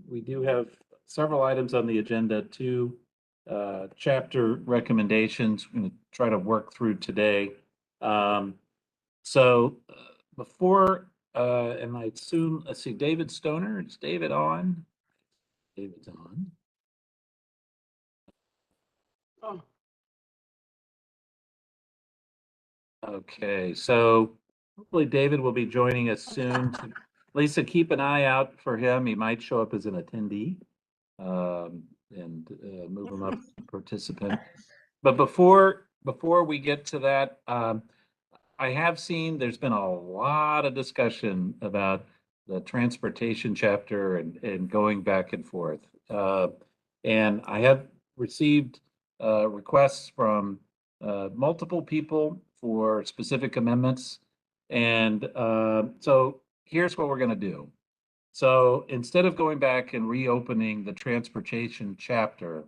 we do have several items on the agenda, two chapter recommendations we're going to try to work through today. So before, and I assume, let's see, David Stoner, is David on? David's on. Oh. Okay, so hopefully David will be joining us soon. Lisa, keep an eye out for him. He might show up as an attendee and move him up to participant. But before we get to that, I have seen there's been a lot of discussion about the transportation chapter and going back and forth. And I have received requests from multiple people for specific amendments. And so here's what we're going to do. So instead of going back and reopening the transportation chapter,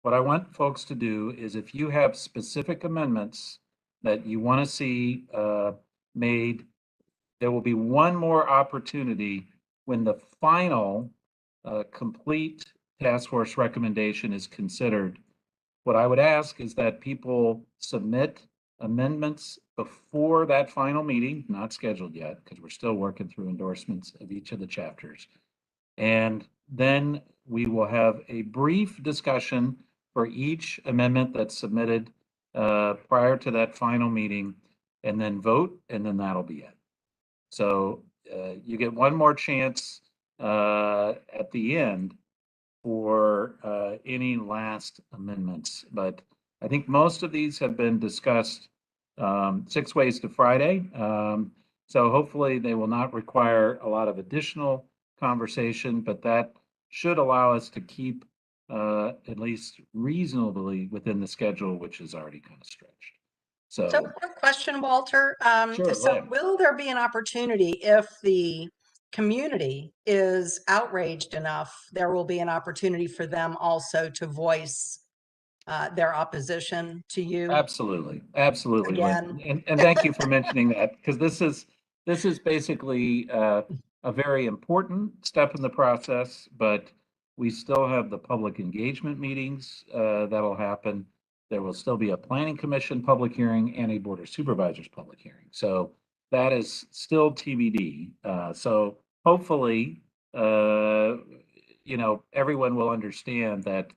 what I want folks to do is if you have specific amendments that you want to see made, there will be one more opportunity when the final complete task force recommendation is considered. What I would ask is that people submit amendments before that final meeting, not scheduled yet, because we're still working through endorsements of each of the chapters. And then we will have a brief discussion for each amendment that's submitted prior to that final meeting, and then vote, and then that'll be it. So you get one more chance at the end for any last amendments. But I think most of these have been discussed 6 ways to Friday. So hopefully they will not require a lot of additional conversation, but that should allow us to keep at least reasonably within the schedule, which is already kind of stretched. So quick question, Walter. Sure, So Lynn. will there be an opportunity if the community is outraged enough, there will be an opportunity for them also to voice their opposition to you? Absolutely, absolutely, Again. Lynn. And thank you for mentioning that, because this is basically a very important step in the process, but we still have the public engagement meetings that'll happen. There will still be a planning commission public hearing and a board of supervisors public hearing. So that is still TBD. So hopefully, everyone will understand that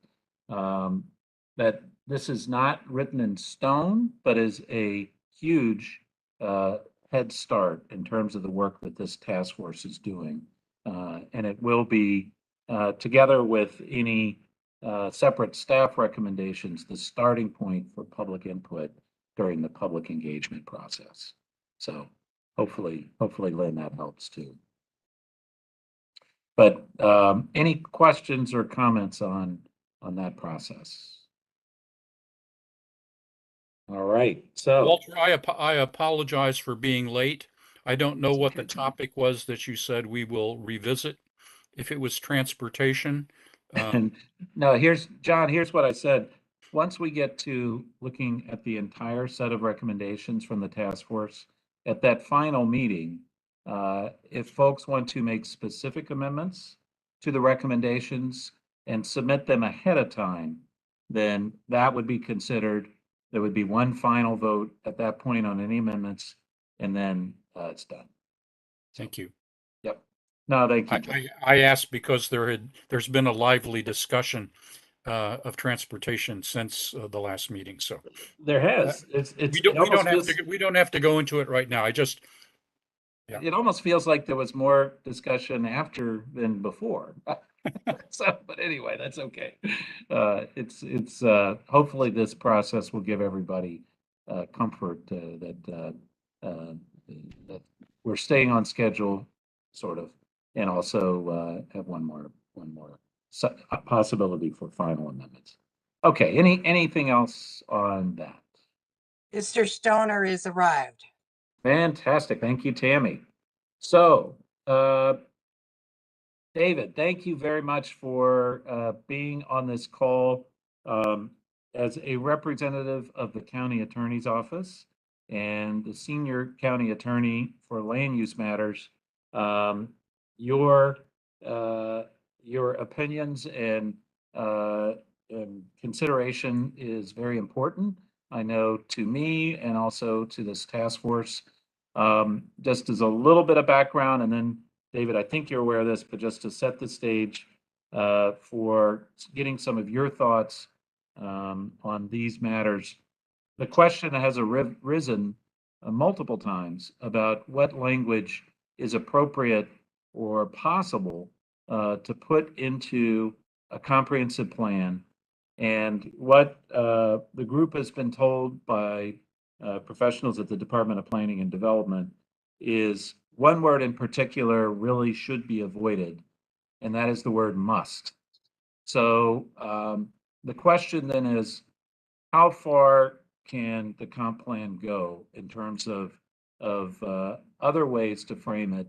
that this is not written in stone, but is a huge head start in terms of the work that this task force is doing. And it will be, together with any separate staff recommendations, the starting point for public input during the public engagement process. So hopefully, Lynn, that helps too. But any questions or comments on that process? All right, so Walter, I apologize for being late. I don't know what the topic was that you said we will revisit. If it was transportation. no, John, here's what I said. Once we get to looking at the entire set of recommendations from the task force, at that final meeting, if folks want to make specific amendments to the recommendations and submit them ahead of time, then that would be considered. There would be one final vote at that point on any amendments, and then it's done. Thank you. Yep. No, thank you, John. I asked because there's been a lively discussion of transportation since the last meeting. So there has. We don't have to go into it right now. Yeah. It almost feels like there was more discussion after than before. So, but anyway, that's okay. It's hopefully this process will give everybody comfort that we're staying on schedule, sort of, and also have one more possibility for final amendments. Okay. Anything else on that? Mr. Stoner is arrived. Fantastic. Thank you, Tammy. So, David, thank you very much for being on this call as a representative of the county attorney's office and the senior county attorney for land use matters. Your your opinions and consideration is very important. I know to me and also to this task force. Just as a little bit of background, and then David, I think you're aware of this, but just to set the stage for getting some of your thoughts on these matters. The question has arisen multiple times about what language is appropriate or possible to put into a comprehensive plan. And what the group has been told by professionals at the Department of Planning and Development is one word in particular really should be avoided, and that is the word must. So the question then is, how far can the comp plan go in terms of other ways to frame it?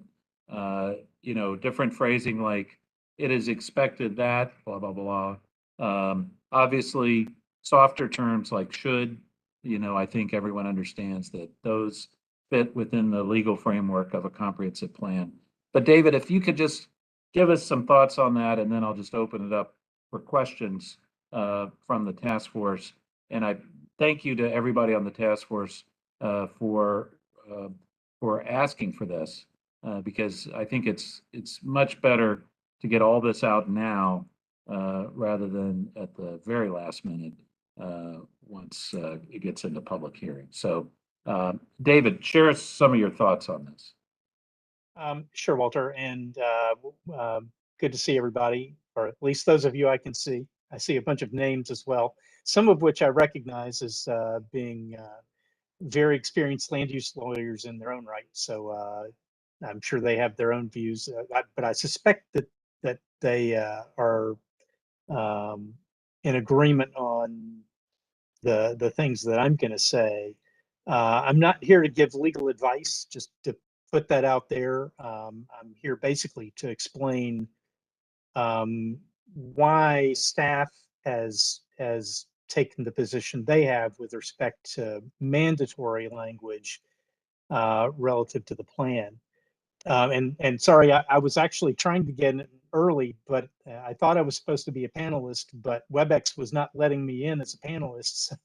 Different phrasing like it is expected that blah blah blah. Obviously, softer terms like should. I think everyone understands that those fit within the legal framework of a comprehensive plan. But David, if you could just give us some thoughts on that, and then I'll just open it up for questions from the task force. And I thank you to everybody on the task force for asking for this because I think it's much better to get all this out now rather than at the very last minute once it gets into public hearing. So, David, share some of your thoughts on this. Sure, Walter, and good to see everybody, or at least those of you I can see. I see a bunch of names as well, some of which I recognize as being very experienced land use lawyers in their own right. So I'm sure they have their own views, but I suspect that they are in agreement on the things that I'm going to say. I'm not here to give legal advice, just to put that out there. I'm here basically to explain why staff has taken the position they have with respect to mandatory language relative to the plan. And sorry, I was actually trying to get in early, but I thought I was supposed to be a panelist, but WebEx was not letting me in as a panelist. So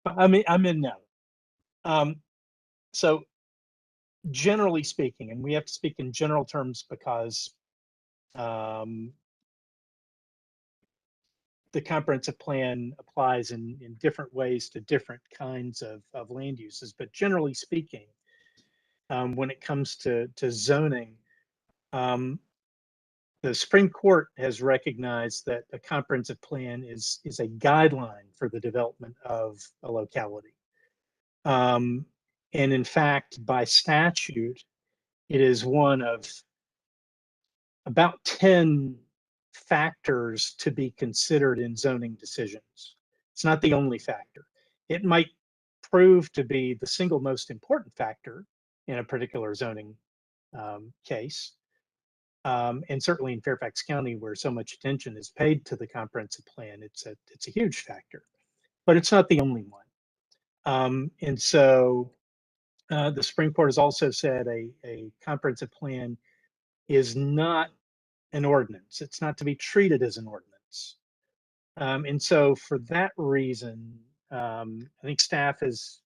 I'm in now. So generally speaking, and we have to speak in general terms because the comprehensive plan applies in different ways to different kinds of land uses. But generally speaking, when it comes to zoning, the Supreme Court has recognized that a comprehensive plan is a guideline for the development of a locality. And in fact, by statute, it is one of about 10 factors to be considered in zoning decisions. It's not the only factor. It might prove to be the single most important factor in a particular zoning case. And certainly in Fairfax County, where so much attention is paid to the comprehensive plan, it's a huge factor, but it's not the only one. And so the Supreme Court has also said a comprehensive plan is not an ordinance. It's not to be treated as an ordinance. And so for that reason, I think staff has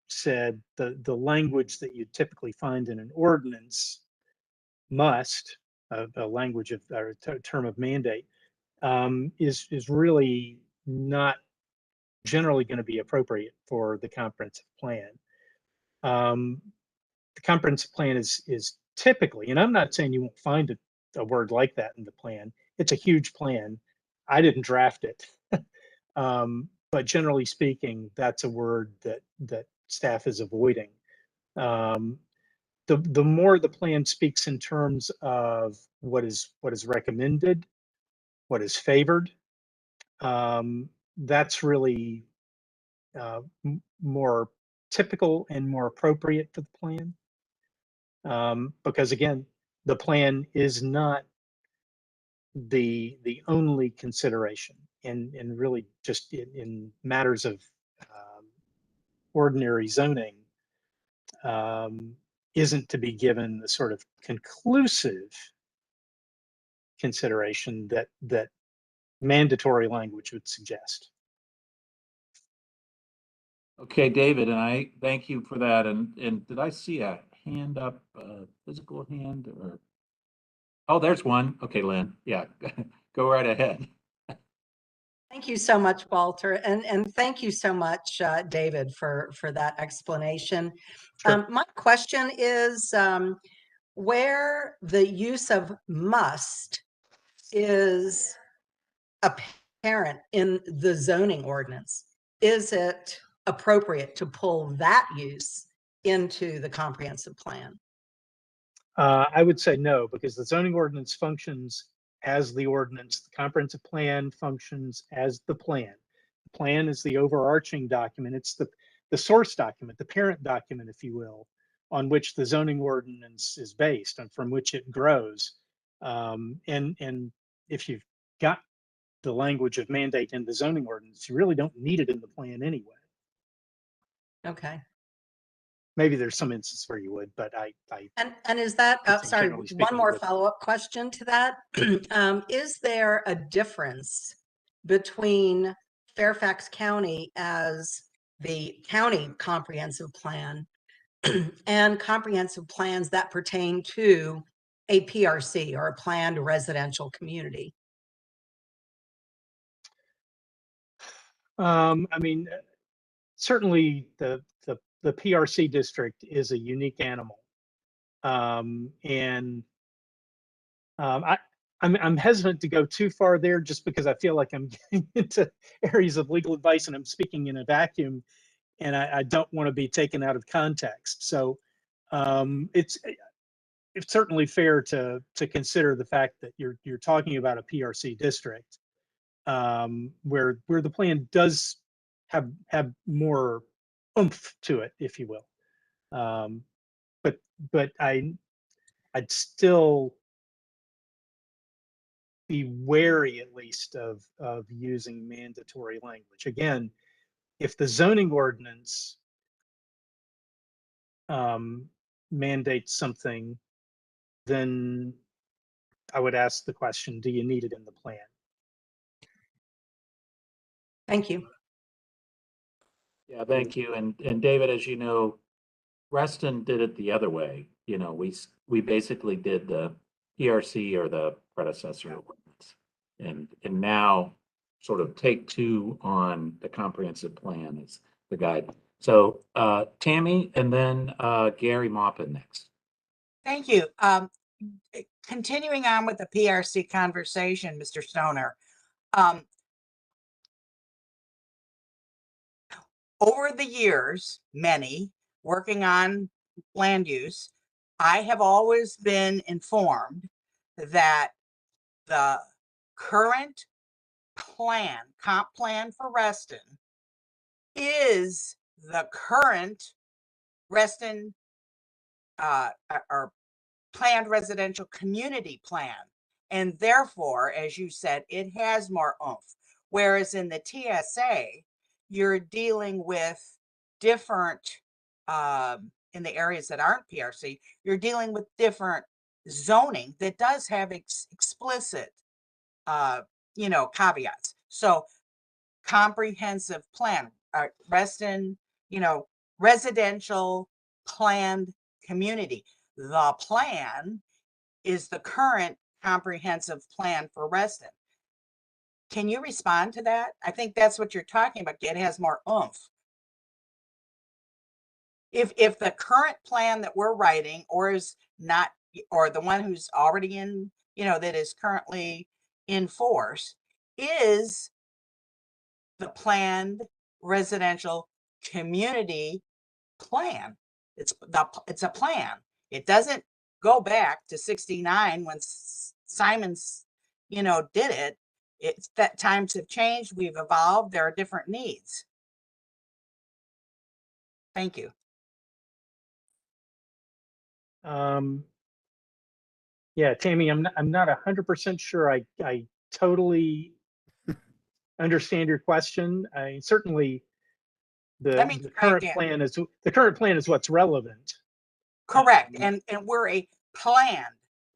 said the language that you typically find in an ordinance must, a language of or a term of mandate, is really not generally going to be appropriate for the comprehensive plan. The comprehensive plan is typically, and I'm not saying you won't find a word like that in the plan. It's a huge plan. I didn't draft it, but generally speaking, that's a word that staff is avoiding. The more the plan speaks in terms of what is recommended, what is favored, that's really more typical and more appropriate for the plan. Because again, the plan is not the only consideration, and really just in matters of ordinary zoning, isn't to be given the sort of conclusive consideration that mandatory language would suggest. Okay, David, and I thank you for that. And did I see a hand up, physical hand or? Oh, there's one. Okay, Lynn. Yeah, go right ahead. Thank you so much, Walter, and thank you so much, David, for that explanation. Sure. My question is where the use of must is apparent in the zoning ordinance. Is it appropriate to pull that use into the comprehensive plan? I would say no, because the zoning ordinance functions as the ordinance. The comprehensive plan functions as the plan. The plan is the overarching document. It's the source document, the parent document, if you will, on which the zoning ordinance is based and from which it grows. And if you've got the language of mandate in the zoning ordinance, you really don't need it in the plan anyway. Okay. Maybe there's some instances where you would, but And is that, I think sorry, generally one speaking, more with- follow-up question to that. Is there a difference between Fairfax County as the county comprehensive plan and comprehensive plans that pertain to a PRC or a planned residential community? I mean, certainly the PRC district is a unique animal. And I'm hesitant to go too far there just because I feel like I'm getting into areas of legal advice and I'm speaking in a vacuum and I don't want to be taken out of context. So it's certainly fair to consider the fact that you're talking about a PRC district where the plan does have more oomph to it, if you will. But I'd still be wary, at least, of using mandatory language. Again, if the zoning ordinance mandates something, then I would ask the question, do you need it in the plan? Thank you. Yeah, thank you. And David, as you know, Reston did it the other way. You know, we basically did the PRC or the predecessor ordinance. And now sort of take two on the comprehensive plan is the guide. So Tammy and then Gary Maupin next. Thank you. Continuing on with the PRC conversation, Mr. Stoner. Over the years, many working on land use, I have always been informed that the current plan, comp plan for Reston, is the current Reston or planned residential community plan. And therefore, as you said, it has more oomph. Whereas in the TSA, you're dealing with different, in the areas that aren't PRC, you're dealing with different zoning that does have explicit, caveats. So comprehensive plan, Reston, residential planned community. The plan is the current comprehensive plan for Reston. Can you respond to that? I think that's what you're talking about. It has more oomph. If the current plan that we're writing or is not, or the one who's already in, that is currently in force is the planned residential community plan. It's a plan. It doesn't go back to 69 when Simon's, did it. It's that times have changed. We've evolved. There are different needs. Thank you. Yeah, Tammy, I'm not 100% sure I totally understand your question. I certainly Let me the try current again. plan is what's relevant. Correct. And we're a planned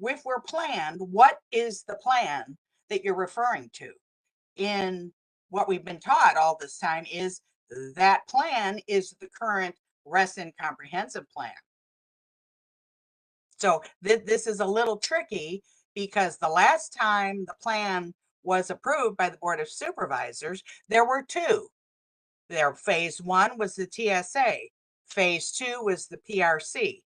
if we're planned, what is the plan that you're referring to? In what we've been taught all this time is that plan is the current Reston comprehensive plan. So this is a little tricky because the last time the plan was approved by the Board of Supervisors, there were two. There, phase one was the TSA, phase two was the PRC.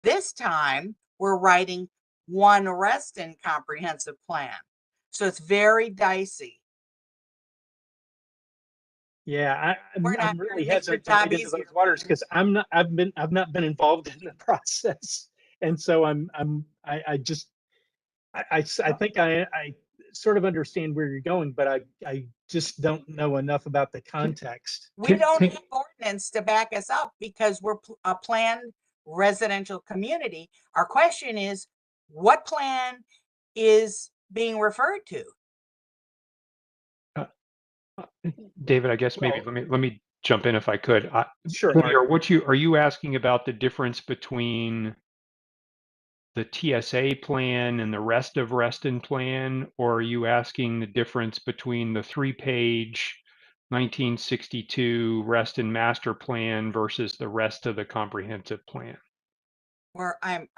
This time we're writing one Reston comprehensive plan. So it's very dicey. Yeah, We're I'm not here to really make your hesitant to job get into those easier. waters because I've not been involved in the process, and so I think I sort of understand where you're going, but I just don't know enough about the context. We don't have ordinance to back us up because we're a planned residential community. Our question is, what plan is being referred to? David, I guess maybe Well, let me jump in if I could. Sure, Wendy, Mark. are you asking about the difference between the TSA plan and the rest of Reston plan, or are you asking the difference between the 3-page 1962 Reston master plan versus the rest of the comprehensive plan? Where I'm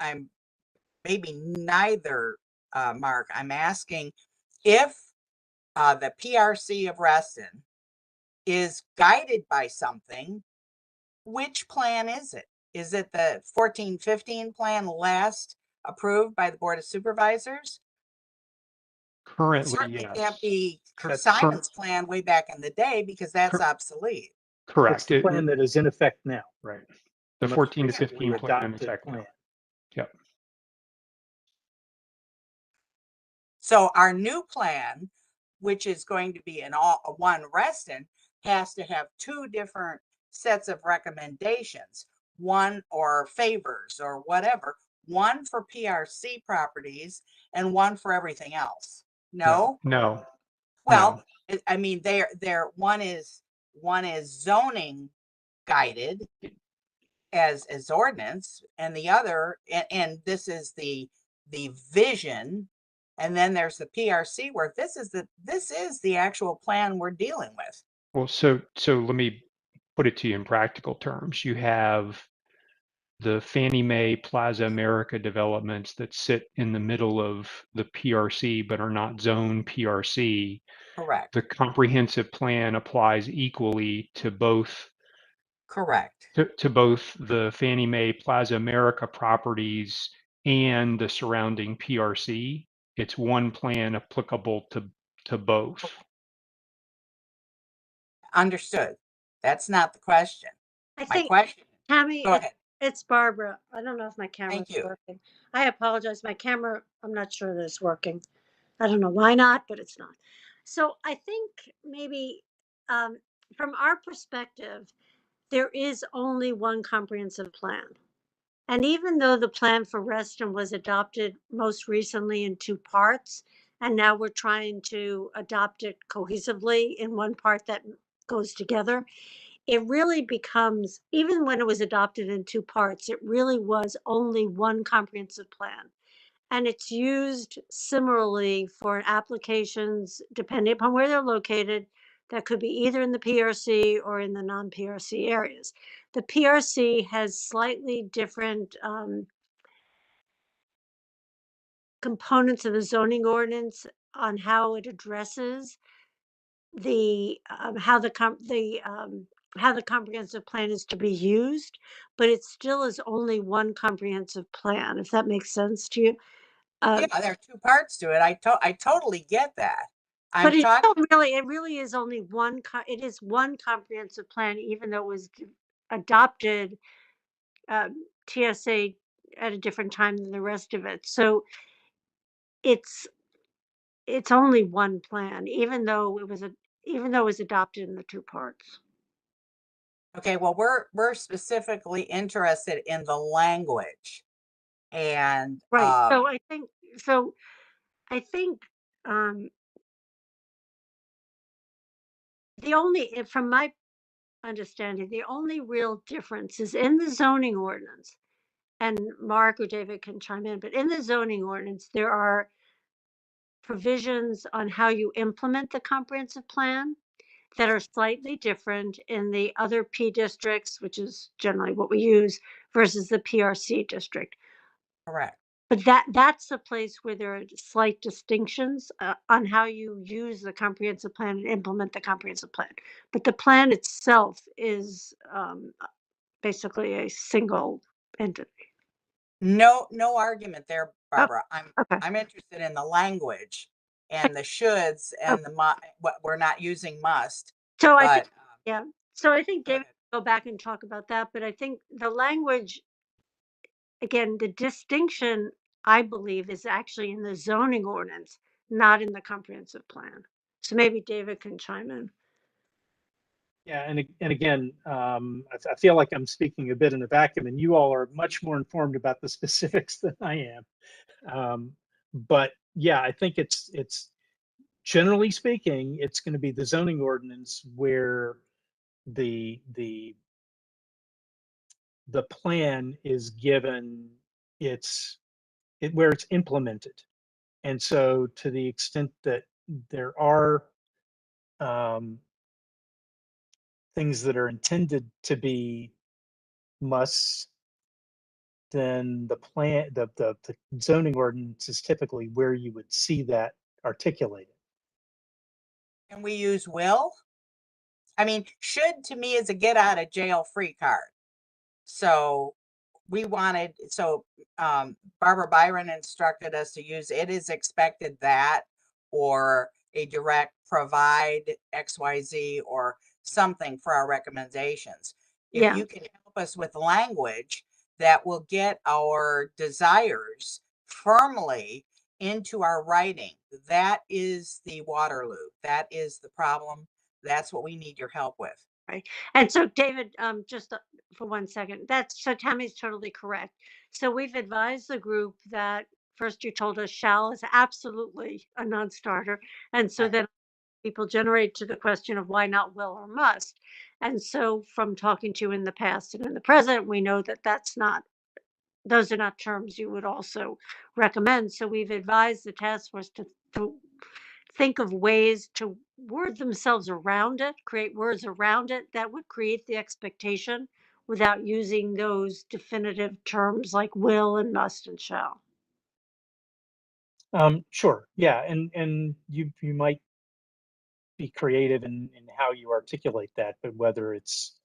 maybe neither, Mark. I'm asking if the PRC of Reston is guided by something, which plan is it? Is it the 1415 plan last approved by the Board of Supervisors? It Currently, certainly yes. can't be That's Simon's plan way back in the day because that's Cor- obsolete. It's Correct. the plan that is in effect now. Right. The most 14 to recently 15 plan in adopted effect now. plan. Yep. So our new plan, which is going to be one Reston, has to have two different sets of recommendations, one or favors or whatever, one for PRC properties and one for everything else. No? No. Well, I mean, they're one is zoning guided as ordinance, and the other, and this is the vision, and then there's the PRC where this is the actual plan we're dealing with. Well, so let me put it to you in practical terms. You have the Fannie Mae Plaza America developments that sit in the middle of the PRC but are not zone PRC. Correct. The comprehensive plan applies equally to both Correct. to both the Fannie Mae Plaza America properties and the surrounding PRC. It's one plan applicable to both. Understood. That's not the question. I My think, question. Tammy, Go ahead. it's Barbara. I don't know if my camera's Thank you. working. I apologize. My camera, I'm not sure that it's working. I don't know why not, but it's not. So I think maybe from our perspective, there is only one comprehensive plan. And even though the plan for Reston was adopted most recently in two parts, and now we're trying to adopt it cohesively in one part that goes together, it really becomes, even when it was adopted in two parts, it really was only one comprehensive plan. And it's used similarly for applications, depending upon where they're located, that could be either in the PRC or in the non-PRC areas. The PRC has slightly different components of the zoning ordinance on how it addresses the how the comprehensive plan is to be used, but it still is only one comprehensive plan, if that makes sense to you. Yeah, there are two parts to it. I totally get that. But I'm talking. it really is only one. It is one comprehensive plan, even though it was adopted TSA at a different time than the rest of it. So it's only one plan, even though it was adopted in the two parts. Okay, well, we're specifically interested in the language, and Right. So I think from my understanding, the only real difference is in the zoning ordinance. and Mark or David can chime in, but in the zoning ordinance, there are provisions on how you implement the comprehensive plan that are slightly different in the other P districts, which is generally what we use, versus the PRC district. Correct. But that's the place where there are slight distinctions on how you use the comprehensive plan and implement the comprehensive plan. But the plan itself is basically a single entity. No, no argument there, Oh, Barbara. okay. I'm interested in the language and the shoulds and the what we're not using must, So I think, but yeah. So I think go David ahead. will go back and talk about that. But I think the language, again, the distinction, I believe, is actually in the zoning ordinance, not in the comprehensive plan. So maybe David can chime in. Yeah, and again, I feel like I'm speaking a bit in a vacuum, and you all are much more informed about the specifics than I am. But yeah, I think it's generally speaking, it's going to be the zoning ordinance where the plan is given where it's implemented. And so to the extent that there are things that are intended to be musts, then the zoning ordinance is typically where you would see that articulated. And we use will. I mean, should to me is a get out of jail free card. So Barbara Byron instructed us to use it is expected that, or a direct provide XYZ or something for our recommendations. If Yeah. you can help us with language that will get our desires firmly into our writing, that is the Waterloo. That is the problem. That's what we need your help with. Right. And so David, just for 1 second, so Tammy's totally correct. So we've advised the group that first you told us shall is absolutely a non-starter. And so Right. then people generate to the question of why not will or must. And so from talking to you in the past and in the present, we know that those are not terms you would also recommend. So we've advised the task force to think of ways to word themselves around it, create words around it that would create the expectation without using those definitive terms like will and must and shall. Sure, yeah, and you might be creative in how you articulate that, but whether it's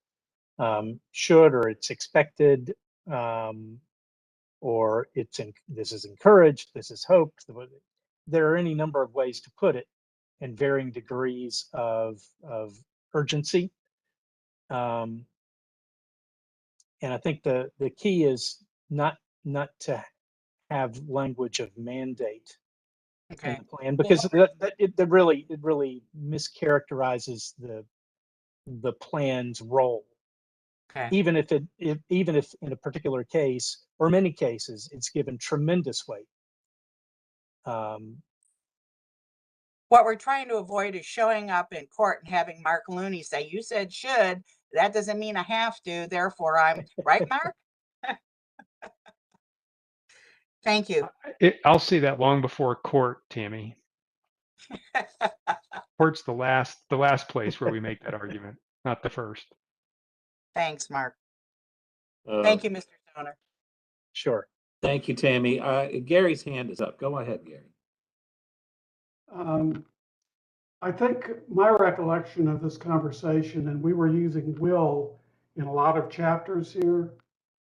should or it's expected, or this is encouraged, this is hoped. There are any number of ways to put it, and varying degrees of urgency. And I think the key is not to have language of mandate in Okay. the plan, because it really mischaracterizes the plan's role. Okay. Even if in a particular case or many cases it's given tremendous weight. What we're trying to avoid is showing up in court and having Mark Looney say, you said should, that doesn't mean I have to, therefore I'm right, Mark? Thank you. I'll see that long before court, Tammy. Court's the last place where we make that argument, not the first. Thanks, Mark. Uh, Thank you, Mr. Stoner. Sure. Thank you, Tammy. Gary's hand is up. Go ahead, Gary. I think my recollection of this conversation, and we were using will in a lot of chapters here,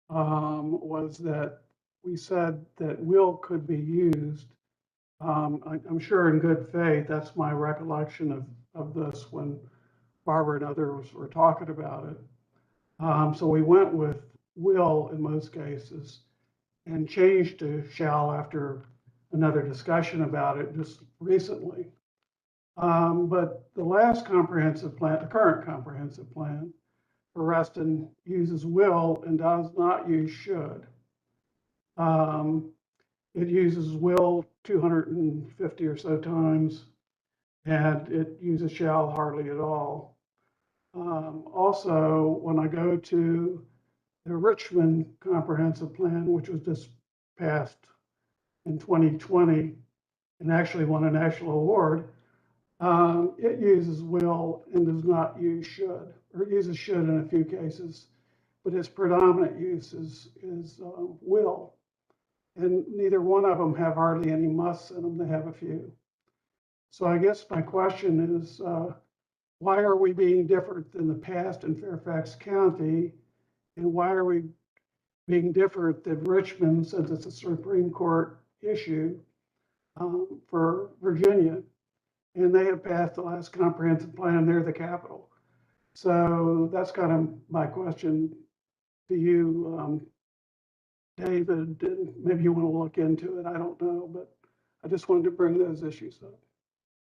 was that we said that will could be used. I'm sure in good faith, that's my recollection of this when Barbara and others were talking about it. So we went with will in most cases and changed to shall after another discussion about it just recently. But the last comprehensive plan, the current comprehensive plan for Reston uses will and does not use should. It uses will 250 or so times, and it uses shall hardly at all. Also, when I go to the Richmond Comprehensive Plan, which was just passed in 2020 and actually won a national award, it uses will and does not use should, or it uses should in a few cases, but its predominant use is will. And neither one of them have hardly any musts in them. They have a few. So I guess my question is, why are we being different than the past in Fairfax County? And why are we being different than Richmond, since it's a Supreme Court issue for Virginia? And they have passed the last comprehensive plan. They're the capital. So that's kind of my question to you, David, and maybe you want to look into it. I don't know, but I just wanted to bring those issues up.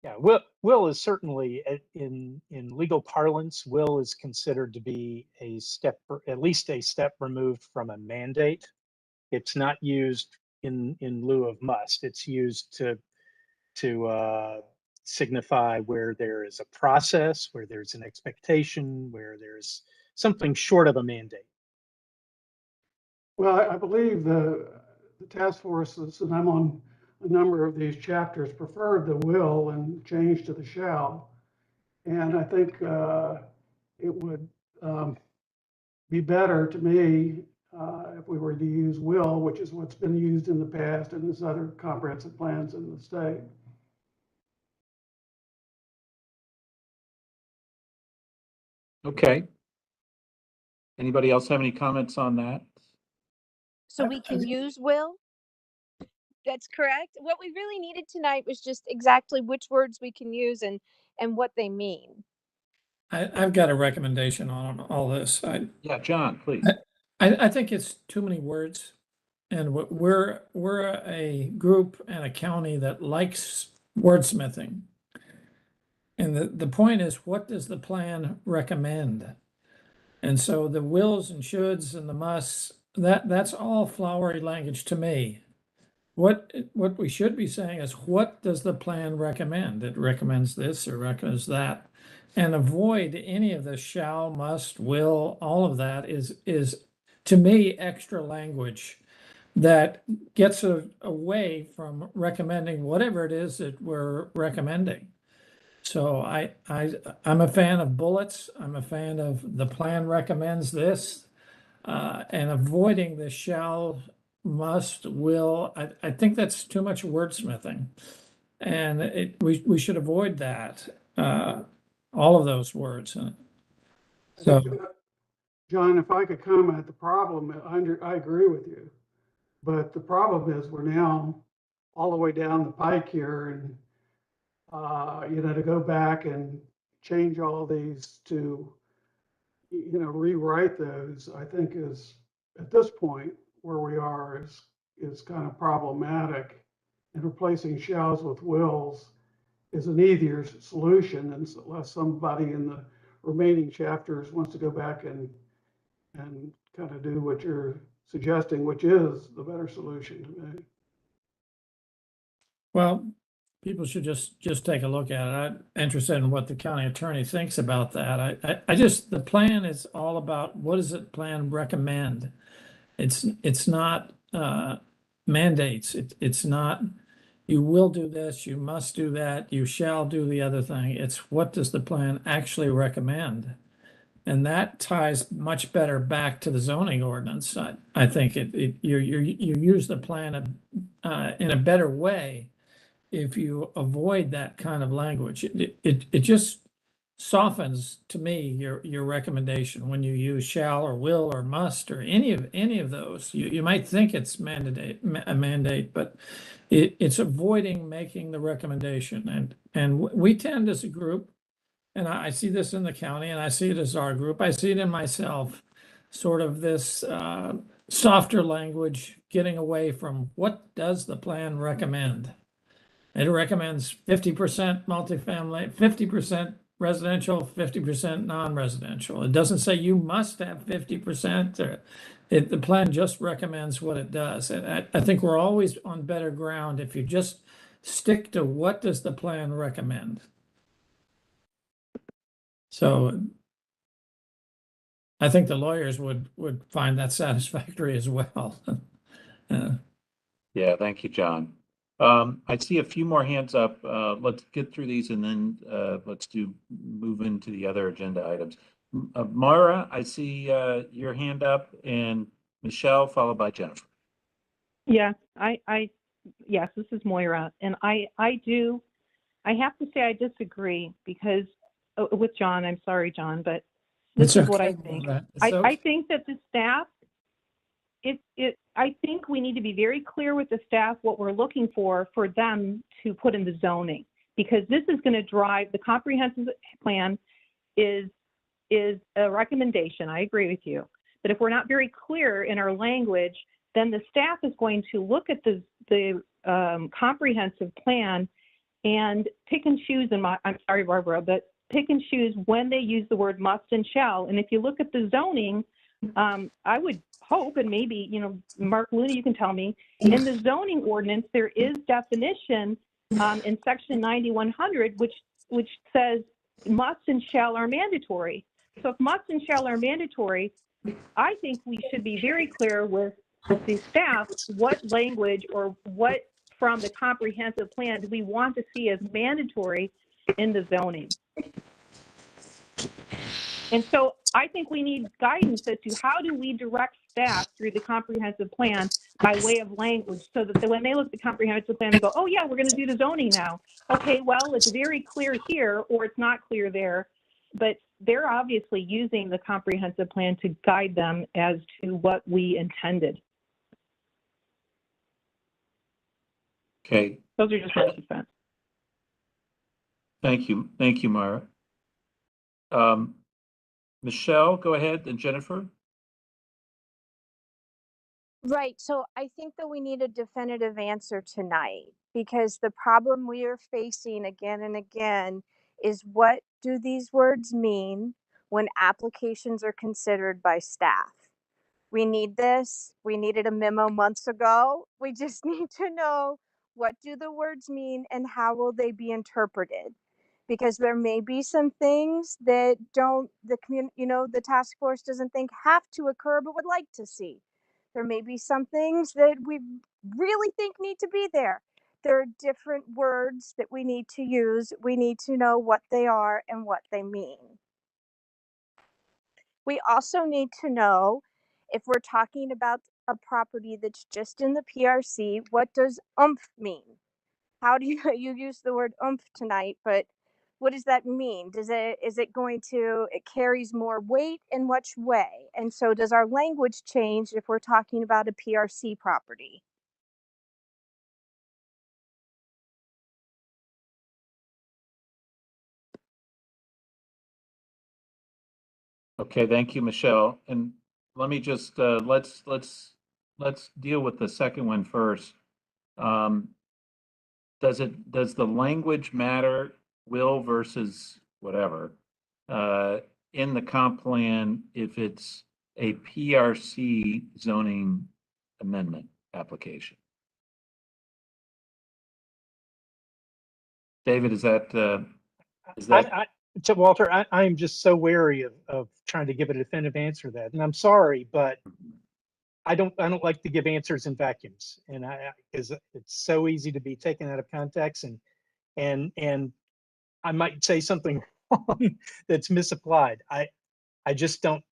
Yeah, will is certainly in legal parlance, will is considered to be a step, at least a step removed from a mandate. It's not used in lieu of must. It's used to signify where there is a process, where there's an expectation, where there's something short of a mandate. Well, I believe the task forces, and I'm on a number of these chapters, preferred the will and changed to the shall. And I think it would be better to me if we were to use will, which is what's been used in the past and there's other comprehensive plans in the state. Okay. Anybody else have any comments on that? So we can use will? That's correct. What we really needed tonight was just exactly which words we can use and what they mean. I've got a recommendation on all this. Yeah, John, please. I think it's too many words. And we're a group and a county that likes wordsmithing. And the point is, what does the plan recommend? And so the wills and shoulds and the musts, that's all flowery language to me. What we should be saying is, what does the plan recommend? It recommends this or recommends that. And avoid any of the shall, must, will, all of that is to me extra language that gets away from recommending whatever it is that we're recommending. So I'm a fan of bullets. I'm a fan of the plan recommends this, and avoiding the shall, must, will. I think that's too much wordsmithing, and we should avoid that. All of those words. So, John, if I could comment, the problem, I agree with you, but the problem is we're now all the way down the pike here, and to go back and change all these to, rewrite those, I think is at this point where we are is kind of problematic, and replacing shalls with wills is an easier solution unless somebody in the remaining chapters wants to go back and kind of do what you're suggesting, which is the better solution to me. well, people should just take a look at it. I'm interested in what the county attorney thinks about that. I just, the plan is all about, what does the plan recommend? It's not mandates. It's not, you will do this, you must do that, you shall do the other thing. It's, what does the plan actually recommend? And that ties much better back to the zoning ordinance. I think you use the plan in a better way if you avoid that kind of language. It just softens to me your recommendation when you use shall or will or must or any of those. You might think it's a mandate, but it's avoiding making the recommendation. And we tend as a group, and I see this in the county, and I see it as our group, I see it in myself, sort of this softer language, getting away from what does the plan recommend? It recommends 50% multifamily, 50% residential, 50% non-residential. It doesn't say you must have 50%. The plan just recommends what it does. And I think we're always on better ground if you just stick to what does the plan recommend. So I think the lawyers would find that satisfactory as well. Yeah, thank you, John. I see a few more hands up. Let's get through these and then let's move into the other agenda items. Mara, I see your hand up, and Michelle, followed by Jennifer. Yes, yes, this is Moira, and I have to say I disagree because with John, I'm sorry, John, but this is what I think. I think that the staff, I think we need to be very clear with the staff what we're looking for them to put in the zoning, because this is going to drive the comprehensive plan is a recommendation. I agree with you, but if we're not very clear in our language, then the staff is going to look at the comprehensive plan and pick and choose. I'm sorry, Barbara, but pick and choose when they use the word must and shall. And if you look at the zoning, I would hope, and maybe, Mark Looney, you can tell me, in the zoning ordinance, there is definition in section 9100, which says must and shall are mandatory. So if must and shall are mandatory, I think we should be very clear with the staff what language or what from the comprehensive plan do we want to see as mandatory in the zoning. And so I think we need guidance as to how do we direct staff through the comprehensive plan by way of language, so that when they look at the comprehensive plan, they go, oh yeah, we're going to do the zoning now. Okay, well, it's very clear here, or it's not clear there, but they're obviously using the comprehensive plan to guide them as to what we intended. Okay. Those are just my 2 cents. Thank you, Mara. Michelle, go ahead, and Jennifer. Right. So I think that we need a definitive answer tonight, because the problem we are facing again and again is, what do these words mean when applications are considered by staff? We need this. We needed a memo months ago. We just need to know, what do the words mean and how will they be interpreted? Because there may be some things that the task force doesn't think have to occur but would like to see. There may be some things that we really think need to be there. There are different words that we need to use. We need to know what they are and what they mean. We also need to know, if we're talking about a property that's just in the PRC, what does oomph mean? How do you use the word oomph tonight, but what does that mean? Is it carries more weight in which way? And so does our language change if we're talking about a PRC property? Okay, thank you, Michelle. And let me just let's deal with the second one first. Does the language matter, will versus whatever, in the comp plan if it's a PRC zoning amendment application? David, is that So Walter, I am just so wary of trying to give a definitive answer to that, and I'm sorry, but I don't like to give answers in vacuums, and because it's so easy to be taken out of context, and I might say something wrong that's misapplied. I just don't.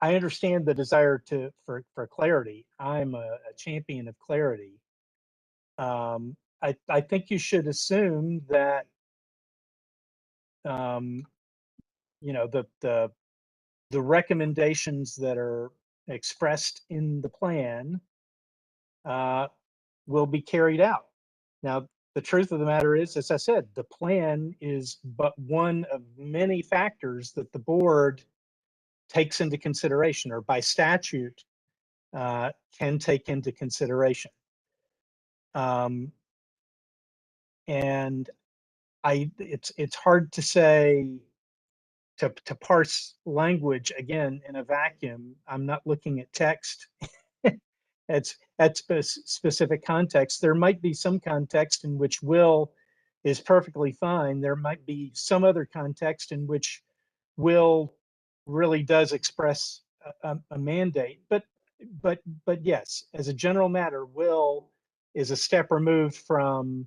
I understand the desire for clarity. I'm a champion of clarity. I think you should assume that the recommendations that are expressed in the plan will be carried out. Now, the truth of the matter is, as I said, the plan is but one of many factors that the board takes into consideration, or by statute can take into consideration. And it's hard to say, to parse language again in a vacuum. I'm not looking at text. It's at specific context. There might be some context in which will is perfectly fine. There might be some other context in which will really does express a mandate. But yes, as a general matter, will is a step removed from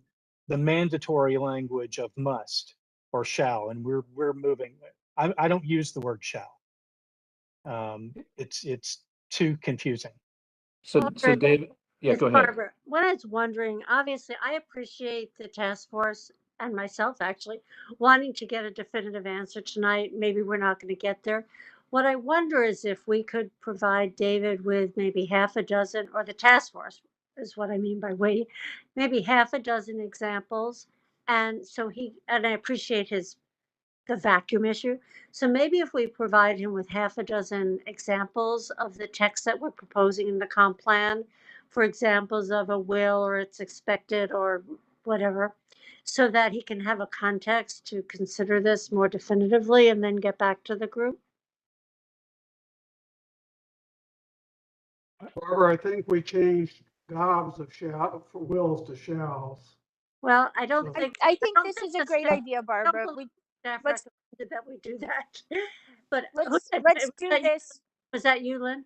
the mandatory language of must or shall, and we're moving. I don't use the word shall. It's too confusing. So Barbara, David, yeah, it's go ahead. Barbara. What I was wondering, obviously, I appreciate the task force and myself actually wanting to get a definitive answer tonight. Maybe we're not going to get there. What I wonder is if we could provide David with maybe half a dozen, or the task force is what I mean by waiting, maybe half a dozen examples. And so and I appreciate the vacuum issue. So maybe if we provide him with half a dozen examples of the text that we're proposing in the comp plan, for examples of a will or it's expected or whatever, so that he can have a context to consider this more definitively and then get back to the group. Barbara, I think we changed gobs of shall, for wills to shalls. Well, I So don't think, I think don't this think is a the great staff- idea, I don't Barbara. believe staff Let's recommended that we do that. But let's was do that you- this. was that you, Lynn?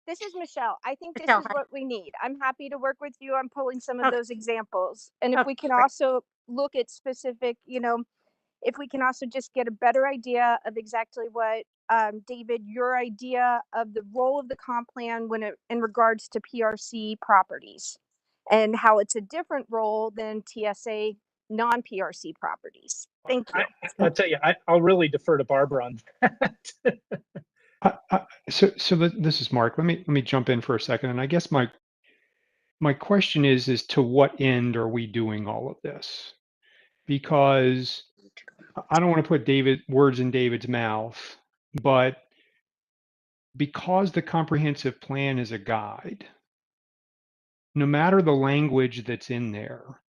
This is Michelle. I think this Michelle, is hi. what we need. I'm happy to work with you on pulling some of Okay. those examples. And if Okay, we can great. also look at specific, if we can also just get a better idea of exactly what, David, your idea of the role of the comp plan in regards to PRC properties and how it's a different role than TSA non-PRC properties. Thank you. I'll tell you, I'll really defer to Barbara on that. This is Mark. Let me jump in for a second. And I guess my question is to what end are we doing all of this? Because I don't want to put words in David's mouth, but because the comprehensive plan is a guide, no matter the language that's in there,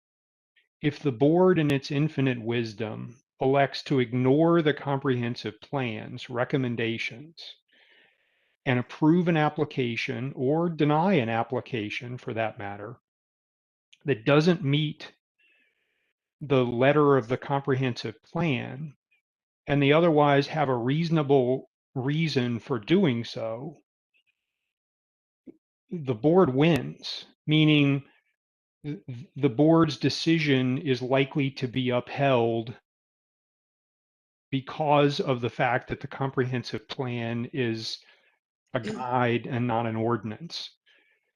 if the board in its infinite wisdom elects to ignore the comprehensive plan's recommendations and approve an application or deny an application for that matter that doesn't meet the letter of the comprehensive plan, and they otherwise have a reasonable reason for doing so, the board wins, meaning the board's decision is likely to be upheld because of the fact that the comprehensive plan is a guide and not an ordinance.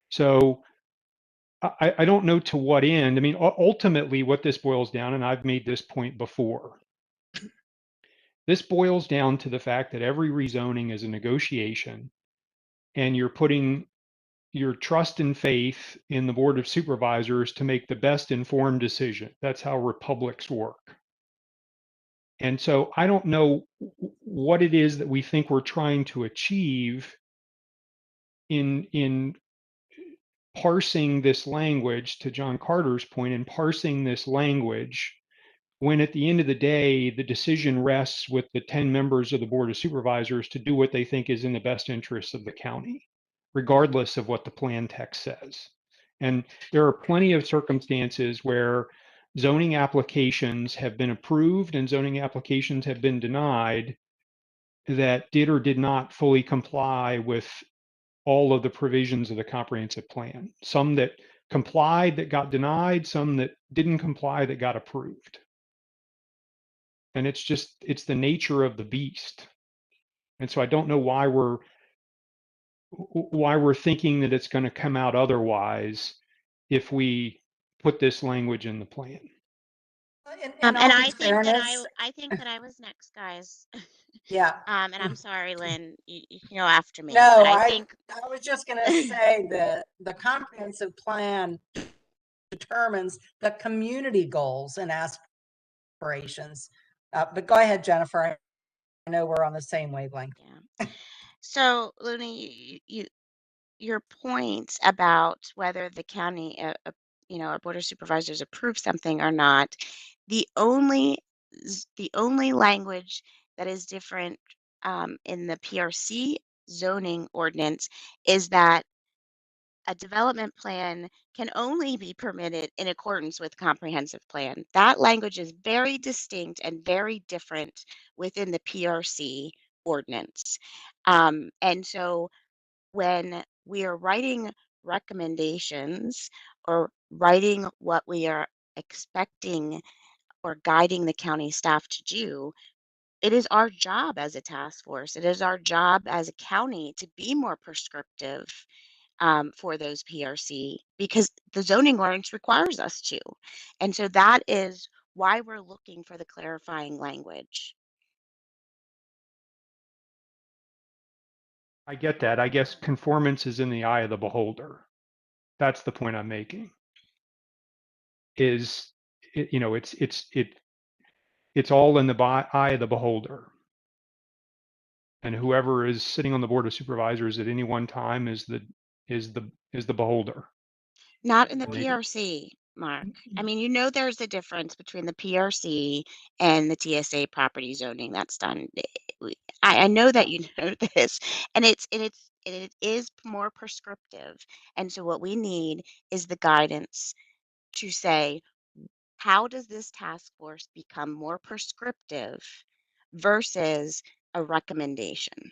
So I don't know to what end. I mean, ultimately, what this boils down, and I've made this point before, this boils down to the fact that every rezoning is a negotiation, and you're putting your trust and faith in the Board of Supervisors to make the best informed decision. That's how republics work. And so I don't know what it is that we think we're trying to achieve in parsing this language, to John Carter's point, in parsing this language, when at the end of the day, the decision rests with the 10 members of the Board of Supervisors to do what they think is in the best interests of the county, regardless of what the plan text says. And there are plenty of circumstances where zoning applications have been approved and zoning applications have been denied that did or did not fully comply with all of the provisions of the comprehensive plan. Some that complied that got denied, some that didn't comply that got approved. And it's the nature of the beast. And so I don't know why we're thinking that it's going to come out otherwise if we put this language in the plan. In all fairness, I think that I was next, guys. yeah. And I'm sorry, Lynn, you can go after me, No, but I was just going to say that the comprehensive plan determines the community goals and aspirations. But go ahead, Jennifer. I know we're on the same wavelength. yeah. So, Looney, your points about whether the county, a board of supervisors approves something or not, the only language that is different in the PRC zoning ordinance is that a development plan can only be permitted in accordance with comprehensive plan. That language is very distinct and very different within the PRC ordinance. And so when we are writing recommendations or writing what we are expecting or guiding the county staff to do, it is our job as a task force, it is our job as a county to be more prescriptive for those PRC because the zoning ordinance requires us to. And so that is why we're looking for the clarifying language. I get that. I guess conformance is in the eye of the beholder. That's the point I'm making. Is you know, it's all in the eye of the beholder. And whoever is sitting on the board of supervisors at any one time is the beholder. Not in the And they, PRC, Mark. I mean, you know, there's a difference between the PRC and the TSA property zoning that's done. I know that you know this, and it is more prescriptive. And so what we need is the guidance to say, how does this task force become more prescriptive versus a recommendation?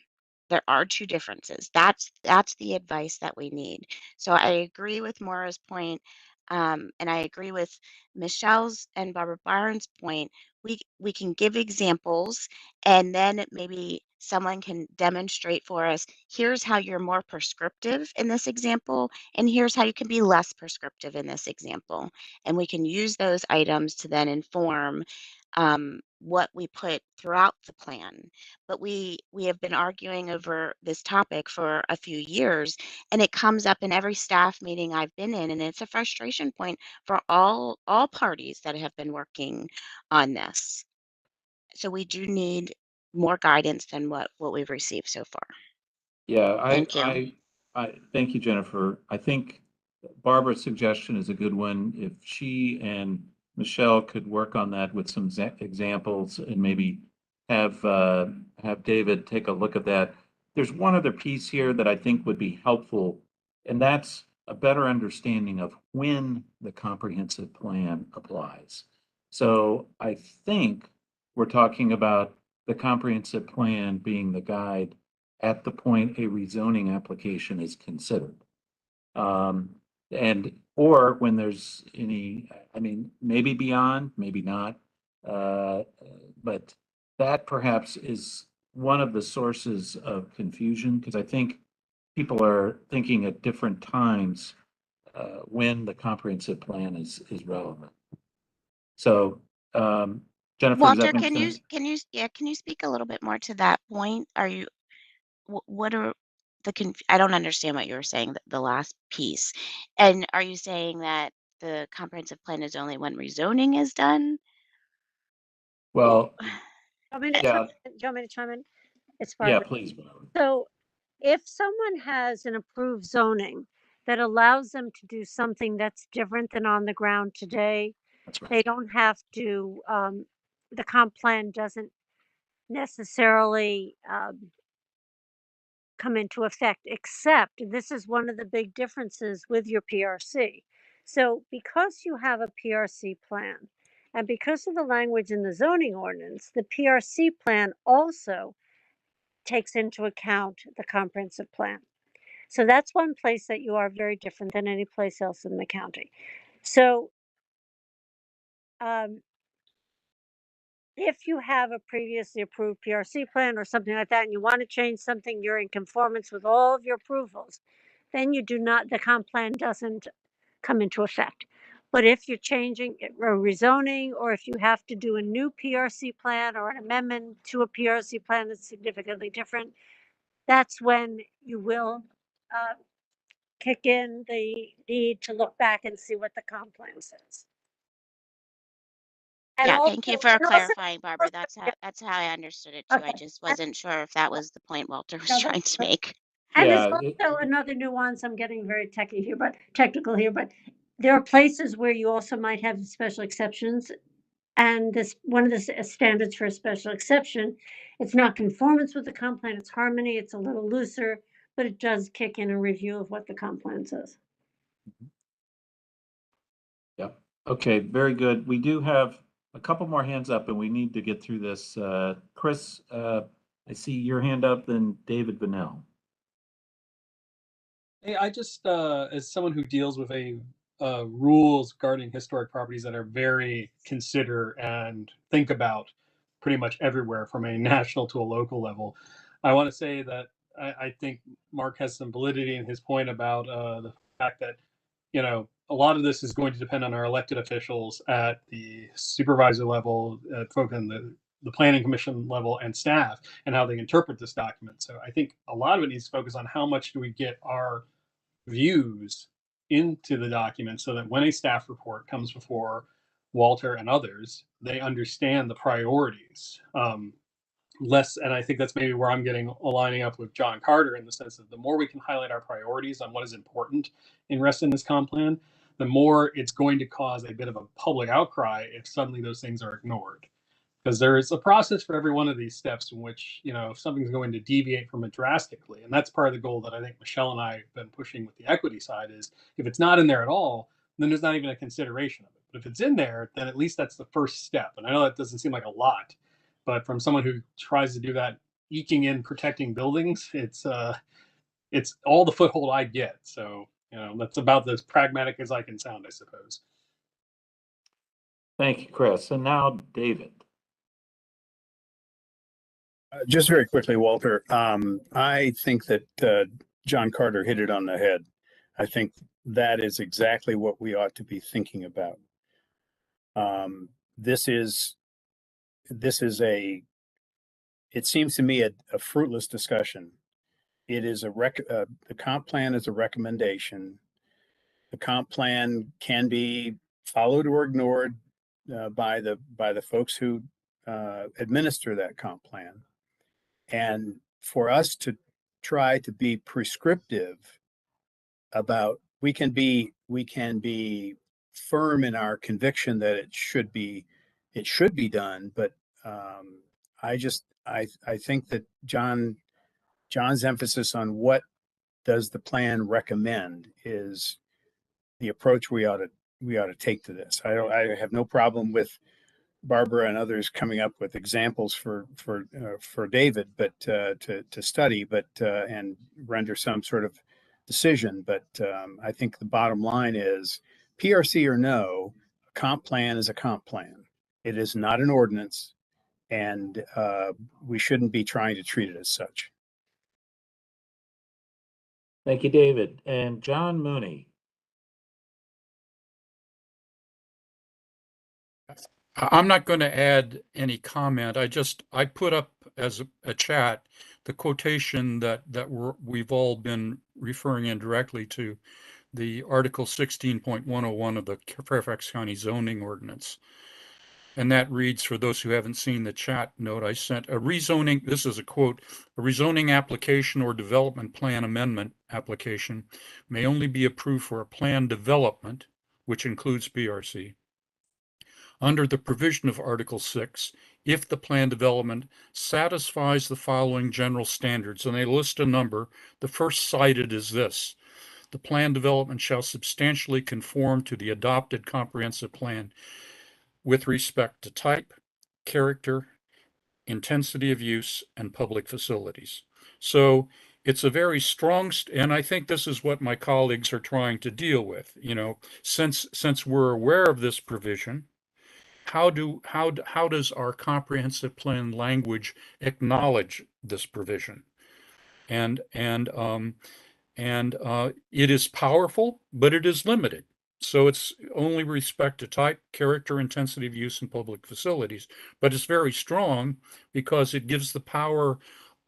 There are two differences. That's the advice that we need. So I agree with Maura's point, and I agree with Michelle's and Barbara Byron's point. We can give examples, and then maybe someone can demonstrate for us. Here's how you're more prescriptive in this example, and here's how you can be less prescriptive in this example. And we can use those items to then inform what we put throughout the plan. But we have been arguing over this topic for a few years, and it comes up in every staff meeting I've been in, and it's a frustration point for all parties that have been working on this. So we do need more guidance than what we've received so far. Yeah, Thank you. I thank you, Jennifer. I think Barbara's suggestion is a good one. If she and Michelle could work on that with some examples and maybe have David take a look at that. There's one other piece here that I think would be helpful, and that's a better understanding of when the comprehensive plan applies. So I think we're talking about the comprehensive plan being the guide at the point a rezoning application is considered. And, or when there's any, I mean, maybe beyond, maybe not. But that perhaps is one of the sources of confusion, because I think people are thinking at different times when the comprehensive plan is relevant. So, Jennifer, does Walter, that make sense? can you speak a little bit more to that point? Are you what are I don't understand what you were saying, the last piece. And are you saying that the comprehensive plan is only when rezoning is done? Well, Do yeah, you want me to chime in? It's yeah, Barbara. please, Barbara. So if someone has an approved zoning that allows them to do something that's different than on the ground today, That's right. they don't have to, the comp plan doesn't necessarily come into effect, except this is one of the big differences with your PRC. So because you have a PRC plan and because of the language in the zoning ordinance, the PRC plan also takes into account the comprehensive plan. So that's one place that you are very different than any place else in the county. So if you have a previously approved PRC plan or something like that, and you want to change something, you're in conformance with all of your approvals, then you do not, the comp plan doesn't come into effect. But if you're changing or rezoning, or if you have to do a new PRC plan or an amendment to a PRC plan that's significantly different, that's when you will kick in the need to look back and see what the comp plan says. And Yeah, also, thank you for clarifying, Barbara. That's how I understood it too. I okay. just wasn't sure if that was the point Walter was No, trying to make. And there's Yeah, also another nuance. I'm getting very technical here, but there are places where you also might have special exceptions. And this one of the standards for a special exception, it's not conformance with the comp plan, it's harmony, it's a little looser, but it does kick in a review of what the comp plan says. Yep. Okay, very good. We do have a couple more hands up and we need to get through this. Chris, I see your hand up, then David Bennell. Hey, I just, as someone who deals with rules regarding historic properties that are very consider and think about pretty much everywhere from a national to a local level, I want to say that I think Mark has some validity in his point about the fact that, you know, a lot of this is going to depend on our elected officials at the supervisor level, folk in the planning commission level, and staff, and how they interpret this document. So I think a lot of it needs to focus on how much do we get our views into the document so that when a staff report comes before Walter and others, they understand the priorities. Less, and I think that's maybe where I'm getting aligning up with John Carter in the sense that the more we can highlight our priorities on what is important in Reston this comp plan, the more it's going to cause a bit of a public outcry if suddenly those things are ignored. Because there is a process for every one of these steps in which, you know, if something's going to deviate from it drastically, and that's part of the goal that I think Michelle and I have been pushing with the equity side, is if it's not in there at all, then there's not even a consideration of it. But if it's in there, then at least that's the first step. And I know that doesn't seem like a lot, but from someone who tries to do that, eking in protecting buildings, it's all the foothold I get. So, you know, that's about as pragmatic as I can sound, I suppose. Thank you, Chris. And now David. Just very quickly, Walter, I think that John Carter hit it on the head. I think that is exactly what we ought to be thinking about. This is it seems to me a fruitless discussion. It is the comp plan is a recommendation. The comp plan can be followed or ignored by the folks who administer that comp plan. And for us to try to be prescriptive about, we can be firm in our conviction that it should be done, but I think that John's emphasis on what does the plan recommend is the approach we ought to take to this. I have no problem with Barbara and others coming up with examples for David, but to study, but and render some sort of decision. But I think the bottom line is, PRC or no, a comp plan is a comp plan. It is not an ordinance, and we shouldn't be trying to treat it as such. Thank you, David. And John Mooney. I'm not going to add any comment. I put up as a chat the quotation that we've all been referring indirectly to, the Article 16.101 of the Fairfax County Zoning Ordinance. And that reads, for those who haven't seen the chat note, I sent a rezoning, this is a quote, a rezoning application or development plan amendment application may only be approved for a plan development, which includes PRC, under the provision of Article 6, if the plan development satisfies the following general standards. And they list a number. The first cited is this: the plan development shall substantially conform to the adopted comprehensive plan with respect to type, character, intensity of use, and public facilities. So it's a very strong, and I think this is what my colleagues are trying to deal with. You know, since we're aware of this provision, how does our comprehensive plan language acknowledge this provision? And it is powerful, but it is limited. So it's only respect to type, character, intensity of use, and public facilities. But it's very strong because it gives the power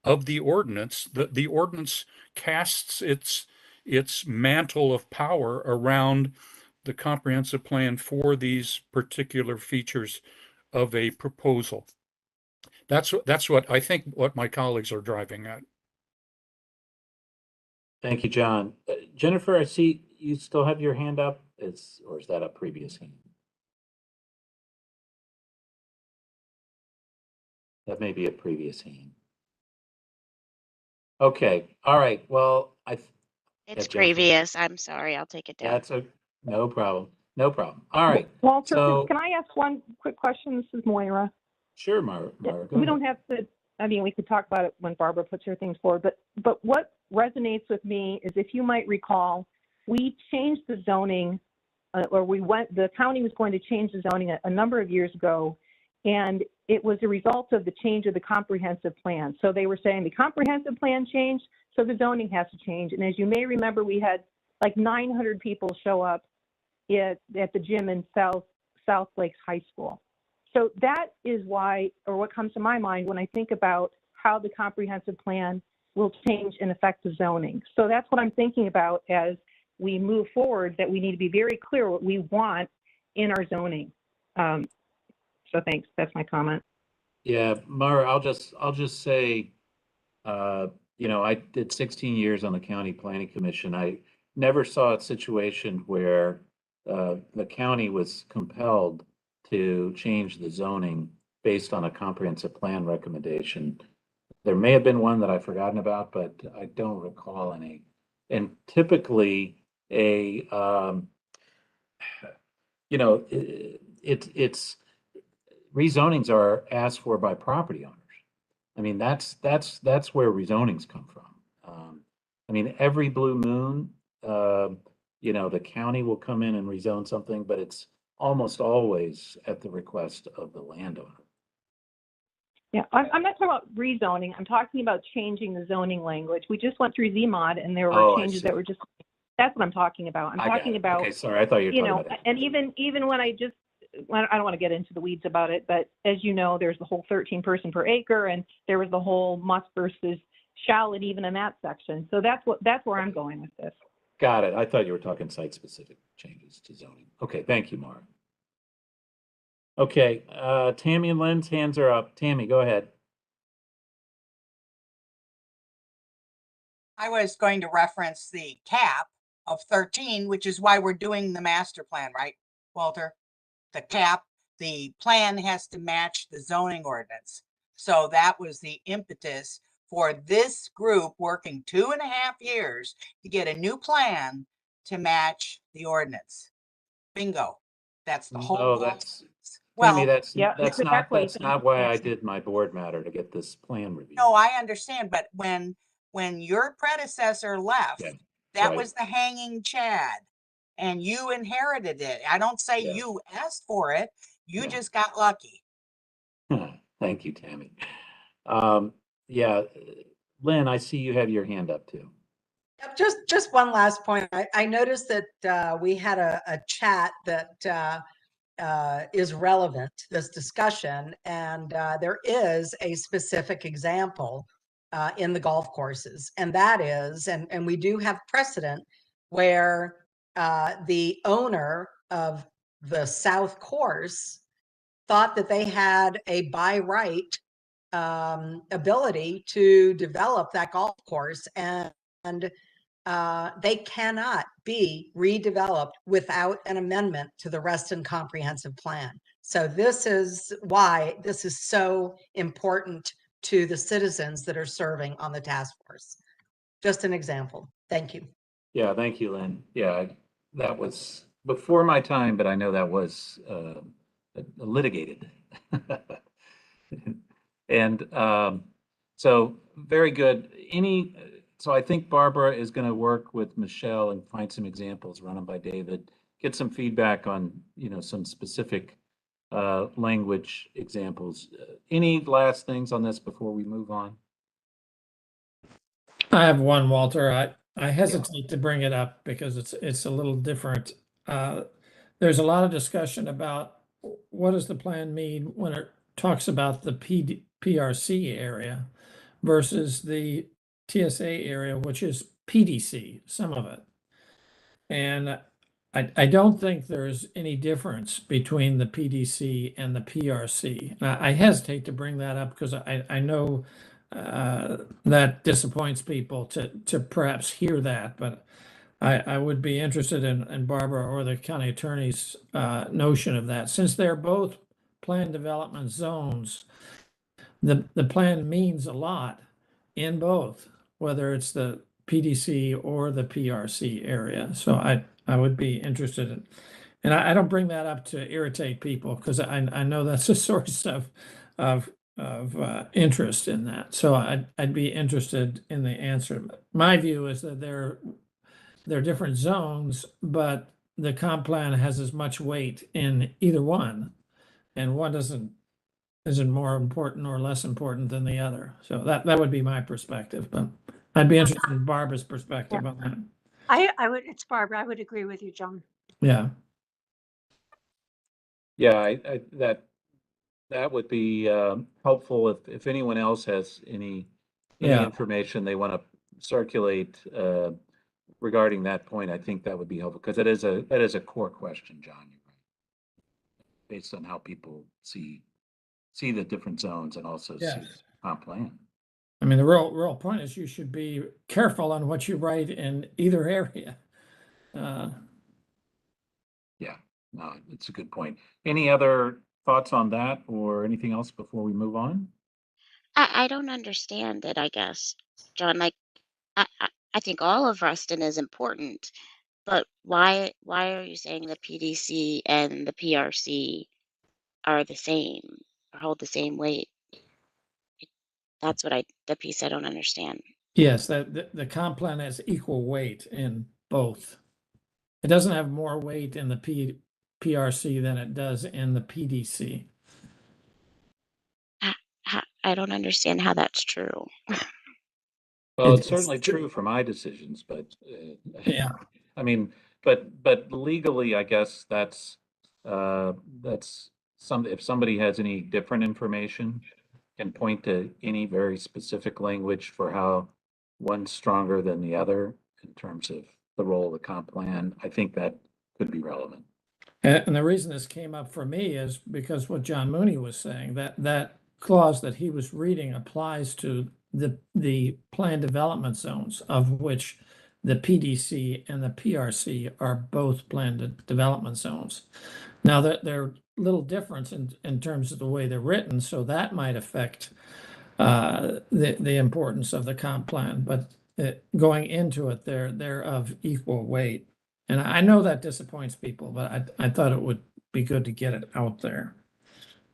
of the ordinance. The ordinance casts its mantle of power around the comprehensive plan for these particular features of a proposal. That's what I think what my colleagues are driving at. Thank you, John. Jennifer, I see you still have your hand up. Or is that a previous hand? That may be a previous hand. Okay. All right. Well, It's Jennifer. previous. I'm sorry. I'll take it down. That's no problem. No problem. All right. Walter, So, can I ask one quick question? This is Moira. Sure, Mara. We don't have to I mean, we could talk about it when Barbara puts her things forward, but what resonates with me is, if you might recall, we changed the zoning, the county was going to change the zoning a number of years ago, and it was a result of the change of the comprehensive plan. So they were saying the comprehensive plan changed, so the zoning has to change. And as you may remember, we had like 900 people show up at the gym in South Lakes High School. So that is why, or what comes to my mind when I think about how the comprehensive plan will change and affect the zoning. So that's what I'm thinking about as we move forward, that we need to be very clear what we want in our zoning. So thanks, that's my comment. Yeah, Mara, I'll just say, you know, I did 16 years on the county planning commission. I never saw a situation where the county was compelled to change the zoning based on a comprehensive plan recommendation. There may have been one that I've forgotten about, but I don't recall any. And typically you know, it's rezonings are asked for by property owners. I mean, that's where rezonings come from. I mean, every blue moon, you know, the county will come in and rezone something, but it's almost always at the request of the landowner. Yeah, I'm not talking about rezoning. I'm talking about changing the zoning language. We just went through ZMOD, and there were changes that were just. That's what I'm talking about. I'm talking about. Okay, sorry, I thought you were talking about it. And even when I don't want to get into the weeds about it, but as you know, there's the whole 13 person per acre, and there was the whole must versus shall, and even in that section. So that's where I'm going with this. Got it. I thought you were talking site specific changes to zoning. Okay, thank you, Mara. Okay, Tammy and Lynn's hands are up. Tammy, go ahead. I was going to reference the cap of 13, which is why we're doing the master plan, right, Walter? The cap, the plan has to match the zoning ordinance. So that was the impetus for this group working 2.5 years to get a new plan to match the ordinance. Bingo. That's the whole. Oh, that's well, Tammy, that's exactly. not why I did my board matter, to get this plan reviewed. No, I understand, but when your predecessor left, Yeah, that right. was the hanging chad, and you inherited it. I don't say you asked for it. You just got lucky. Thank you, Tammy. Yeah, Lynn, I see you have your hand up too. Just one last point. I noticed that we had a chat that is relevant, this discussion, and there is a specific example in the golf courses, and that is, and we do have precedent where the owner of the South Course thought that they had a by right ability to develop that golf course, and they cannot be redeveloped without an amendment to the Reston Comprehensive Plan. So this is why this is so important to the citizens that are serving on the task force. Just an example. Thank you. Yeah, thank you, Lynn. Yeah, that was before my time, but I know that was litigated. And so very good. So I think Barbara is going to work with Michelle and find some examples, run them by David, get some feedback on, you know, some specific language examples. Any last things on this before we move on? I have one, Walter. I hesitate to bring it up because it's a little different. There's a lot of discussion about what does the plan mean when it talks about the PRC area versus the TSA area, which is PDC, some of it. And I don't think there's any difference between the PDC and the PRC. I hesitate to bring that up because I know that disappoints people to perhaps hear that, but I would be interested in Barbara or the county attorney's notion of that. Since they're both planned development zones, the plan means a lot in both, whether it's the PDC or the PRC area. So I would be interested in, and I don't bring that up to irritate people because I know that's a source of interest in that. So I'd be interested in the answer. My view is that they're different zones, but the comp plan has as much weight in either one, and one isn't more important or less important than the other. So that would be my perspective, but I'd be interested in Barbara's perspective on that. I would, it's Barbara, I would agree with you, John. Yeah. Yeah, that would be helpful if anyone else has any Yeah. information they want to circulate regarding that point. I think that would be helpful because that is a core question, John. You're right. Based on how people see the different zones and also see Yes. the comp plan. I mean, the real point is you should be careful on what you write in either area. Yeah, no, it's a good point. Any other thoughts on that or anything else before we move on? I don't understand it, I guess, John. Like, I think all of Reston is important, but why are you saying the PDC and the PRC are the same or hold the same weight? That's what the piece I don't understand. Yes, the comp plan has equal weight in both. It doesn't have more weight in the PRC than it does in the PDC. I don't understand how that's true. Well, it's It's certainly true for my decisions, but yeah. I mean, but legally, I guess that's if somebody has any different information, can point to any very specific language for how one's stronger than the other in terms of the role of the comp plan, I think that could be relevant. And the reason this came up for me is because what John Mooney was saying, that clause that he was reading applies to the planned development zones, of which the PDC and the PRC are both planned development zones. Now that there are little difference in terms of the way they're written, so that might affect the importance of the comp plan, but going into it, they're of equal weight. And I know that disappoints people, but I thought it would be good to get it out there.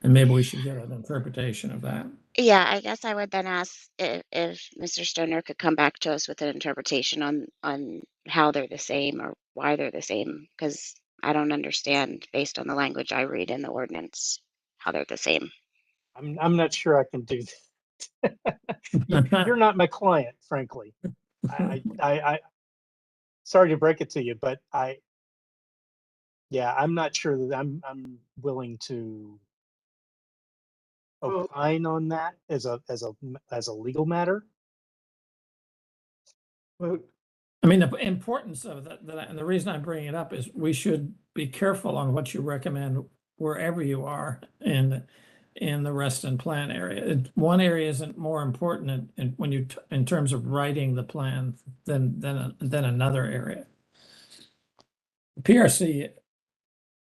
And maybe we should get an interpretation of that. Yeah, I guess I would then ask if Mr. Stoner could come back to us with an interpretation on how they're the same or why they're the same, because I don't understand based on the language I read in the ordinance how they're the same. I'm not sure I can do that. You're not my client, frankly. I sorry to break it to you, but I'm not sure that I'm willing to Well, opine on that as a legal matter. but I mean, the importance of that, and the reason I'm bringing it up is we should be careful on what you recommend wherever you are in the Reston plan area. One area isn't more important in terms of writing the plan than another area. PRC,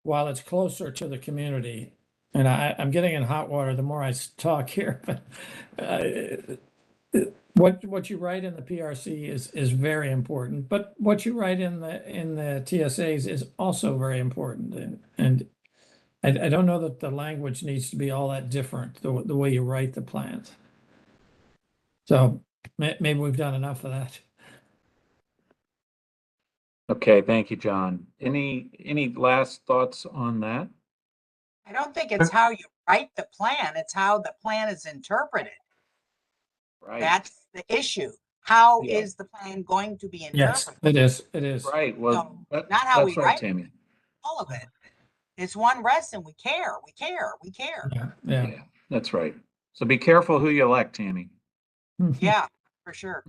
while it's closer to the community, and I'm getting in hot water the more I talk here, but what you write in the PRC is very important, but what you write in the TSAs is also very important, and I don't know that the language needs to be all that different, the way you write the plans. So maybe we've done enough of that. Okay, thank you, John. Any last thoughts on that? I don't think it's how you write the plan, it's how the plan is interpreted. Right. That's the issue. How Yeah. is the plan going to be Yes, interpreted? it is. Right, well, Not how we that's right, write Tammy. all of it. It's one rest and we care. Yeah. Yeah, that's right. So be careful who you elect, Tammy. Yeah, for sure.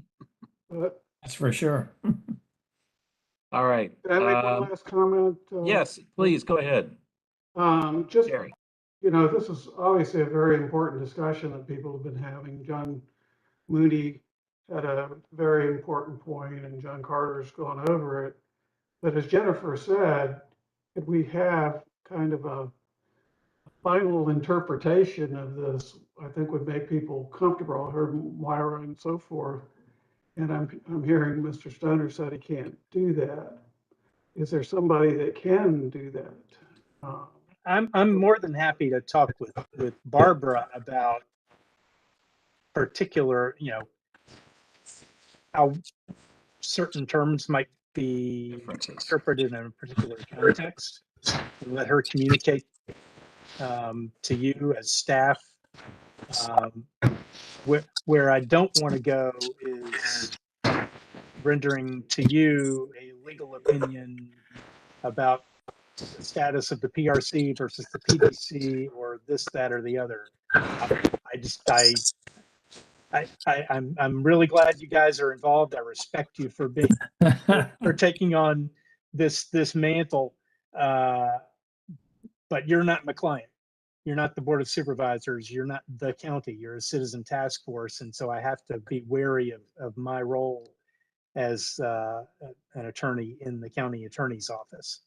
but That's for sure. All right. can I make one last comment? Yes, please, go ahead, Just, Jerry. this is obviously a very important discussion that people have been having. John Mooney had a very important point, and John Carter's gone over it. But as Jennifer said, if we have kind of a final interpretation of this, I think would make people comfortable. I heard Myra and so forth. And I'm hearing Mr. Stoner said he can't do that. Is there somebody that can do that? I'm more than happy to talk with Barbara about particular, how certain terms might be Differences. interpreted in a particular context, and let her communicate to you as staff. Where I don't want to go is rendering to you a legal opinion about the status of the PRC versus the PDC or this, that, or the other. I'm really glad you guys are involved. I respect you for being for taking on this mantle, but you're not my client. You're not the Board of Supervisors. You're not the county. You're a citizen task force, and so I have to be wary of my role as an attorney in the county attorney's office.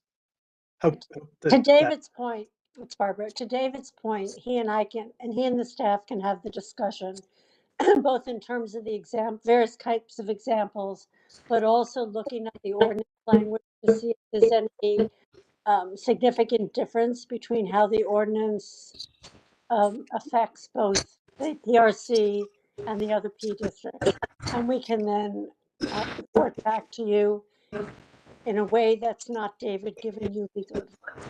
Hope To David's point, it's Barbara. To David's point, he and the staff can have the discussion, both in terms of the various types of examples, but also looking at the ordinance language to see if there's any significant difference between how the ordinance affects both the PRC and the other P districts. And we can then report back to you in a way that's not David giving you legal advice.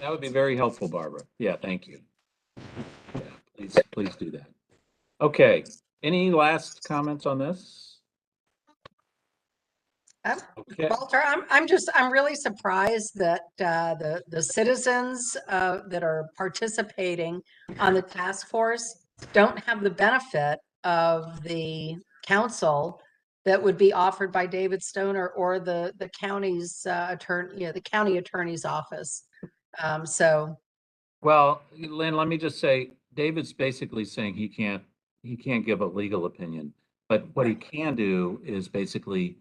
That would be very helpful, Barbara. Yeah, thank you. Yeah, please do that. Okay, any last comments on this? Okay. Walter, I'm really surprised that the citizens that are participating on the task force don't have the benefit of the counsel that would be offered by David Stoner or the county's attorney, the county attorney's office. So, Well, Lynn, let me just say, David's basically saying he can't give a legal opinion, but what he can do is basically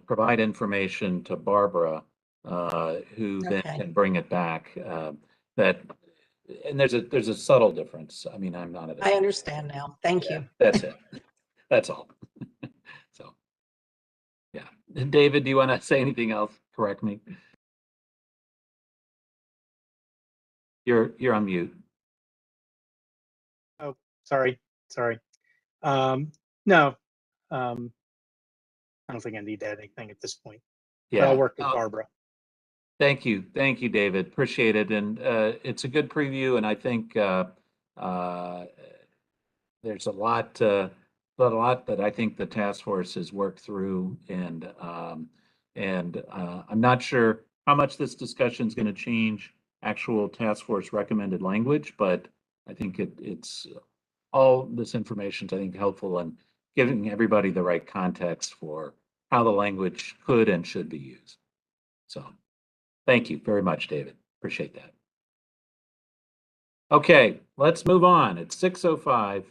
provide information to Barbara, who then Okay. can bring it back. And there's a subtle difference. I mean, I'm not an I understand now. Thank Yeah, you. That's it. That's all. So, yeah. David, do you want to say anything else? Correct me. You're on mute. Oh, sorry. No, I don't think I need to add anything at this point. But Yeah. I'll work with Barbara. Thank you, David. Appreciate it, and it's a good preview. And I think there's a lot that I think the task force has worked through, and I'm not sure how much this discussion is going to change actual task force recommended language, but I think it's all this information is, I think, helpful in giving everybody the right context for how the language could and should be used. So thank you very much, David. Appreciate that. Okay, let's move on. It's 6:05,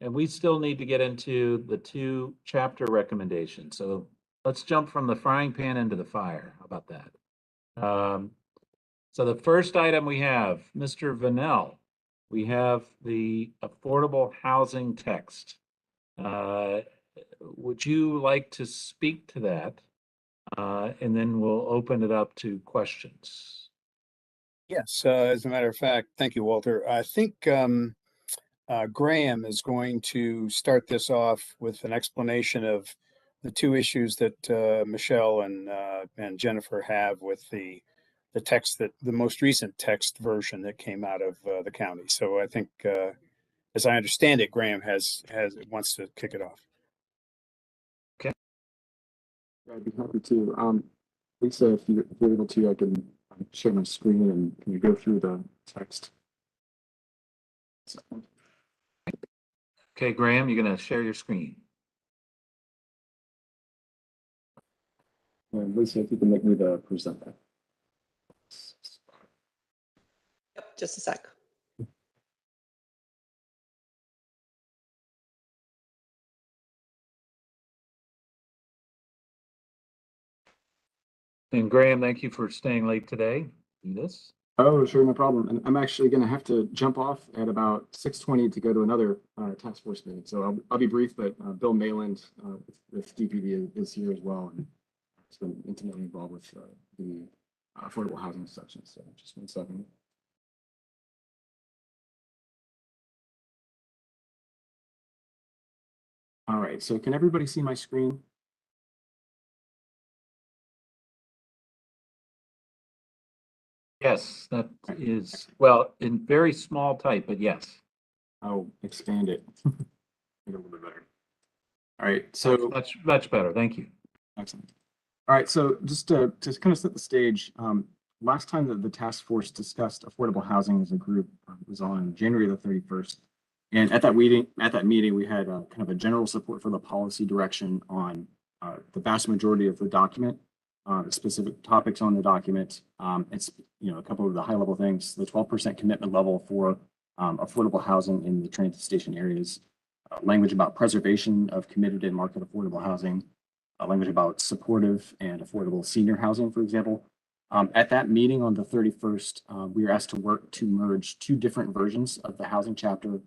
and we still need to get into the 2 chapter recommendations. So let's jump from the frying pan into the fire. How about that? So the first item we have, Mr. Vanel, we have the affordable housing text. Would you like to speak to that? And then we'll open it up to questions. Yes, as a matter of fact, thank you, Walter. I think Graham is going to start this off with an explanation of the 2 issues that Michelle and Jennifer have with the text, that the most recent text version that came out of the county. So I think, as I understand it, Graham wants to kick it off. Okay. I'd be happy to. Lisa, if you're able to, I can share my screen and can you go through the text? Okay, Graham, you're going to share your screen. And Lisa, if you can make me the presenter. Yep, just a sec. And Graham, thank you for staying late today. Do this. Oh, sure, no problem. And I'm actually going to have to jump off at about 6:20 to go to another task force meeting. So I'll be brief, but Bill Mayland with DPD is here as well, and has been intimately involved with the affordable housing section. So just 1 second. All right, so can everybody see my screen? Yes, that is, well, in very small type, but yes. I'll expand it. Make it a little bit better. All right, so Much better. Thank you. excellent. All right, so just to kind of set the stage, last time that the task force discussed affordable housing as a group was on January the 31st. And at that meeting, we had kind of a general support for the policy direction on the vast majority of the document, specific topics on the document. It's, a couple of the high level things, the 12% commitment level for affordable housing in the transit station areas, language about preservation of committed and market affordable housing, language about supportive and affordable senior housing, for example. At that meeting on the 31st, we were asked to work to merge two different versions of the housing chapter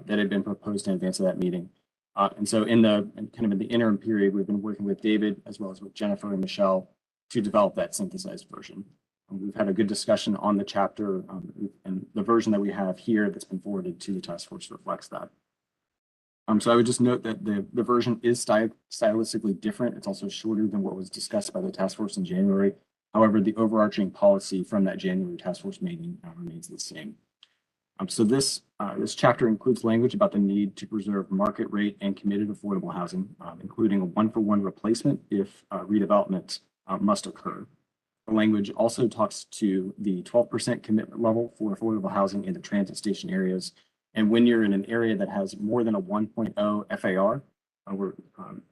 that had been proposed in advance of that meeting. And so in the interim period, we've been working with David as well as with Jennifer and Michelle to develop that synthesized version. We've had a good discussion on the chapter, and the version that we have here that's been forwarded to the task force reflects that. So I would just note that the version is stylistically different. It's also shorter than what was discussed by the task force in January. However, the overarching policy from that January task force meeting remains the same. So this chapter includes language about the need to preserve market rate and committed affordable housing, including a one-for-one replacement if redevelopment must occur. The language also talks to the 12% commitment level for affordable housing in the transit station areas. And when you're in an area that has more than a 1.0 FAR,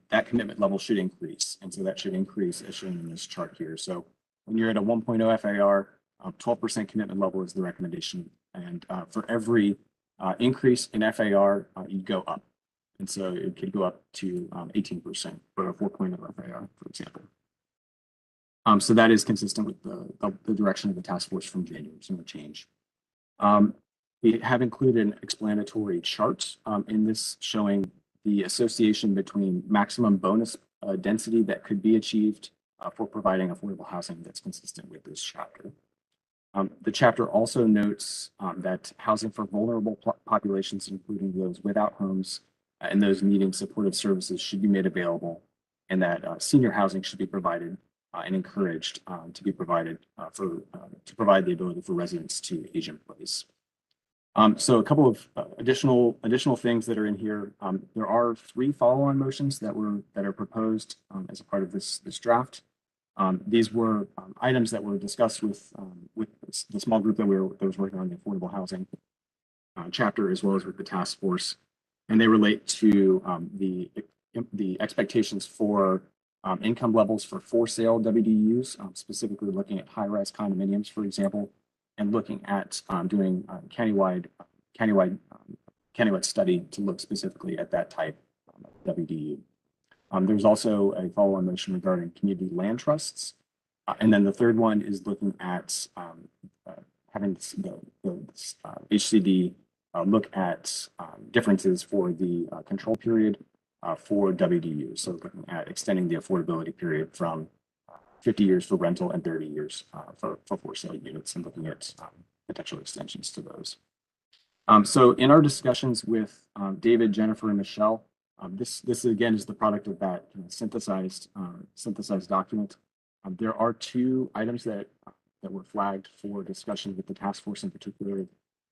that commitment level should increase. And so that should increase as shown in this chart here. So when you're at a 1.0 FAR, 12% commitment level is the recommendation. And for every increase in FAR, you go up. And so it could go up to 18% for a 4.0 FAR, for example. So that is consistent with the direction of the task force from January, so no change. We have included an explanatory chart in this showing the association between maximum bonus density that could be achieved for providing affordable housing that's consistent with this chapter. The chapter also notes that housing for vulnerable populations, including those without homes and those needing supportive services, should be made available, and that senior housing should be provided and encouraged to be provided to provide the ability for residents to age in place. So a couple of additional things that are in here. There are 3 follow-on motions that are proposed as a part of this draft. These were items that were discussed with the small group that was working on the affordable housing chapter, as well as with the task force, and they relate to the expectations for income levels for sale WDUs, specifically looking at high-rise condominiums, for example, and looking at doing countywide study to look specifically at that type of WDU. There's also a follow-on motion regarding community land trusts. And then the third one is looking at having the HCD look at differences for the control period for WDU. So looking at extending the affordability period from 50 years for rental and 30 years for sale units, and looking at potential extensions to those. So in our discussions with David, Jennifer, and Michelle, this again is the product of that synthesized document. There are 2 items that were flagged for discussion with the task force in particular,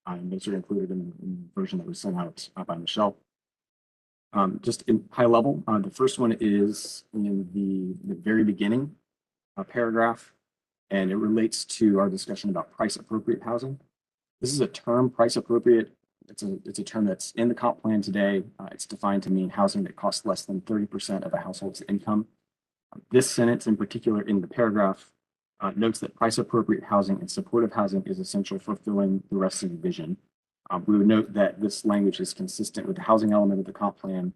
and those are included in the version that was sent out by Michelle. Just in high level, the first one is in the very beginning paragraph, and it relates to our discussion about price appropriate housing. This is a term, price appropriate. It's a term that's in the comp plan today. It's defined to mean housing that costs less than 30% of a household's income. This sentence in particular in the paragraph notes that price appropriate housing and supportive housing is essential for fulfilling the rest of the vision. We would note that this language is consistent with the housing element of the comp plan,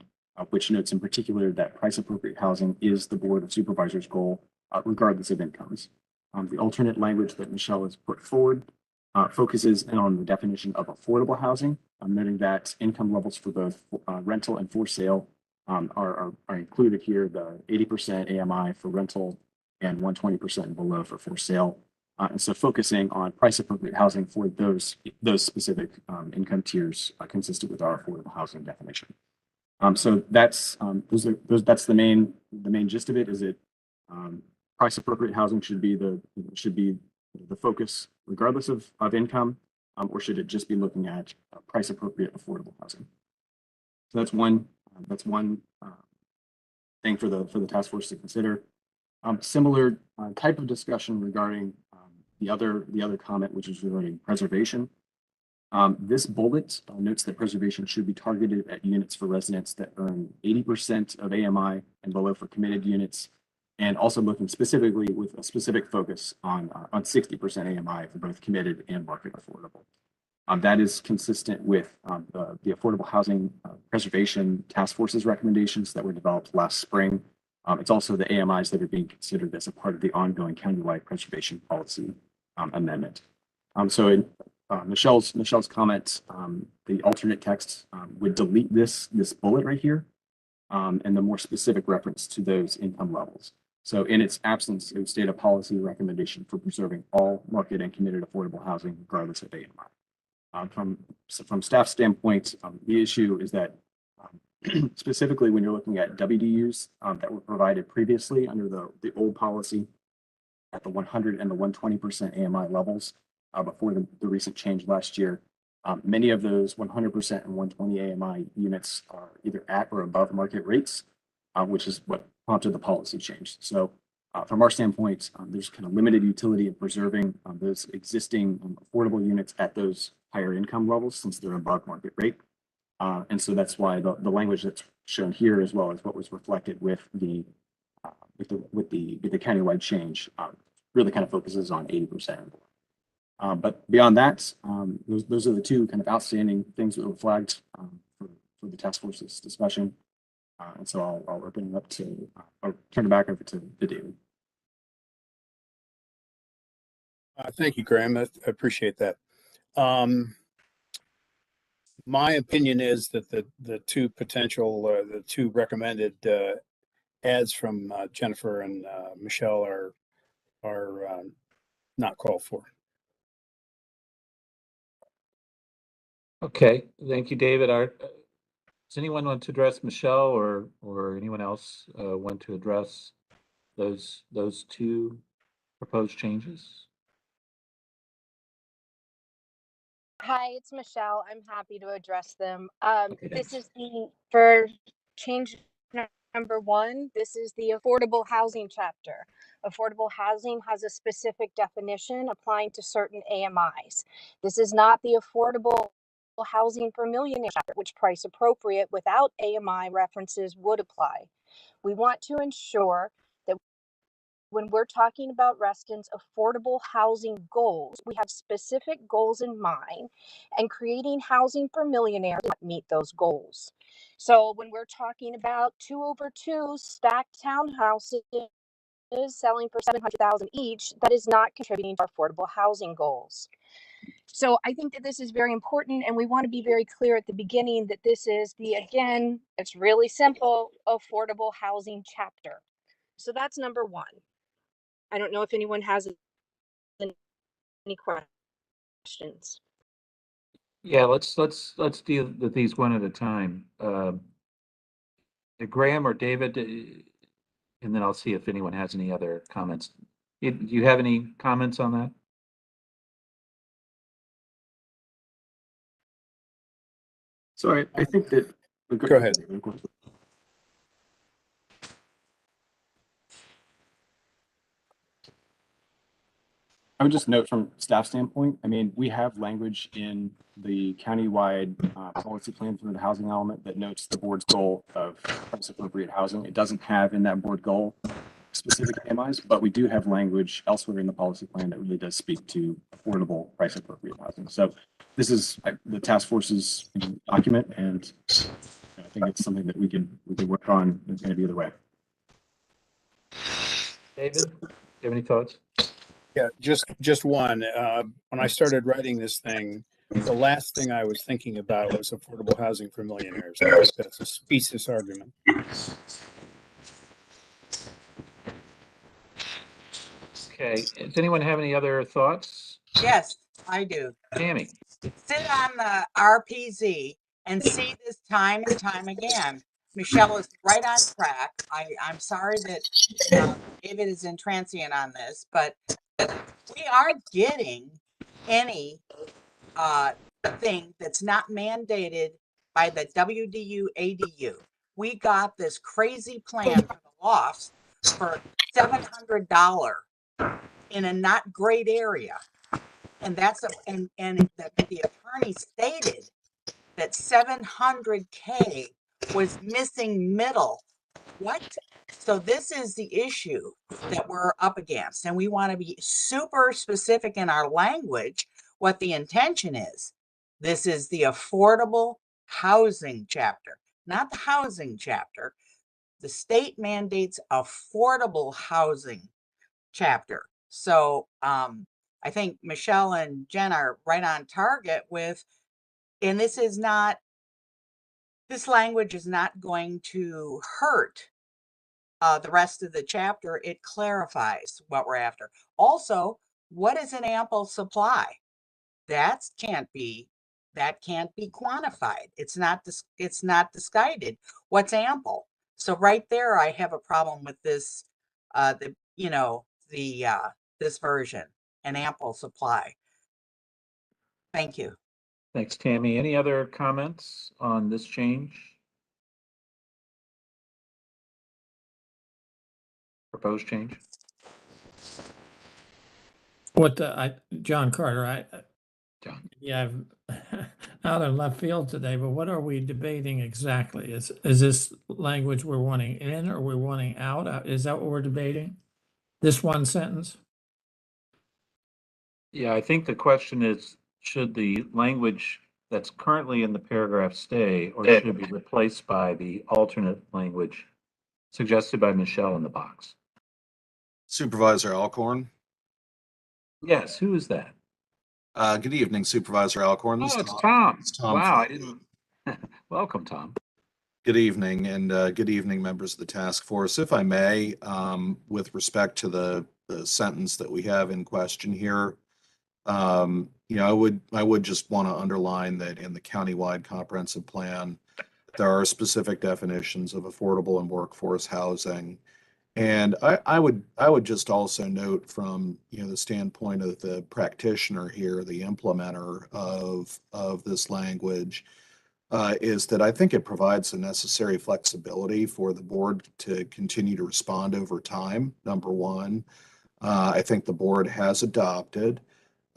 which notes in particular that price appropriate housing is the Board of Supervisors' goal, regardless of incomes. The alternate language that Michelle has put forward focuses in on the definition of affordable housing, noting that income levels for both rental and for sale are included here, the 80% AMI for rental and 120% and below for sale. And so focusing on price appropriate housing for those specific income tiers consistent with our affordable housing definition. So that's that's the main gist of it. Is it price appropriate housing should be the focus regardless of income, or should it just be looking at price appropriate affordable housing? So that's one thing for the task force to consider. Similar type of discussion regarding the other comment, which is regarding preservation. This bullet notes that preservation should be targeted at units for residents that earn 80% of AMI and below for committed units, and also looking specifically with a specific focus on 60% AMI for both committed and market affordable. That is consistent with the Affordable Housing Preservation Task Force's recommendations that were developed last spring. It's also the AMIs that are being considered as a part of the ongoing countywide preservation policy amendment. So in Michelle's comment, the alternate text would delete this bullet right here, and the more specific reference to those income levels. So in its absence, it would state a policy recommendation for preserving all market and committed affordable housing regardless of AMI. From staff standpoint, the issue is that specifically when you're looking at WDUs that were provided previously under the old policy at the 100 and the 120% AMI levels before the recent change last year, many of those 100% and 120 AMI units are either at or above market rates, which is what prompted the policy change. So from our standpoint, there's kind of limited utility in preserving those existing affordable units at those higher income levels since they're above market rate. And so that's why the language that's shown here, as well as what was reflected with the countywide change, really kind of focuses on 80%. But beyond that, those are the two kind of outstanding things that were flagged for the task force's discussion. And so I'll open it up to, I'll turn it back over to David. Thank you, Graham. I appreciate that. My opinion is that the two potential, the two recommended ads from Jennifer and Michelle are not called for. Okay, thank you, David. Does anyone want to address Michelle or anyone else want to address those two proposed changes? Hi, it's Michelle. I'm happy to address them. Okay, This thanks. is for change number 1. This is the affordable housing chapter. Affordable housing has a specific definition applying to certain AMIs. This is not the affordable housing for millionaires chapter, which price appropriate without AMI references would apply. We want to ensure that when we're talking about Reston's affordable housing goals, we have specific goals in mind, and creating housing for millionaires that meet those goals. So when we're talking about 2-over-2 stacked townhouses selling for $700,000 each, that is not contributing to our affordable housing goals. So I think that this is very important, and we want to be very clear at the beginning that this is again, it's really simple, affordable housing chapter. So that's number 1. I don't know if anyone has any questions. Yeah, let's deal with these one at a time. Graham or David, and then I'll see if anyone has any other comments. Do you have any comments on that? So I think that. Go ahead. I would just note from staff standpoint, I mean, we have language in the countywide policy plan for the housing element that notes the board's goal of price appropriate housing. It doesn't have in that board goal specific AMIs, but we do have language elsewhere in the policy plan that really does speak to affordable price appropriate housing. So this is the task force's document, and I think it's something that we can work on and kind of either way. David, do you have any thoughts? Yeah, just one. When I started writing this thing, the last thing I was thinking about was affordable housing for millionaires. That's a specious argument. Okay, does anyone have any other thoughts? Yes, I do. Tammy. Sit on the RPZ and see this time and time again. Michelle is right on track. I'm sorry that David is intransient on this, but we aren't getting any thing that's not mandated by the WDU ADU. We got this crazy plan for the lofts for $700 in a not great area. And that's and the attorney stated that 700K was missing middle. What? So this is the issue that we're up against, and we want to be super specific in our language what the intention is. This is the affordable housing chapter, not the housing chapter. The state mandates affordable housing chapter. So I think Michelle and Jen are right on target with, and this language is not going to hurt the rest of the chapter. It clarifies what we're after. Also, what is an ample supply? That can't be quantified. It's not decided what's ample. So right there, I have a problem with this. This version, an ample supply. Thank you. Thanks, Tammy. Any other comments on this change? Proposed change? John Carter, John. yeah, I'm out in left field today, but what are we debating exactly? Is this language we're wanting in or we're wanting out? Is that what we're debating? This one sentence? Yeah, I think the question is, should the language that's currently in the paragraph stay, or should it be replaced by the alternate language suggested by Michelle in the box? Supervisor Alcorn. Yes, who is that? Good evening, Supervisor Alcorn. Oh, it's Tom. It's Tom. Wow, I didn't. Welcome, Tom. Good evening, and good evening, members of the task force. If I may, with respect to the sentence that we have in question here, I would just want to underline that in the countywide comprehensive plan, there are specific definitions of affordable and workforce housing. And I would just also note from the standpoint of the practitioner here, the implementer of this language, is that I think it provides the necessary flexibility for the board to continue to respond over time. Number one, I think the board has adopted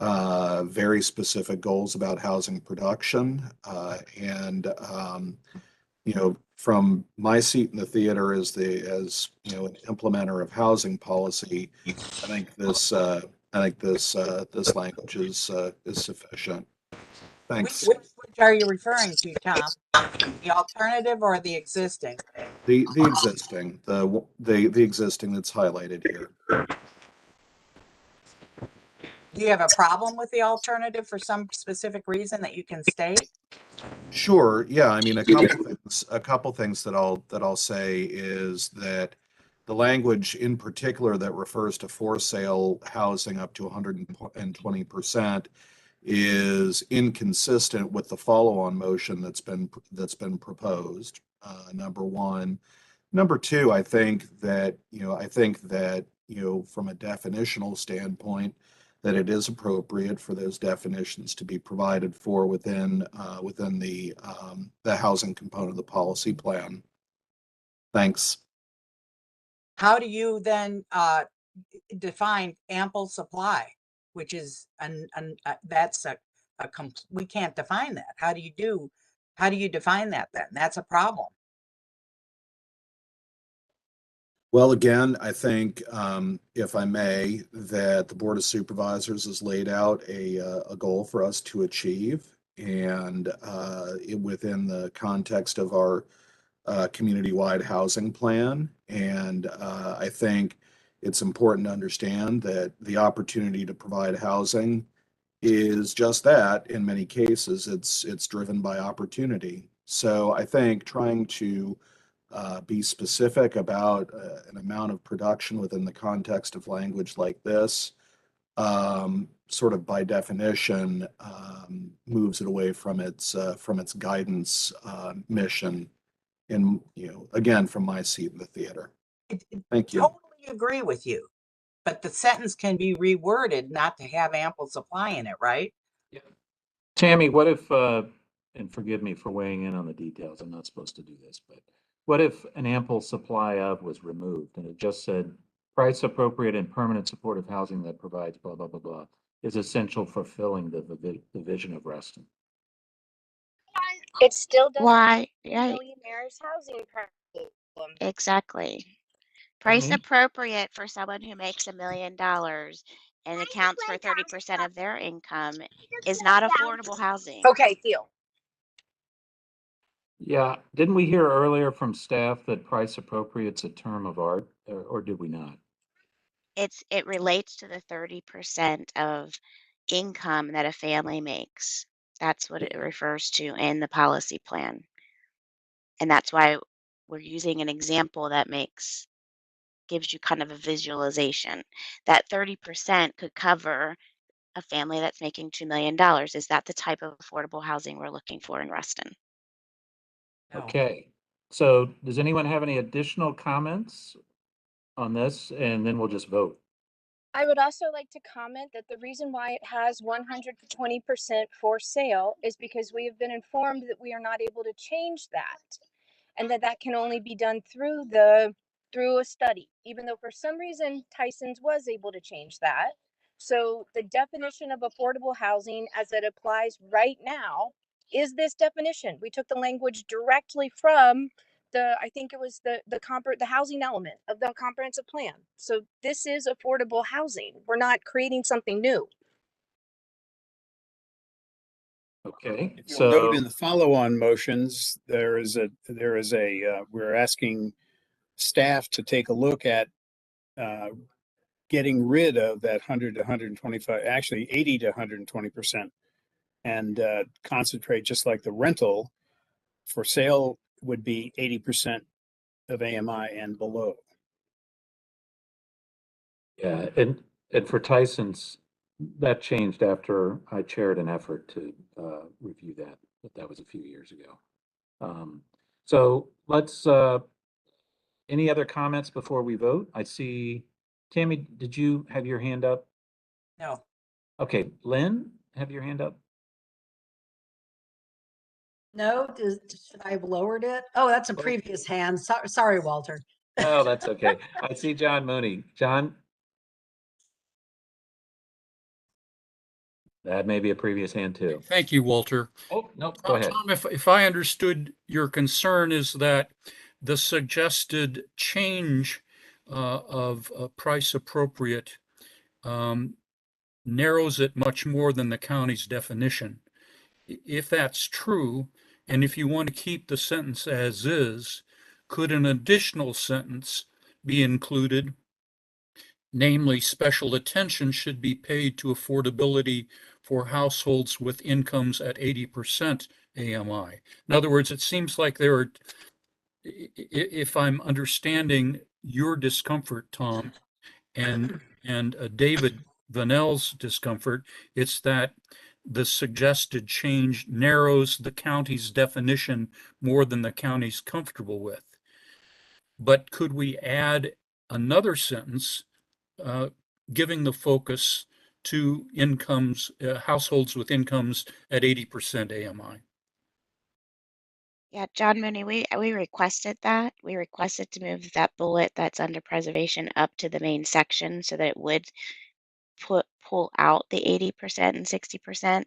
very specific goals about housing production, and from my seat in the theater as an implementer of housing policy, I think this language is sufficient. Thanks. Which are you referring to, Tom? The alternative or the existing? The existing, the existing that's highlighted here. Do you have a problem with the alternative for some specific reason that you can state? Sure. Yeah. I mean, a couple things that I'll say is that the language in particular that refers to for sale housing up to 120% is inconsistent with the follow-on motion that's been proposed. Number one. Number two, I think that from a definitional standpoint, that it is appropriate for those definitions to be provided for within the housing component of the policy plan. Thanks. How do you then define ample supply, which is we can't define that. How do you define that then? That's a problem. Well, again, I think, if I may, that the Board of Supervisors has laid out a goal for us to achieve, and within the context of our community-wide housing plan. And I think it's important to understand that the opportunity to provide housing is just that. In many cases, it's driven by opportunity. So I think trying to be specific about an amount of production within the context of language like this, sort of by definition, moves it away from its guidance mission. in, again, from my seat in the theater. Thank you. Totally agree with you. But the sentence can be reworded not to have ample supply in it, right? Tammy, what if, and forgive me for weighing in on the details, I'm not supposed to do this, but what if an ample supply of was removed and it just said price appropriate and permanent supportive housing that provides blah, blah, blah, blah, is essential for fulfilling the vision of Reston? It still doesn't Why? solve Right. millionaires' housing problem. Exactly. Price appropriate for someone who makes $1 million and accounts for 30% of their income is not affordable housing. Okay, Theo. Yeah, didn't we hear earlier from staff that price appropriate's a term of art, or did we not? It relates to the 30% of income that a family makes. That's what it refers to in the policy plan. And that's why we're using an example that gives you kind of a visualization. That 30% could cover a family that's making $2 million. Is that the type of affordable housing we're looking for in Reston? No. Okay, so does anyone have any additional comments on this? And then we'll just vote. I would also like to comment that the reason why it has 120% for sale is because we have been informed that we are not able to change that, and that can only be done through a study, even though for some reason Tyson's was able to change that. So the definition of affordable housing as it applies right now is this definition. We took the language directly from I think it was the housing element of the comprehensive plan. So this is affordable housing. We're not creating something new. Okay, If you'll note so in the follow-on motions, we're asking staff to take a look at getting rid of that 100 to 125, actually 80 to 120%, and concentrate, just like the rental for sale would be 80% of AMI and below. yeah, and for Tyson's, that changed after I chaired an effort to review that, but that was a few years ago. So let's, any other comments before we vote? I see, Tammy, did you have your hand up? No. Okay, Lynn, have your hand up? No, should I have lowered it? Oh, that's a previous hand. Sorry, Walter. Oh, that's okay. I see John Mooney. John? That may be a previous hand too. Thank you, Walter. Oh, no, go ahead. Tom, if I understood your concern is that the suggested change of price appropriate narrows it much more than the county's definition. If that's true, and if you want to keep the sentence as is, could an additional sentence be included? Namely, special attention should be paid to affordability for households with incomes at 80% AMI. In other words, it seems like there are, if I'm understanding your discomfort, Tom, and David Vanel's discomfort, it's that the suggested change narrows the county's definition more than the county's comfortable with. But could we add another sentence giving the focus to incomes, households with incomes at 80% AMI? Yeah, John Mooney, we requested that. We requested to move that bullet that's under preservation up to the main section so that it would pull out the 80% and 60%. And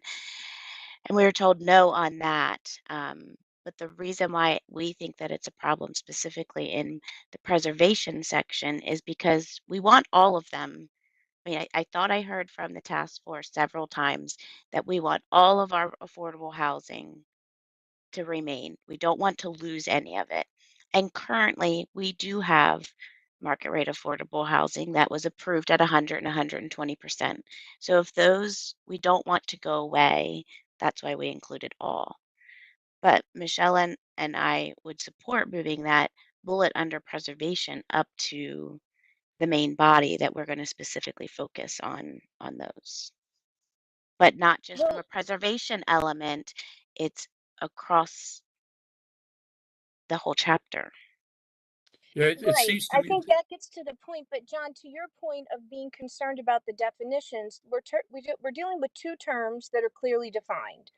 we were told no on that. But the reason why we think that it's a problem specifically in the preservation section is because we want all of them. I mean, I thought I heard from the task force several times that we want all of our affordable housing to remain. We don't want to lose any of it. And currently, we do have market rate affordable housing that was approved at 100 and 120%. So if those we don't want to go away, that's why we included all. But Michelle and I would support moving that bullet under preservation up to the main body that we're going to specifically focus on those. But not just from a preservation element, it's across the whole chapter. Yeah, it Right. seems to I me, think that gets to the point. But John, to your point of being concerned about the definitions, we're dealing with two terms that are clearly defined.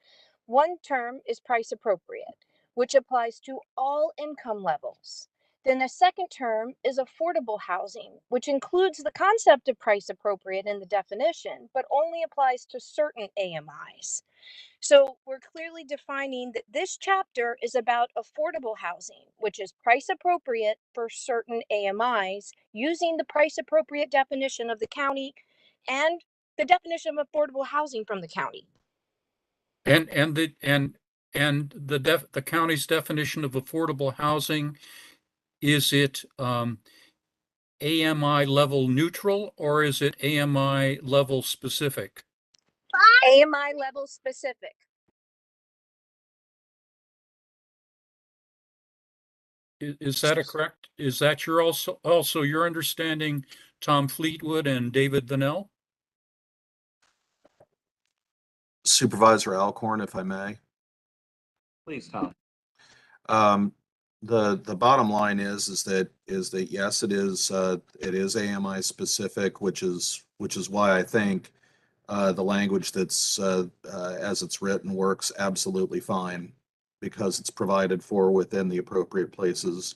One term is price appropriate, which applies to all income levels. Then the second term is affordable housing, which includes the concept of price appropriate in the definition, but only applies to certain AMIs. So we're clearly defining that this chapter is about affordable housing, which is price appropriate for certain AMIs, using the price appropriate definition of the county and the definition of affordable housing from the county. and the county's definition of affordable housing, is it AMI level neutral or is it AMI level specific? AMI level specific. Is that a correct? Is that your also your understanding, Tom Fleetwood and David Vanell? Supervisor Alcorn, if I may. Please, Tom. The bottom line is that yes, it is AMI specific, which is why I think the language that's as it's written works absolutely fine, because it's provided for within the appropriate places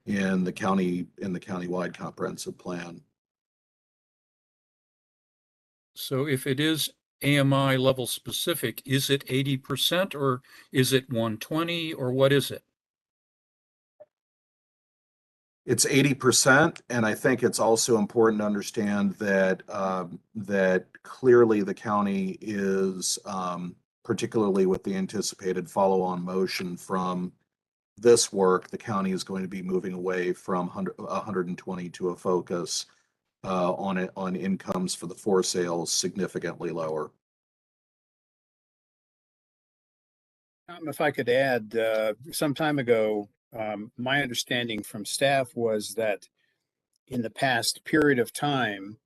in the countywide comprehensive plan. So if it is AMI level specific, is it 80% or is it 120 or what is it? It's 80%, and I think it's also important to understand that that clearly the county is, particularly with the anticipated follow-on motion from this work, the county is going to be moving away from 120 to a focus on incomes for the for sales significantly lower. If I could add, some time ago, my understanding from staff was that in the past period of time,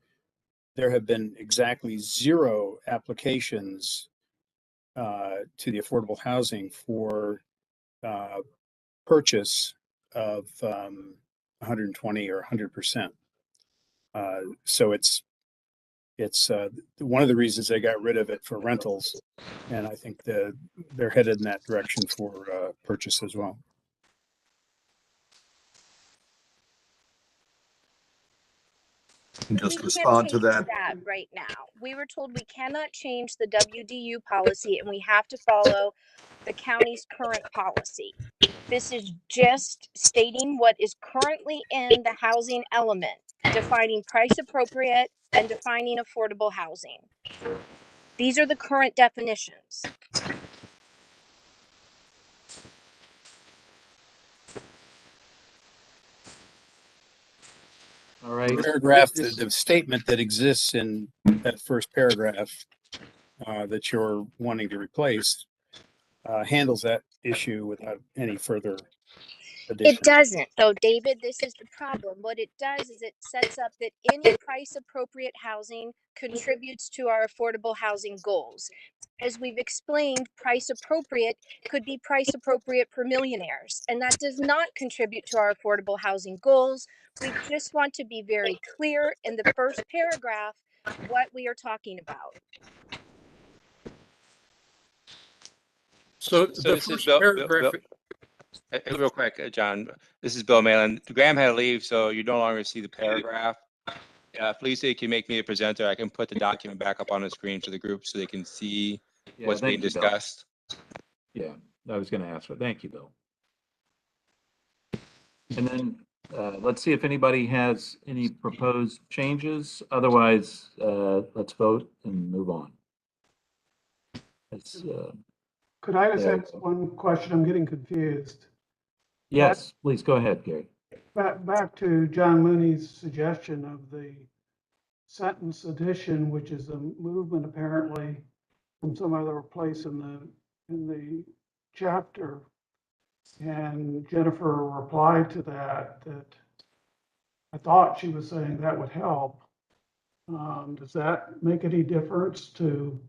there have been exactly 0 applications to the affordable housing for purchase of 120 or 100%. So it's one of the reasons they got rid of it for rentals, and I think they're headed in that direction for purchase as well. Just We respond can't to change that right now. We were told we cannot change the WDU policy and we have to follow the county's current policy. This is just stating what is currently in the housing element, defining price appropriate and defining affordable housing. These are the current definitions. All right. Paragraph, the statement that exists in that first paragraph that you're wanting to replace handles that issue without any further addition. It doesn't, though, David. This is the problem. What it does is it sets up that any price appropriate housing contributes to our affordable housing goals. As we've explained, price appropriate could be price appropriate for millionaires, and that does not contribute to our affordable housing goals. We just want to be very clear in the first paragraph what we are talking about. So the this is first Bill, paragraph. real quick, John. This is Bill Malin. Graham had to leave, so you no longer see the paragraph. If Lisa can make me a presenter, I can put the document back up on the screen for the group so they can see what's being thank you, Bill. discussed. Yeah, I was going to ask for. Thank you, Bill. And then let's see if anybody has any proposed changes. Otherwise, let's vote and move on. Could I just there ask one question? I'm getting confused. Yes, please go ahead, Gary. Back to John Mooney's suggestion of the sentence addition, which is a movement apparently from some other place in the chapter. And Jennifer replied to that I thought she was saying that would help. Does that make any difference to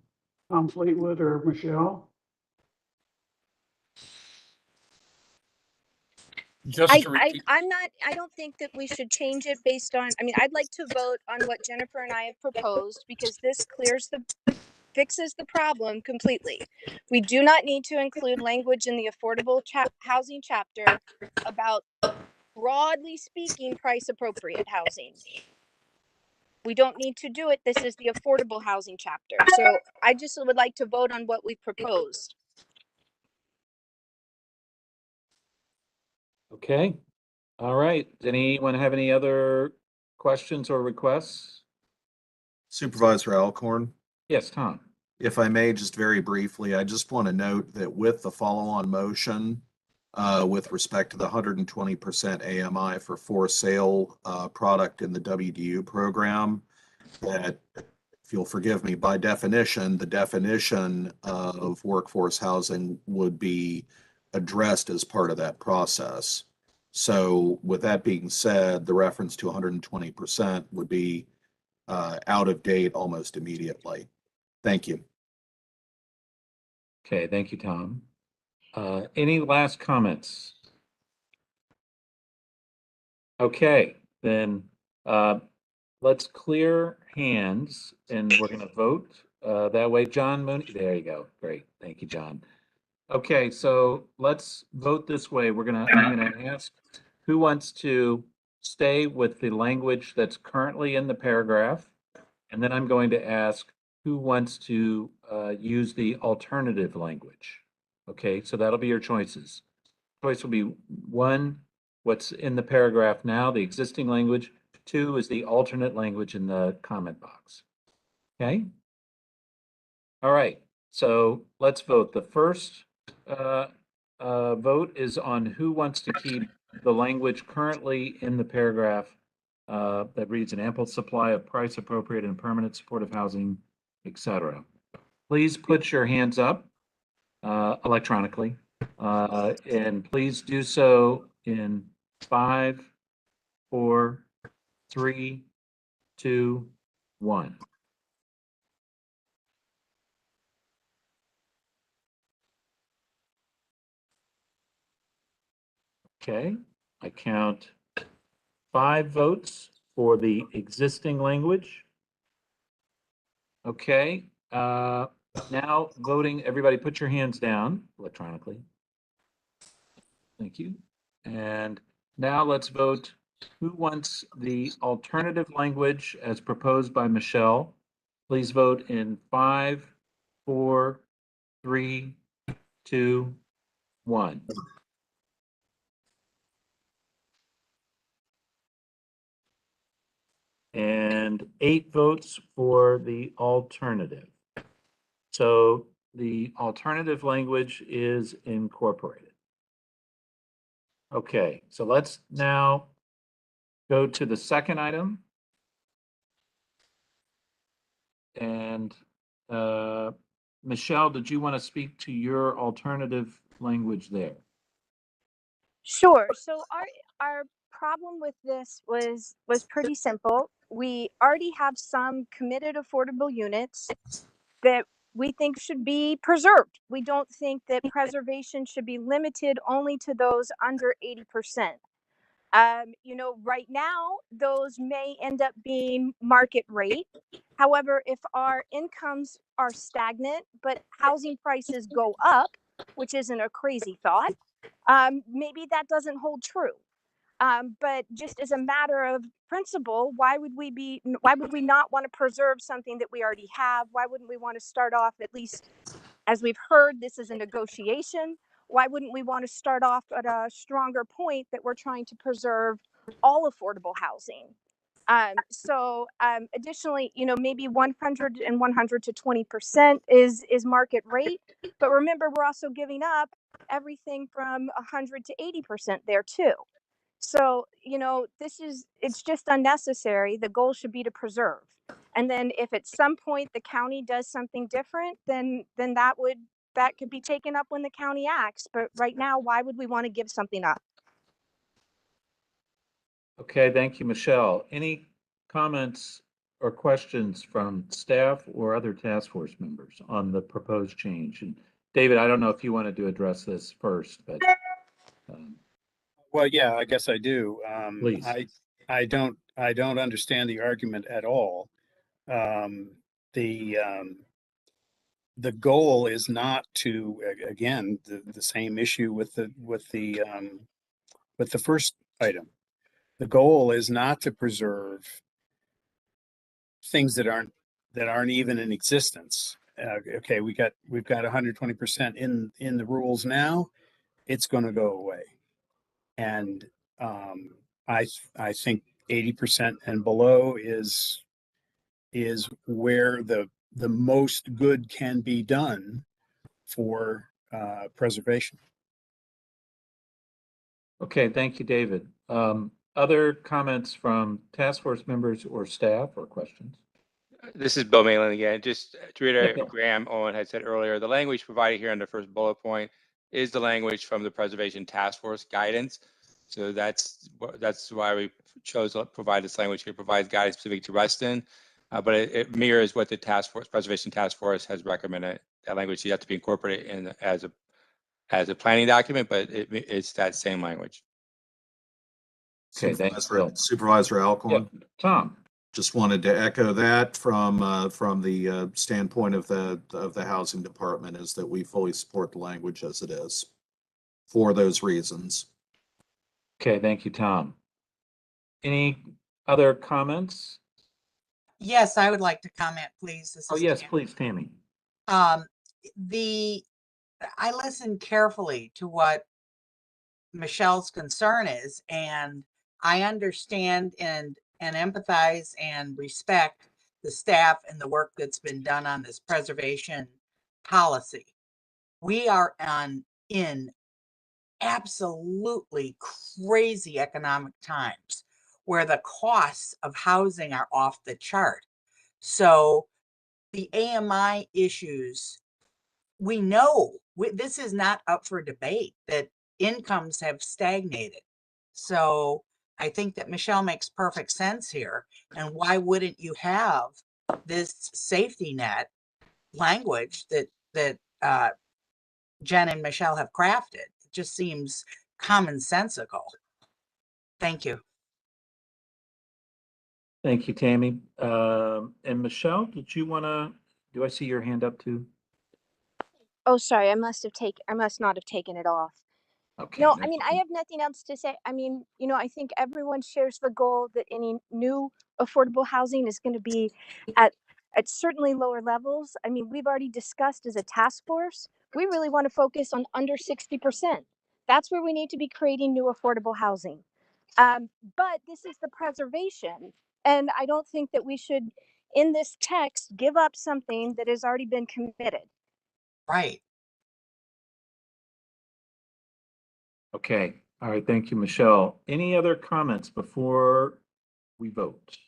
Tom Fleetwood or Michelle? Just to repeat, I don't think that we should change it based on, I mean, I'd like to vote on what Jennifer and I have proposed because this fixes the problem completely. We do not need to include language in the affordable housing chapter about, broadly speaking, price appropriate housing. We don't need to do it. This is the affordable housing chapter. So I just would like to vote on what we've proposed. Okay. All right. Does anyone have any other questions or requests? Supervisor Alcorn, Yes, Tom. if I may, just very briefly, I just want to note that with the follow-on motion, with respect to the 120% AMI for sale product in the WDU program, that if you'll forgive me, by definition, the definition of workforce housing would be addressed as part of that process. So with that being said, the reference to 120% would be out of date almost immediately. Thank you. Okay, thank you, Tom. Any last comments? Okay, then let's clear hands and we're going to vote. That way, John Mooney, there you go. Great. Thank you, John. Okay, so let's vote this way. I'm going to ask who wants to stay with the language that's currently in the paragraph. And then I'm going to ask who wants to use the alternative language. Okay, so that'll be your choices. Choice will be 1, what's in the paragraph now, the existing language. 2 is the alternate language in the comment box. Okay? All right, so let's vote. The first vote is on who wants to keep the language currently in the paragraph that reads an ample supply of price appropriate and permanent supportive housing, etc. Please put your hands up electronically, and please do so in 5, 4, 3, 2, 1. Okay, I count 5 votes for the existing language. Okay, now voting, everybody put your hands down electronically. Thank you. And now let's vote who wants the alternative language as proposed by Michelle. Please vote in 5, 4, 3, 2, 1. And 8 votes for the alternative. So the alternative language is incorporated. Okay, so let's now go to the second item. And Michelle, did you want to speak to your alternative language there? Sure. So our problem with this was pretty simple. We already have some committed affordable units that we think should be preserved. We don't think that preservation should be limited only to those under 80%. Right now, those may end up being market rate. However, if our incomes are stagnant, but housing prices go up, which isn't a crazy thought, maybe that doesn't hold true. But just as a matter of principle, why would we not want to preserve something that we already have? Why wouldn't we want to start off, at least as we've heard, this is a negotiation. Why wouldn't we want to start off at a stronger point that we're trying to preserve all affordable housing? Additionally, maybe 100 and 100 to 20% is market rate. But remember, we're also giving up everything from 100 to 80% there too. So, it's just unnecessary. The goal should be to preserve. And then if at some point the county does something different, then that could be taken up when the county acts. But right now, why would we want to give something up? Okay, thank you, Michelle. Any comments or questions from staff or other task force members on the proposed change? And David, I don't know if you wanted to address this first, but Well, yeah, I guess I do. Please. I don't understand the argument at all. Um, the goal is not to, again, the same issue with the first item. The goal is not to preserve things that aren't even in existence. Okay, we've got 120% in the rules now. It's going to go away, and I think 80% and below is where the most good can be done for preservation. Okay, thank you, David. Other comments from task force members or staff or questions? This is Bill Malin again. Just to reiterate Bill. what Graham Owen had said earlier, the language provided here in the first bullet point is the language from the Preservation Task Force guidance. So that's why we chose to provide this language here, provides guidance specific to Reston, but it mirrors what the Preservation Task Force has recommended. That language you have to be incorporated in as a planning document, but it's that same language. Okay, thanks, Bill. Supervisor Alcorn. Yeah, Tom. Just wanted to echo that from the standpoint of the housing department, is that we fully support the language as it is for those reasons. Okay, thank you, Tom. Any other comments? Yes, I would like to comment, please. This Oh, is yes, Tammy. please, Tammy. I listened carefully to what Michelle's concern is, and I understand and empathize and respect the staff and the work that's been done on this preservation policy. We are in absolutely crazy economic times where the costs of housing are off the chart. So the AMI issues, we know this is not up for debate, that incomes have stagnated. So I think that Michelle makes perfect sense here. And why wouldn't you have this safety net language that Jen and Michelle have crafted? It just seems commonsensical. Thank you. Thank you, Tammy. And Michelle, do I see your hand up too? Oh, sorry, I must not have taken it off. Okay. No, I mean, I have nothing else to say. I mean, I think everyone shares the goal that any new affordable housing is going to be at certainly lower levels. I mean, we've already discussed as a task force, we really want to focus on under 60%. That's where we need to be creating new affordable housing. But this is the preservation. And I don't think that we should, in this text, give up something that has already been committed. Right. Okay. All right. Thank you, Michelle. Any other comments before we vote?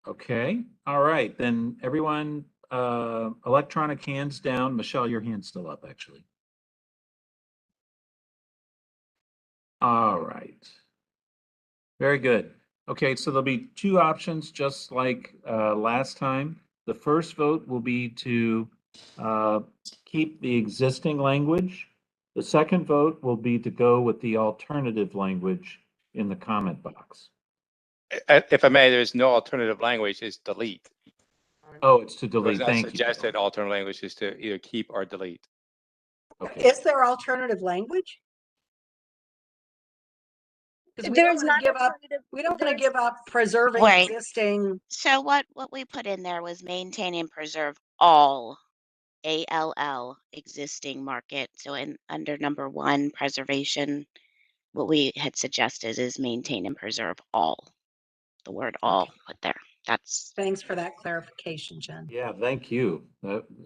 Okay. All right. Then everyone, electronic hands down. Michelle, your hand's still up, actually. All right. Very good. Okay, so there'll be two options, just like last time. The first vote will be to keep the existing language. The second vote will be to go with the alternative language in the comment box. If I may, there's no alternative language, it's delete. Oh, it's to It was delete. not Thank you. suggested alternative language is to either keep or delete. Okay. Is there alternative language? Because There's not alternative. We don't want to give up preserving Right. existing. So what we put in there was maintain and preserve all ALL existing market. So under number 1, preservation, what we had suggested is maintain and preserve all. The word all put there. That's Thanks for that clarification, Jen. Yeah, thank you.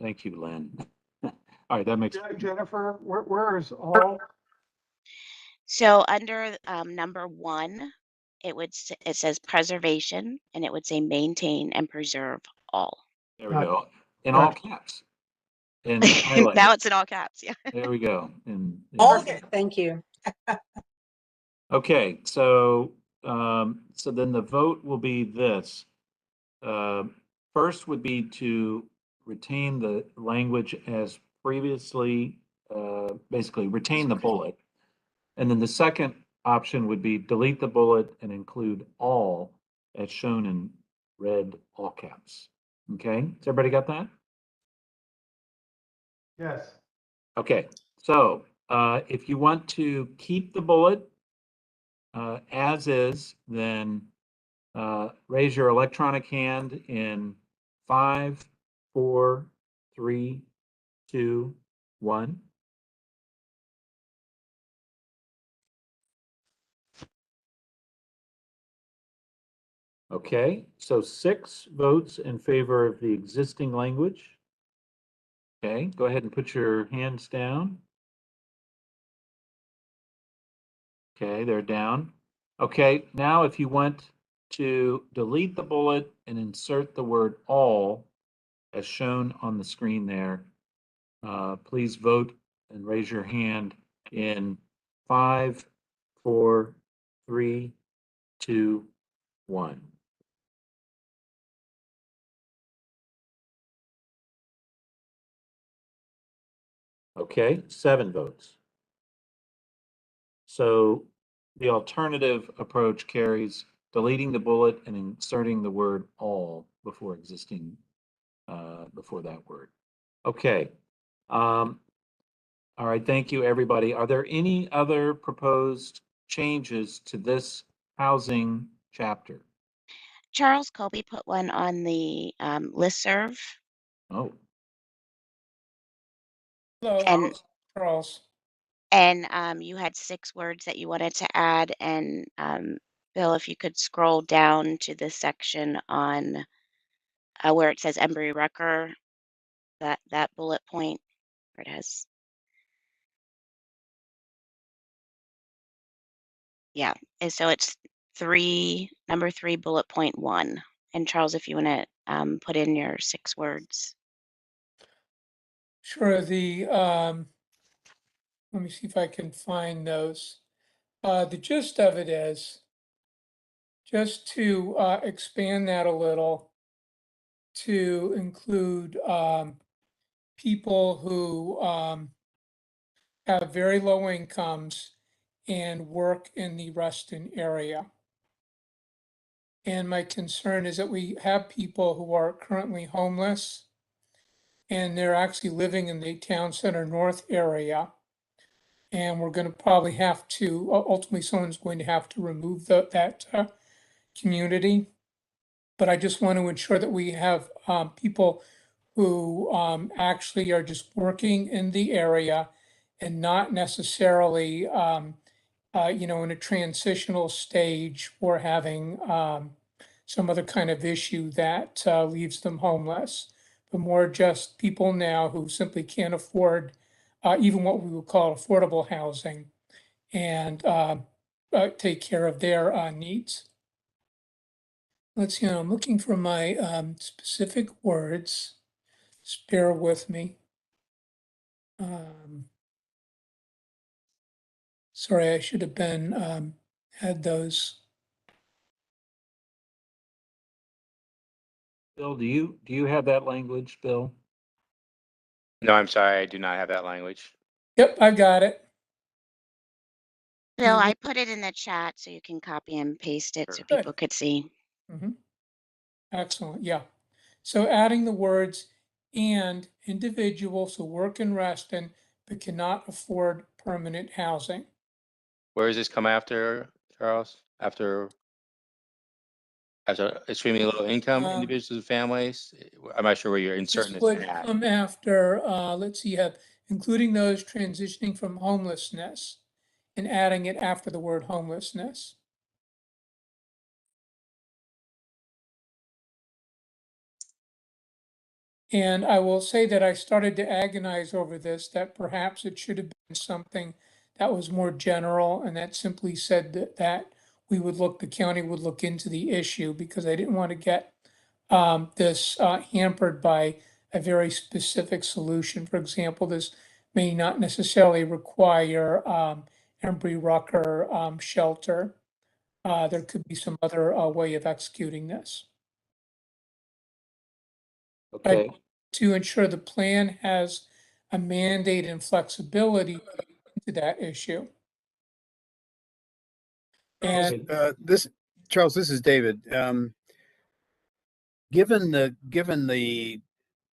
Thank you, Lynn. All right, that makes. Jennifer, where is all? so under number 1, it says preservation, and it would say maintain and preserve all. There we go. In all caps. And highlighted. Now it's in all caps. Yeah. There we go. Perfect. Thank you. Okay, so then the vote will be this. First would be to retain the language as previously basically retain the bullet. And then the second option would be delete the bullet and include all as shown in red all caps. Okay, has everybody got that? Yes. Okay, so if you want to keep the bullet as is, then raise your electronic hand in 5, 4, 3, 2, 1. Okay, so 6 votes in favor of the existing language. Okay, go ahead and put your hands down. Okay, they're down. Okay, now if you want to delete the bullet and insert the word all as shown on the screen there, please vote and raise your hand in 5, 4, 3, 2, 1. Okay, 7 votes. So the alternative approach carries deleting the bullet and inserting the word all before before that word. Okay. All right, thank you, everybody. Are there any other proposed changes to this housing chapter? Charles Colby put one on the listserv, Oh, Hello, and Charles. you had 6 words that you wanted to add. And Bill, if you could scroll down to the section on where it says Embry Rucker, that bullet point where it has, yeah. And so it's number 3, bullet point 1. And Charles, if you want to put in your 6 words. Sure. Let me see if I can find those. The gist of it is just to expand that a little to include people who have very low incomes and work in the Reston area. And my concern is that we have people who are currently homeless and they're actually living in the town center north area. And we're going to probably have to, ultimately, someone's going to have to remove that community. But I just want to ensure that we have people who actually are just working in the area and not necessarily, in a transitional stage or having some other kind of issue that leaves them homeless, but more just people now who simply can't afford even what we would call affordable housing and take care of their needs. Let's see, I'm looking for my specific words. Just bear with me. Sorry, I should have been had those. Bill, do you have that language, Bill? No, I'm sorry, I do not have that language. Yep, I got it. Bill, I put it in the chat so you can copy and paste it so Good. people could see. Excellent, yeah. So adding the words and individuals who work in Reston but cannot afford permanent housing. Where does this come after, Charles? After extremely low income individuals and families? I'm not sure where you're inserting This this would at. come after, let's see, you have including those transitioning from homelessness and adding it after the word homelessness. And I will say that I started to agonize over this, that perhaps it should have been something that was more general and that simply said that the county would look into the issue, because I didn't want to get this hampered by a very specific solution. For example, this may not necessarily require Embry Rucker shelter. There could be some other way of executing this. Okay. To ensure the plan has a mandate and flexibility to that issue. And Charles, this is David. Given the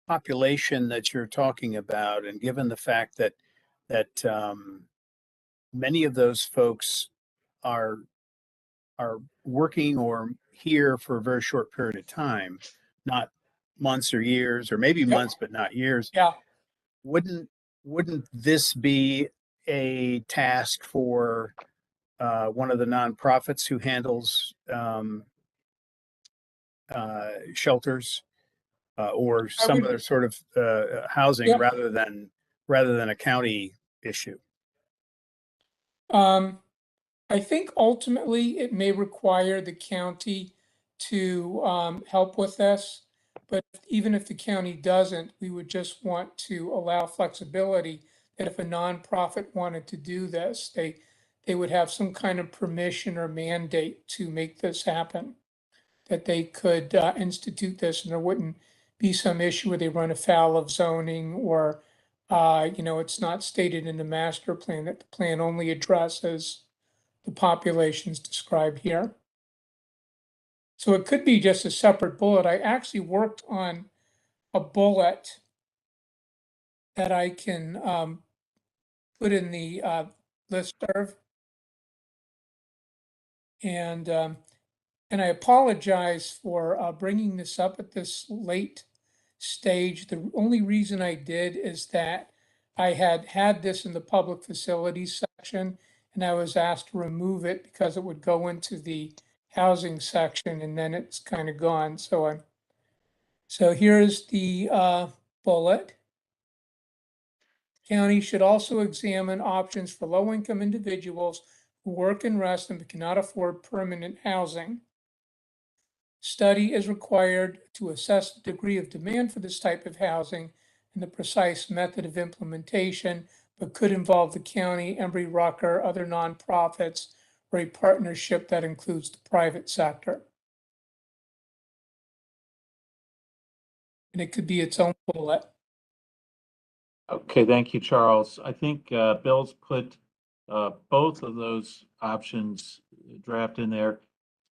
population that you're talking about, and given the fact that many of those folks are working or here for a very short period of time, not months or years, or maybe months but not years. Yeah. Wouldn't this be a task for one of the nonprofits who handles shelters or some other sort of housing Yep. rather than a county issue? I think ultimately it may require the county to help with this, but even if the county doesn't, we would just want to allow flexibility that if a nonprofit wanted to do this, they would have some kind of permission or mandate to make this happen, that they could institute this and there wouldn't be some issue where they run afoul of zoning or it's not stated in the master plan that the plan only addresses the populations described here. So it could be just a separate bullet. I actually worked on a bullet that I can put in the listserv. And I apologize for bringing this up at this late stage. The only reason I did is that I had this in the public facilities section, and I was asked to remove it because it would go into the housing section, and then it's kind of gone. So here's the bullet. County should also examine options for low-income individuals who work in Reston but cannot afford permanent housing. Study is required to assess the degree of demand for this type of housing and the precise method of implementation, but could involve the county, Embry-Rucker, other nonprofits, or a partnership that includes the private sector. And it could be its own bullet. Okay, thank you, Charles. I think Bill's put both of those options draft in there.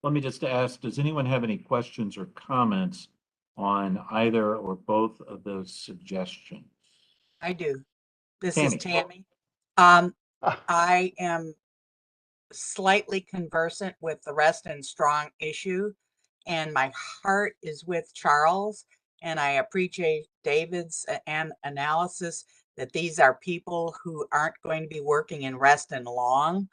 Let me just ask, does anyone have any questions or comments on either or both of those suggestions? I do. This Tammy. is Tammy. I am slightly conversant with the Reston Strong issue, and my heart is with Charles. And I appreciate David's analysis that these are people who aren't going to be working in Reston long.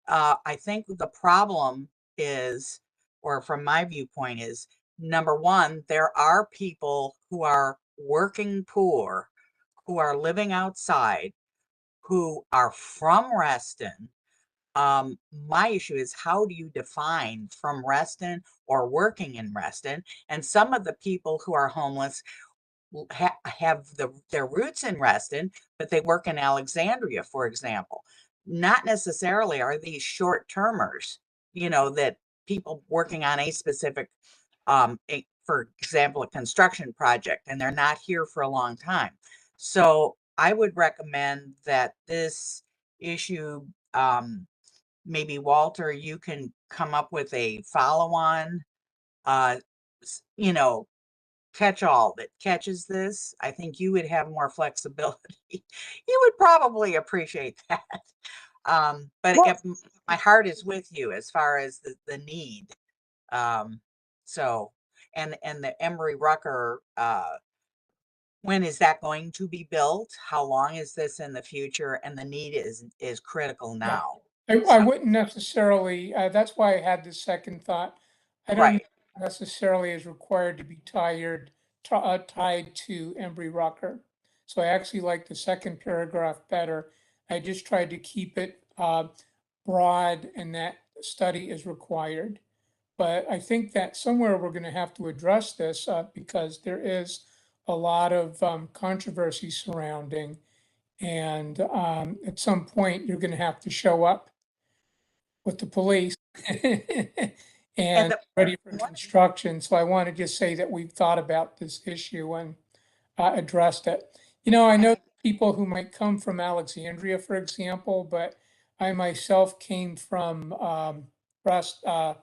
I think the problem is, or from my viewpoint is, number one, there are people who are working poor, who are living outside, who are from Reston. My issue is, how do you define from Reston or working in Reston? And some of the people who are homeless have their roots in Reston, but they work in Alexandria, for example. Not necessarily are these short-termers, that people working on a specific, for example, a construction project, and they're not here for a long time. So I would recommend that this issue, maybe Walter, you can come up with a follow-on, catch-all that catches this. I think you would have more flexibility. You would probably appreciate that. But if my heart is with you as far as the need. So, and the Embry-Rucker, when is that going to be built? How long is this in the future? And the need is critical now. I wouldn't necessarily, that's why I had this second thought. I don't Right. necessarily is required to be tied to Embry-Rucker. So I actually like the second paragraph better. I just tried to keep it broad and that study is required. But I think that somewhere we're going to have to address this because there is a lot of controversy surrounding. And at some point, you're going to have to show up with the police and ready for construction. So I want to just say that we've thought about this issue and addressed it. I know the people who might come from Alexandria, for example, but I myself came from Vienna,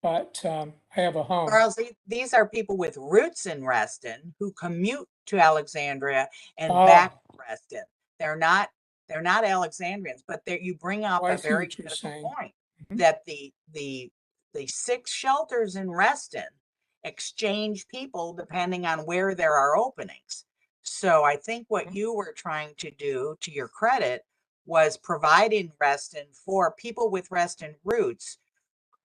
but I have a home. Charles, these are people with roots in Reston who commute to Alexandria and back Oh, to Reston. They're not Alexandrians, but you bring up oh, I a see very what you're good saying. point Mhm. that the 6 shelters in Reston exchange people depending on where there are openings. So I think what you were trying to do, to your credit, was providing Reston for people with Reston roots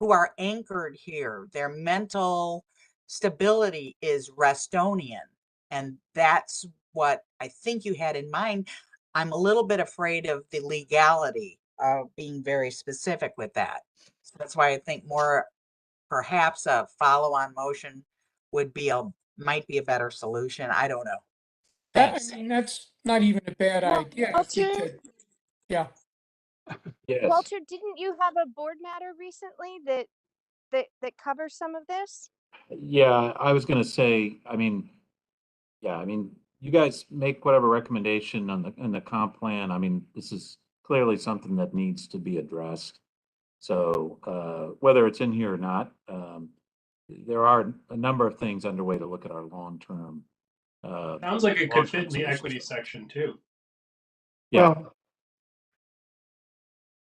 who are anchored here. Their mental stability is Restonian. And that's what I think you had in mind. I'm a little bit afraid of the legality of being very specific with that. So that's why I think more perhaps a follow-on motion might be a better solution. I don't know. Thanks. I mean, that's not even a bad idea if we Walter, could, yeah. Yes. Walter, didn't you have a board matter recently that covers some of this? Yeah, I was gonna say, I mean, yeah, I mean, you guys make whatever recommendation on the comp plan. I mean, this is clearly something that needs to be addressed. So, whether it's in here or not, there are a number of things underway to look at our long-term. Sounds like it could long-term fit in the solutions. equity section too. Yeah, Well,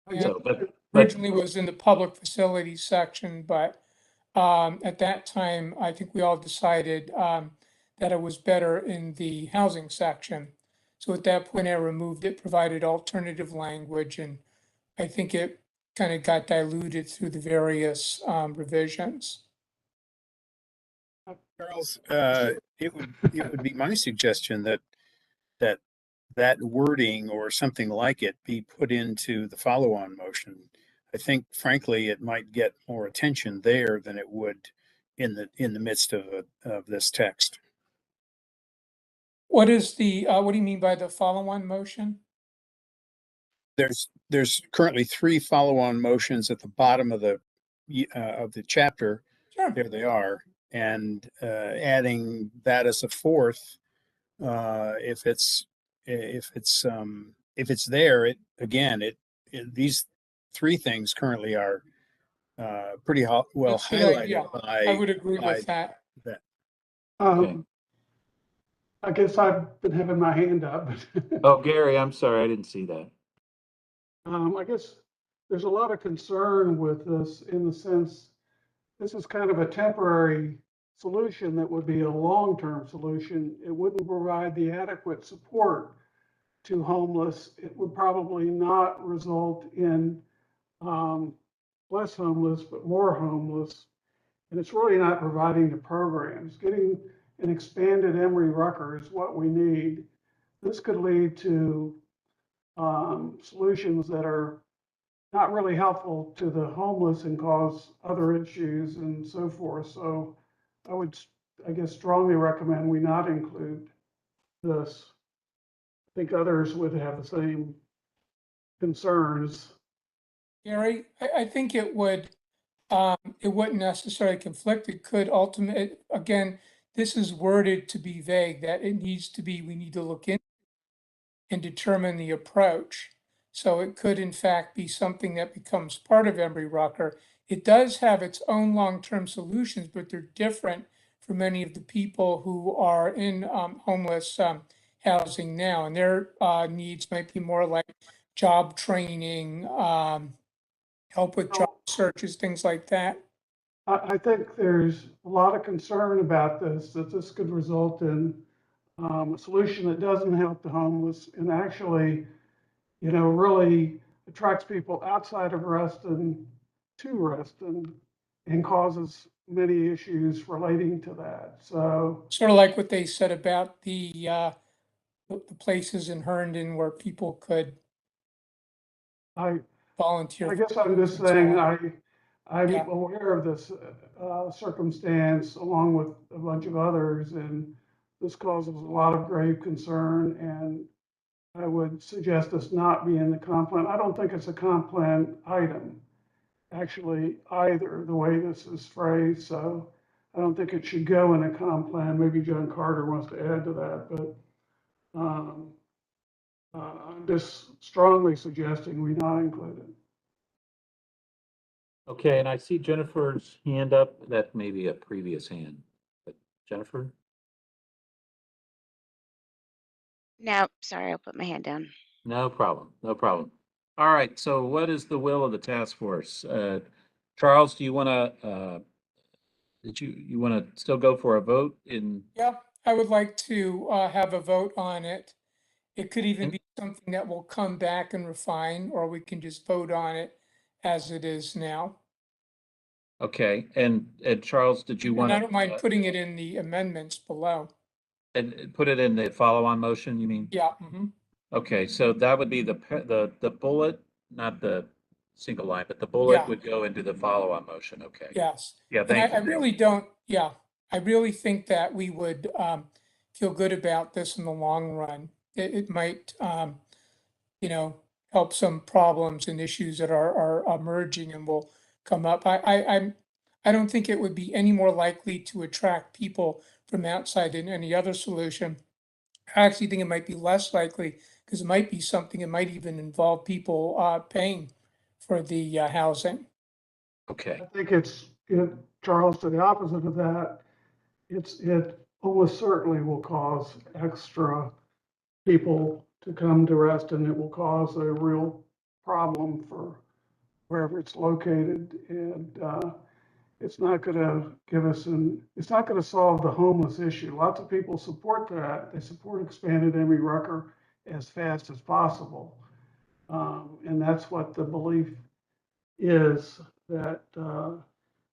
I guess, so, but Originally was in the public facilities section, but at that time, I think we all decided that it was better in the housing section. So at that point, I removed it, provided alternative language, and I think it kind of got diluted through the various revisions. Charles, it would be my suggestion that that wording or something like it be put into the follow-on motion. I think frankly, it might get more attention there than it would in the midst of this text. What do you mean by the follow-on motion? There's currently 3 follow-on motions at the bottom of the chapter. Sure. There they are. And adding that as a 4th, if it's there, these 3 things currently are pretty well That's a good idea. highlighted I would by agree with that. that. okay. I guess I've been having my hand up. Oh, Gary, I'm sorry, I didn't see that. I guess there's a lot of concern with this in the sense, this is kind of a temporary solution that would be a long-term solution. It wouldn't provide the adequate support to homeless. It would probably not result in less homeless, but more homeless. And it's really not providing the programs. Getting an expanded Emory Rucker is what we need. This could lead to solutions that are not really helpful to the homeless and cause other issues and so forth. So I would, I guess, strongly recommend we not include this. I think others would have the same concerns. Gary, I think it wouldn't necessarily conflict. It could ultimately, again, this is worded to be vague, that it needs to be, we need to look in and determine the approach. So it could in fact be something that becomes part of Emory Rucker. It does have its own long-term solutions, but they're different for many of the people who are in homeless housing now. And their needs might be more like job training, help with job searches, things like that. I think there's a lot of concern about this, that this could result in a solution that doesn't help the homeless and actually, really attracts people outside of Reston to Reston and causes many issues relating to that. So Sort of like what they said about the places in Herndon where people could I volunteer. guess I'm just and so saying, on. I'm Yeah. aware of this circumstance along with a bunch of others, and this causes a lot of grave concern, and I would suggest this not be in the comp plan. I don't think it's a comp plan item, actually, either, the way this is phrased. So I don't think it should go in a comp plan. Maybe John Carter wants to add to that, but I'm just strongly suggesting we not include it. Okay, and I see Jennifer's hand up. That may be a previous hand, but Jennifer? No, sorry, I'll put my hand down. No problem, no problem. All right, so what is the will of the task force? Charles, do you want to, you want to still go for a vote in? Yeah, I would like to have a vote on it. It could even And- be something that will come back and refine, or we can just vote on it as it is now. Okay, and Charles, did you And want I to? don't mind putting it in the amendments below. And put it in the follow-on motion, you mean? Yeah. Okay, so that would be the bullet, not the single line, but the bullet Yeah. would go into the follow-on motion, okay? Yes. Yeah, And thank I you. really don't, yeah, I really think that we would feel good about this in the long run. It might, you know, help some problems and issues that are emerging and will come up. I don't think it would be any more likely to attract people from outside than any other solution. I actually think it might be less likely because it might be something, it might even involve people paying for the housing. Okay, I think Charles, to the opposite of that, it almost certainly will cause extra people to come to Reston. It will cause a real problem for wherever it's located. And it's not going to it's not going to solve the homeless issue. Lots of people support that. They support expanded Emory Rucker as fast as possible. And that's what the belief is, that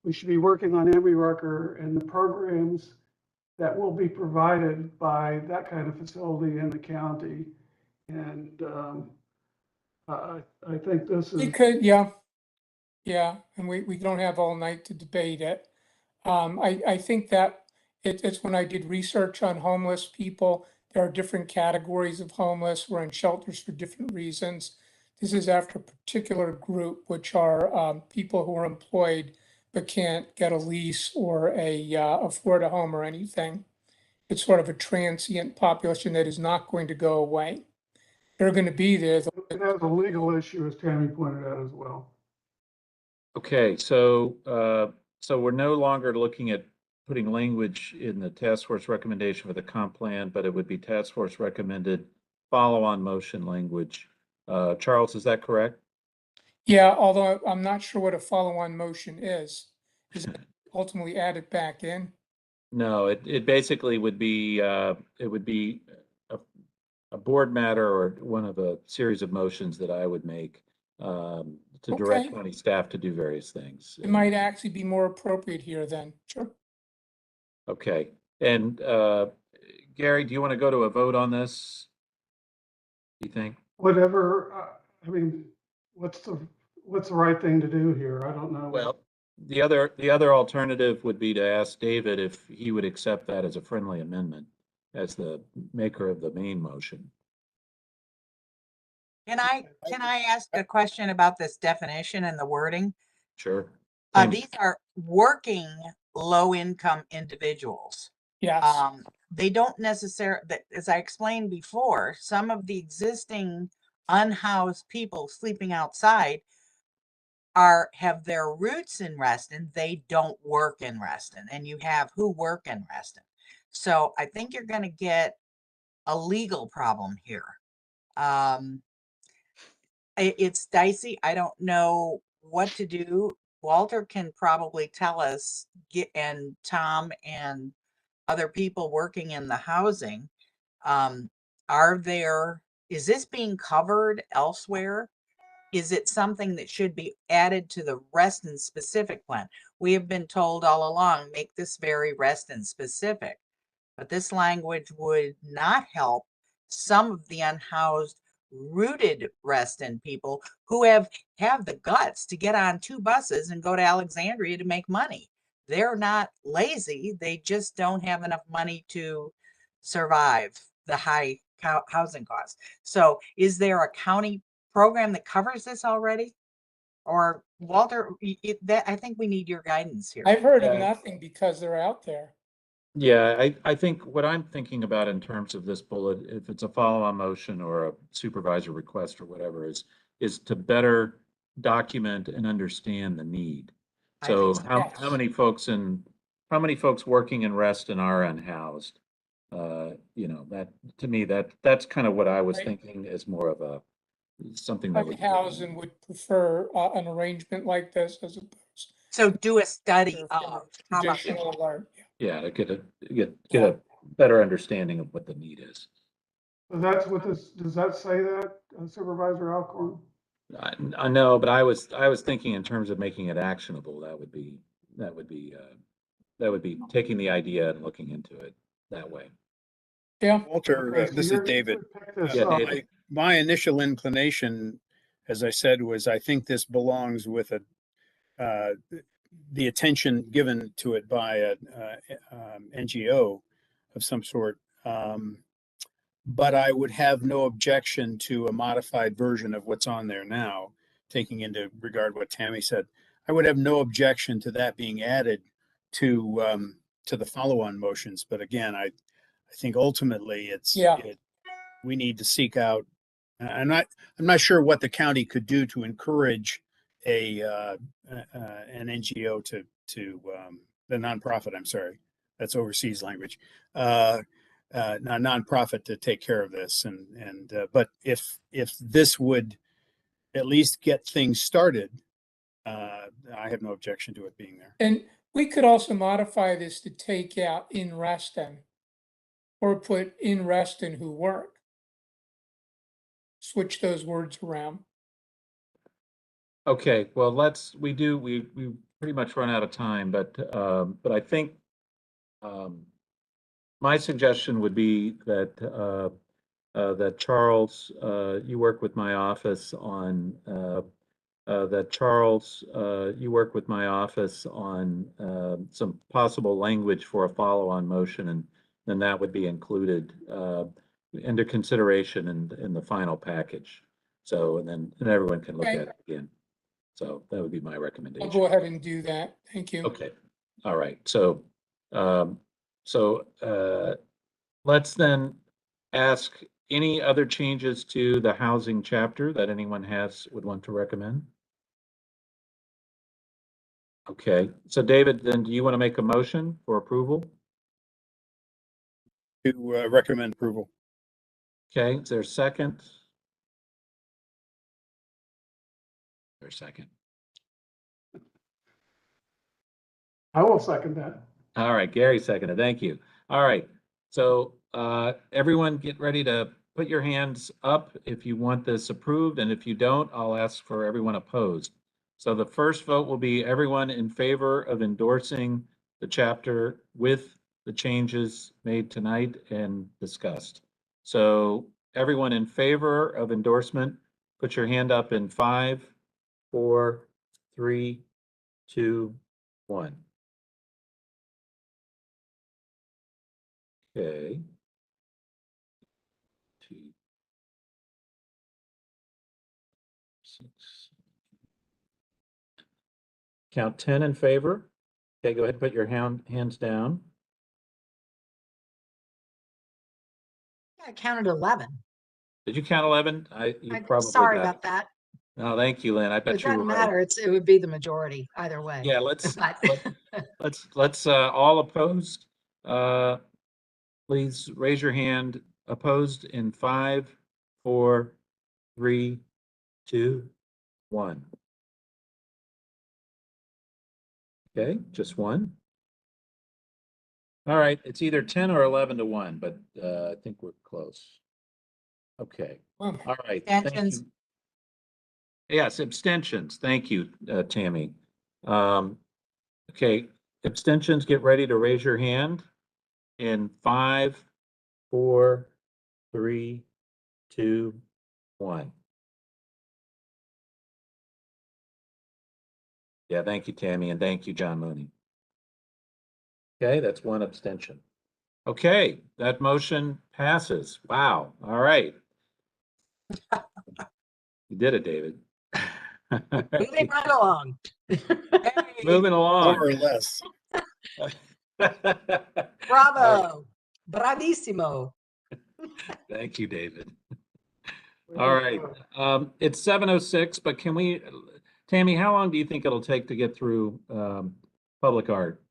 we should be working on Emory Rucker and the programs that will be provided by that kind of facility in the county. And I think this We is, could, yeah, and we don't have all night to debate it. I think that it's when I did research on homeless people, there are different categories of homeless. We're in shelters for different reasons. This is after a particular group, which are people who are employed but can't get a lease or afford a home or anything. It's sort of a transient population that is not going to go away. They're going to be there. it has a legal issue, as Tammy pointed out as well. okay, so we're no longer looking at putting language in the task force recommendation for the comp plan, but it would be task force recommended follow-on motion language. Charles, is that correct? Yeah, although I'm not sure what a follow-on motion is. Is it ultimately added back in? No, it basically would be, it would be a board matter or one of a series of motions that I would make to direct Okay. county staff to do various things. It might actually be more appropriate here then. Sure. Okay, and Gary, do you want to go to a vote on this? Do you think? Whatever, I mean, what's the right thing to do here? I don't know. Well, the other alternative would be to ask David if he would accept that as a friendly amendment as the maker of the main motion. Can I ask a question about this definition and the wording? Sure. These are working low-income individuals. Yes. They don't necessarily, as I explained before, some of the existing unhoused people sleeping outside have their roots in Reston. They don't work in Reston, and you have who work in Reston. So I think you're going to get a legal problem here. It's dicey. I don't know what to do. Walter can probably tell us, and Tom and other people working in the housing. Is this being covered elsewhere? Is it something that should be added to the Reston specific plan? We have been told all along, make this very Reston specific, but this language would not help some of the unhoused rooted Reston people who have the guts to get on 2 buses and go to Alexandria to make money. They're not lazy. They just don't have enough money to survive the high housing costs. So is there a county program that covers this already? Or Walter, that, I think we need your guidance here. I've heard of Yeah. nothing because they're out there. Yeah, I think what I'm thinking about in terms of this bullet, if it's a follow-on motion or a supervisor request or whatever, is to better document and understand the need. I So think so. how many folks working in Reston are unhoused? You know, that, to me, that's kind of what I was Right. thinking as more of a, something that would. Like Housing would prefer an arrangement like this as opposed So do a study to of how about traditional alert. Yeah, to get a better understanding of what the need is. So that's what this, does that say that, Supervisor Alcorn? I know, but I was thinking in terms of making it actionable, that would be taking the idea and looking into it that way. Yeah. Walter, Okay, so this is you're David. pick this Yeah, up. David. My initial inclination, as I said, was I think this belongs with the attention given to it by a NGO of some sort. But I would have no objection to a modified version of what's on there now, taking into regard what Tammy said. I would have no objection to that being added to the follow-on motions. But again, I think ultimately we need to seek out. I'm not sure what the county could do to encourage an NGO to the nonprofit. I'm sorry, that's overseas language. A nonprofit to take care of this, but if this would at least get things started, I have no objection to it being there. And we could also modify this to take out in Reston or put in Reston who work. Switch those words around. Okay, well, we pretty much run out of time, but I think my suggestion would be that that Charles, you work with my office on some possible language for a follow-on motion, and then that would be included under consideration in the final package. So, and everyone can look Okay. at it again. So that would be my I'll recommendation. go ahead and do that. Thank you. Okay, all right. So, let's then ask any other changes to the housing chapter that anyone would want to recommend? Okay, so David, then do you want to make a motion for approval? To recommend approval. Okay, is there a second? There's a second. I will second that. All right, Gary seconded. Thank you. All right. So everyone get ready to put your hands up if you want this approved, and if you don't, I'll ask for everyone opposed. So the first vote will be everyone in favor of endorsing the chapter with the changes made tonight and discussed. So everyone in favor of endorsement, put your hand up in 5, 4, 3, 2, 1. Okay. 2, 6. Count 10 in favor. Okay, go ahead and put your hands down. I counted 11. Did you count 11? You probably Sorry got about it. that. No, thank you, Lynn. I bet It you were doesn't right. matter. It would be the majority either way. Yeah, let's But all opposed. Please raise your hand. Opposed in 5, 4, 3, 2, 1. Okay, just one. All right, it's either 10 or 11 to 1, but I think we're close. Okay, all right, thank Abstentions? you. Yes, abstentions. Thank you, Tammy. Okay, abstentions, get ready to raise your hand in 5, 4, 3, 2, 1. Yeah, thank you, Tammy, and thank you, John Mooney. Okay, that's one abstention. Okay, that motion passes. Wow, all right. You did it, David. Moving right along. Moving along. More or less. Bravo. Bravissimo. Thank you, David. We All did right. good. It's 7:06, but can we, Tammy, how long do you think it'll take to get through public art?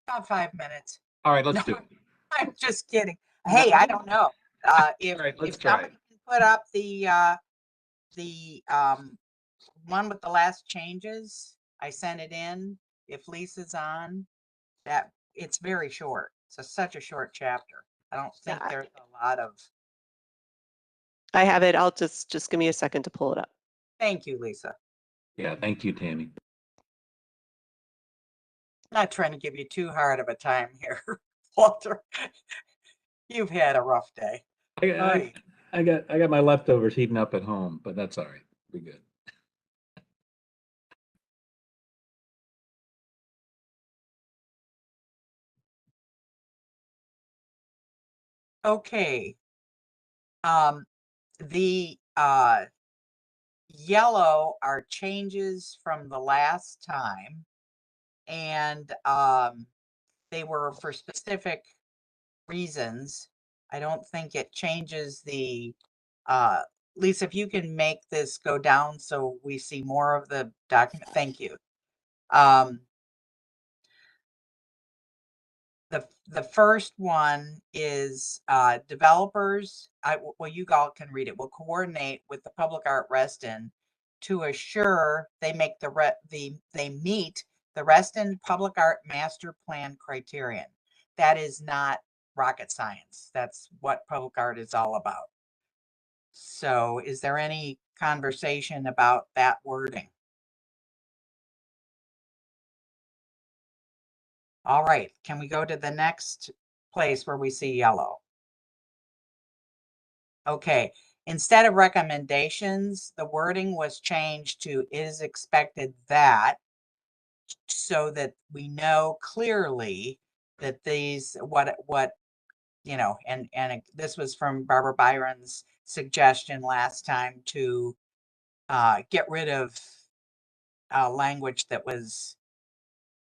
About 5 minutes. All right, let's No, do it. I'm just kidding. Hey, I don't know. If All right, let's if try somebody it. can put up the one with the last changes, I sent it in. If Lisa's on, that it's very short. It's such a short chapter. I don't think there's a lot of. I have it. I'll just give me a second to pull it up. Thank you, Lisa. Yeah, thank you, Tammy. Not trying to give you too hard of a time here, Walter. You've had a rough day. I got my leftovers heating up at home, but that's all right. Be good. Okay. The yellow are changes from the last time, and they were for specific reasons. I don't think it changes the Lisa, if you can make this go down so we see more of the document. Thank you. The first one is developers, well, you all can read it, will coordinate with the Public Art Reston to assure they make they meet the Reston Public Art Master Plan criterion. That is not rocket science. That's what public art is all about. So is there any conversation about that wording? All right, can we go to the next place where we see yellow? Okay, instead of recommendations, the wording was changed to is expected that, so that we know clearly that these, what, you know, and this was from Barbara Byron's suggestion last time to get rid of language that was,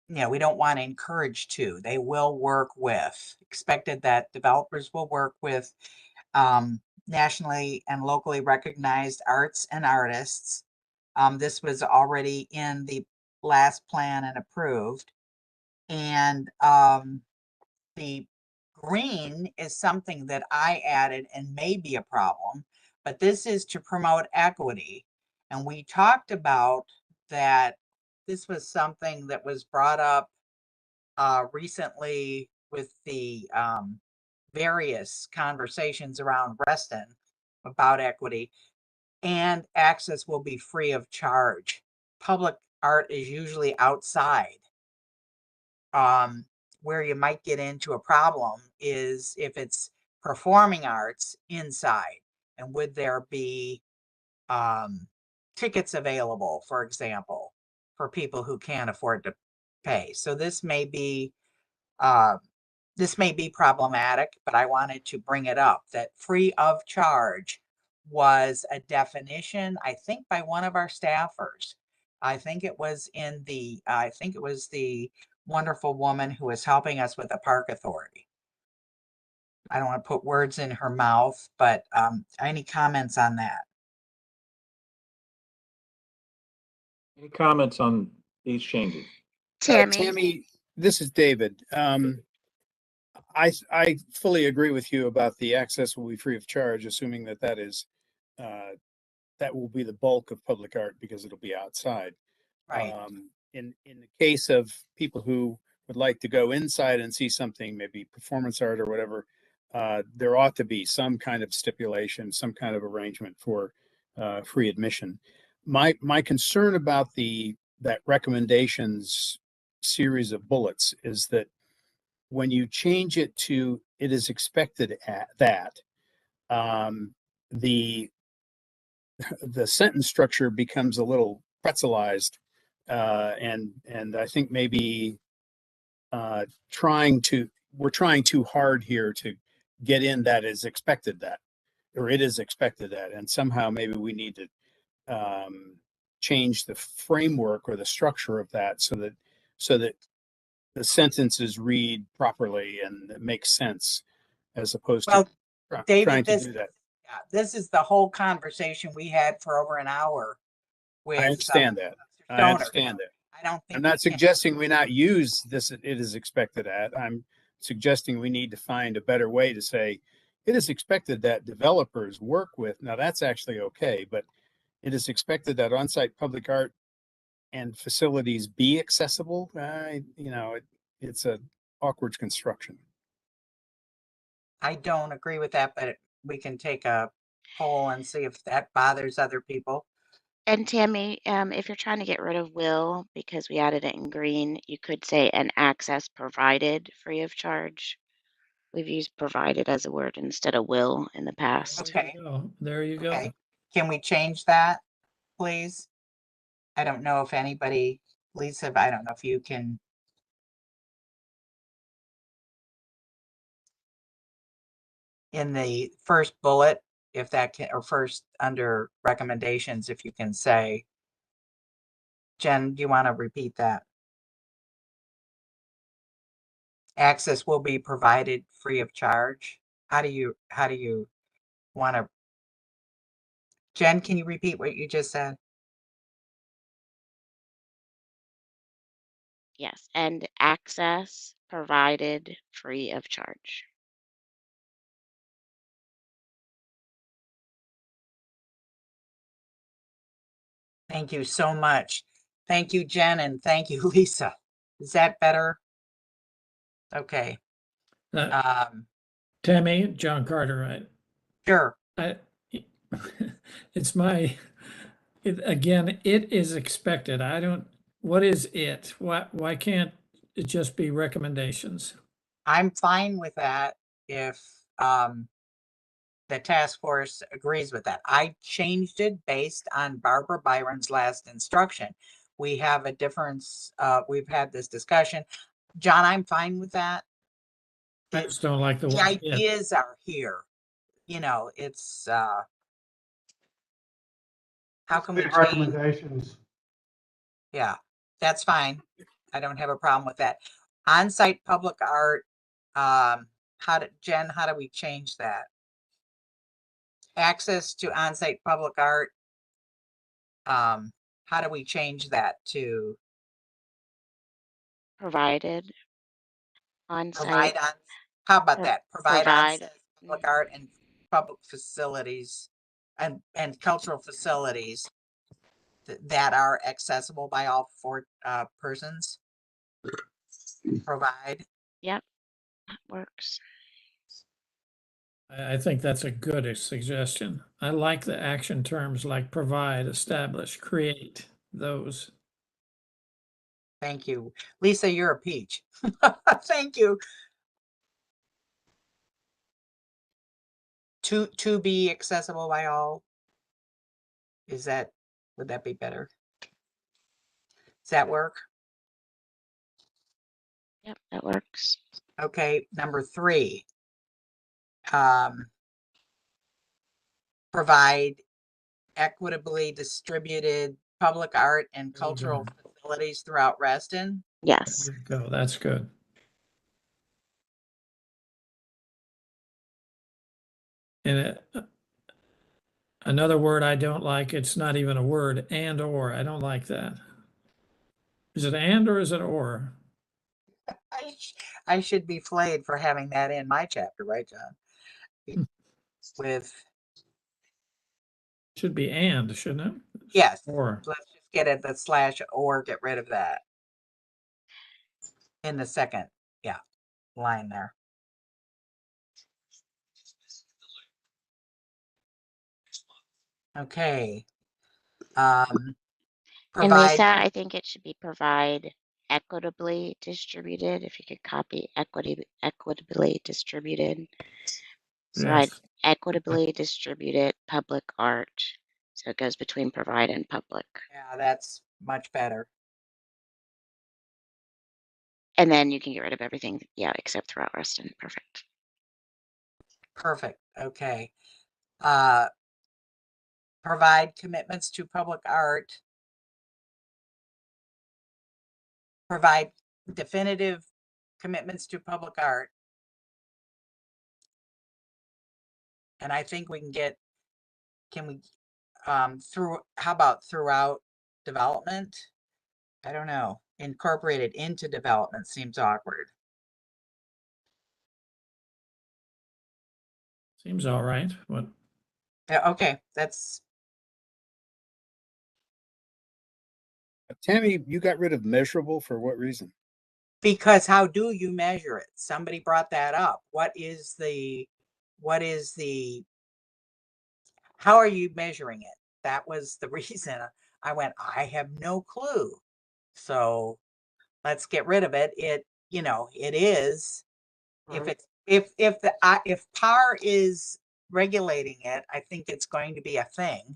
you know, we don't want to encourage to. They will work with, expected that developers will work with nationally and locally recognized arts and artists. This was already in the last plan and approved. And the green is something that I added and may be a problem, but this is to promote equity. And we talked about that this was something that was brought up recently with the various conversations around Reston about equity, and access will be free of charge. Public art is usually outside. Where you might get into a problem is if it's performing arts inside, and would there be tickets available, for example, for people who can't afford to pay. So this may be problematic, but I wanted to bring it up that free of charge was a definition, I think, by one of our staffers. I think it was the wonderful woman who was helping us with the park authority. I don't want to put words in her mouth, but any comments on that? Any comments on these changes? Tammy, this is David. I fully agree with you about the access will be free of charge, assuming that that is that will be the bulk of public art because it'll be outside. Right. In the case of people who would like to go inside and see something, maybe performance art or whatever, there ought to be some kind of stipulation, some kind of arrangement for free admission. My concern about that recommendations series of bullets is that when you change it to it is expected at that, the sentence structure becomes a little pretzelized, and I think maybe we're trying too hard here to get in that is expected that, or it is expected that, and somehow maybe we need to change the framework or the structure of that so that the sentences read properly and it makes sense as opposed to Well, David, trying to do that. this is the whole conversation we had for over an hour with. I understand that. Mr. I Stoner. understand that. I don't think I'm we not can- suggesting we not use this, it is expected at. I'm suggesting we need to find a better way to say, it is expected that developers work with, now that's actually okay, but it is expected that on-site public art and facilities be accessible. It's a awkward construction. I don't agree with that, but we can take a poll and see if that bothers other people. And Tammy, if you're trying to get rid of will because we added it in green, you could say an access provided free of charge. We've used provided as a word instead of will in the past. Okay. There you go. Okay. Can we change that, please? I don't know if anybody, Lisa, I don't know if you can. In the first bullet, if that can, or first under recommendations, if you can say, Jen, do you want to repeat that? Access will be provided free of charge. How do you want to? Jen, can you repeat what you just said? Yes, and access provided free of charge. Thank you so much. Thank you, Jen, and thank you, Lisa. Is that better? Okay. Tammy, John Carter, right? Sure. It's again, it is expected. What is it? Why can't it just be recommendations? I'm fine with that if the task force agrees with that. I changed it based on Barbara Byron's last instruction. We have a difference. We've had this discussion. John, I'm fine with that. I just don't like the The one. Yeah. ideas are here. It's how can we Good change? recommendations. Yeah, that's fine. I don't have a problem with that. On-site public art, Jen, how do we change that? Access to on-site public art, how do we change that to Provided on provide site. on, how about that? Provide Provide. on-site public art and public facilities and cultural facilities that are accessible by all four persons? Provide. Yep, that works. I think that's a good suggestion. I like the action terms like provide, establish, create, those. Thank you. Lisa, you're a peach. Thank you. To be accessible by all. Would that be better? Does that work? Yep, that works. Okay, number 3. Provide equitably distributed public art and cultural facilities throughout Reston. Yes. Go, that's good. And another word I don't like, it's not even a word, and or. I don't like that. Is it and or is it or? I should be flayed for having that in my chapter, right, John? With Should be and, shouldn't it? yes. Or. Let's just get it the slash or get rid of that in the second, line there. Okay. And Lisa, I think it should be provide equitably distributed. If you could copy equitably distributed. Provide equitably distributed public art. So it goes between provide and public. Yeah, that's much better. And then you can get rid of everything, except throughout Reston. Perfect. Perfect. Okay. Provide commitments to public art provide definitive commitments to public art. And I think we can get, can we, through, how about throughout development? I don't know. Incorporated into development seems awkward. Seems all right. What? Yeah, okay, that's, Tammy, you got rid of measurable for what reason? because how do you measure it? Somebody brought that up. What is the, how are you measuring it? That was the reason I went, I have no clue. So let's get rid of it. It, you know, it is, if Right. it's, if PAR is regulating it, I think it's going to be a thing.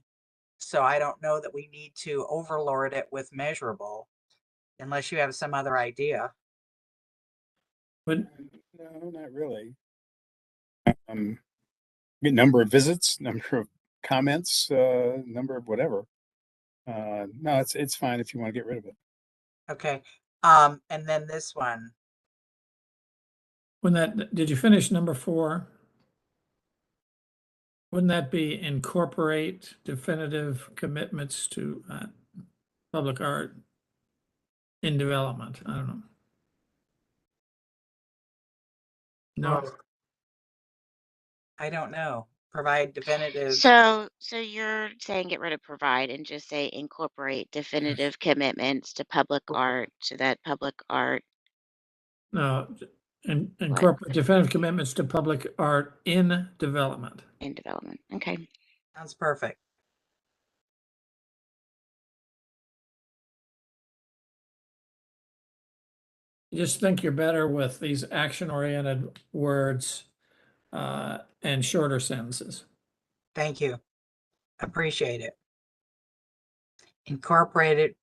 So I don't know that we need to overlord it with measurable unless you have some other idea. But No, not really. Number of visits, number of comments, number of whatever. No, it's fine if you want to get rid of it. Okay. And then this one, when that, did you finish number 4? Wouldn't that be incorporate definitive commitments to public art in development? I don't know. No, Right. I don't know. Provide definitive. So you're saying get rid of provide and just say incorporate definitive commitments to public art so that public art, no, and what, incorporate definitive commitments to public art in development. in development. Okay. Sounds perfect. You just think you're better with these action-oriented words and shorter sentences. Thank you. Appreciate it. Incorporate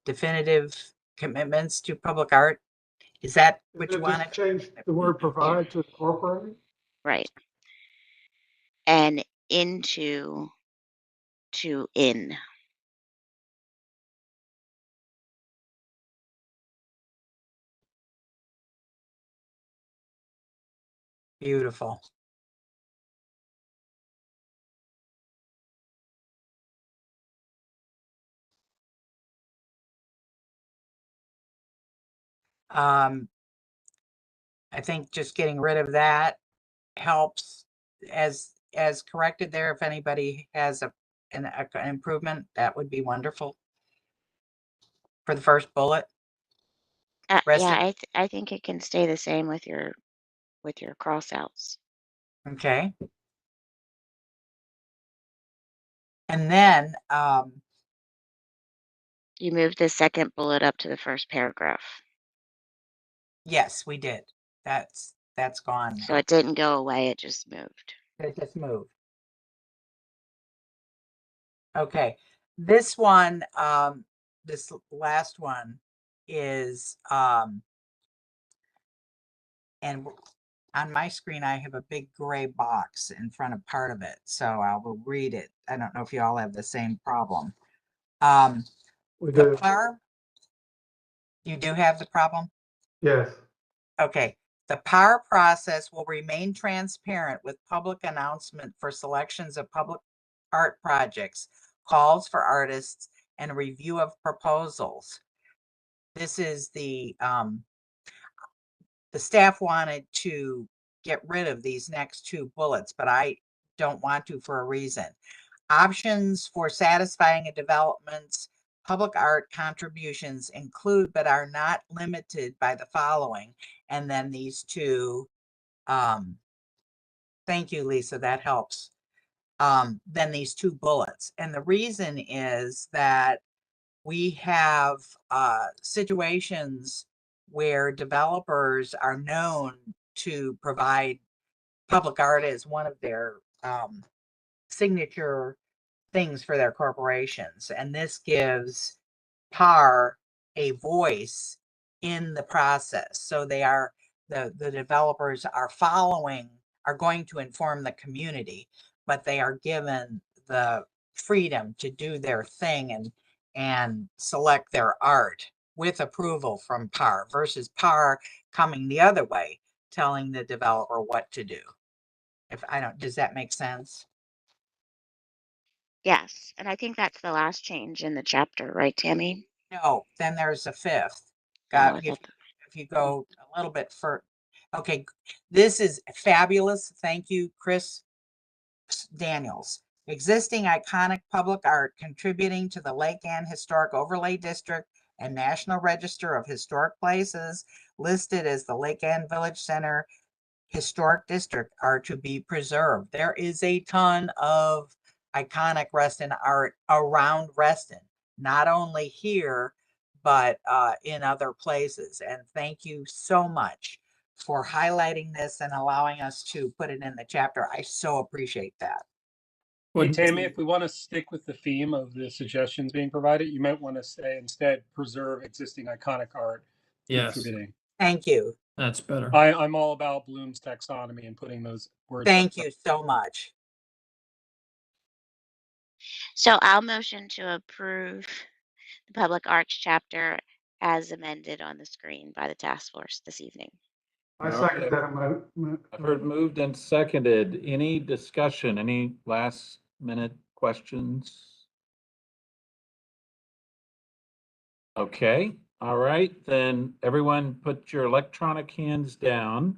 definitive commitments to public art. Is that what you Just wanted? change the word provide to incorporate. Right. And into to in. Beautiful. I think just getting rid of that helps as corrected there. If anybody has an improvement, that would be wonderful. For the first bullet. Yeah, Reston? I think it can stay the same with your crossouts. Okay. And then You moved the second bullet up to the first paragraph. yes, we did. That's gone So now. it didn't go away, it just moved. It just moved. Okay. This one, this last one is and on my screen I have a big gray box in front of part of it, so I will read it. I don't know if you all have the same problem. We The do. PAR, you do have the problem? Yes. Okay. The PAR process will remain transparent with public announcement for selections of public art projects, calls for artists, and review of proposals. This is the staff wanted to get rid of these next 2 bullets, but I don't want to for a reason. Options for satisfying a development's public art contributions include but are not limited by the following. And then these 2, thank you, Lisa, that helps. Then these 2 bullets. And the reason is that we have situations where developers are known to provide public art as one of their signature things for their corporations. And this gives PAR a voice in the process. So they are, the developers are going to inform the community, but they are given the freedom to do their thing and select their art. with approval from PAR versus PAR coming the other way, telling the developer what to do. If I don't, does that make sense? Yes, and I think that's the last change in the chapter, right, Tammy? No, then there's a fifth. Oh, I If, thought if you go a little bit further. Okay, this is fabulous. Thank you, Chris Daniels. Existing iconic public art contributing to the Lake Ann Historic Overlay District and National Register of Historic Places listed as the Lake Ann Village Center Historic District are to be preserved. There is a ton of iconic Reston art around Reston, not only here, but in other places. And thank you so much for highlighting this and allowing us to put it in the chapter. I so appreciate that. Hey, Tammy, if we want to stick with the theme of the suggestions being provided, you might want to say instead preserve existing iconic art Yes. contributing. Thank you. That's better. I'm all about Bloom's taxonomy and putting those words. Thank you so much. so. I'll motion to approve the public arts chapter as amended on the screen by the task force this evening. I All second right. that. I've heard moved and seconded. Any discussion, any last minute questions? Okay, all right, then everyone put your electronic hands down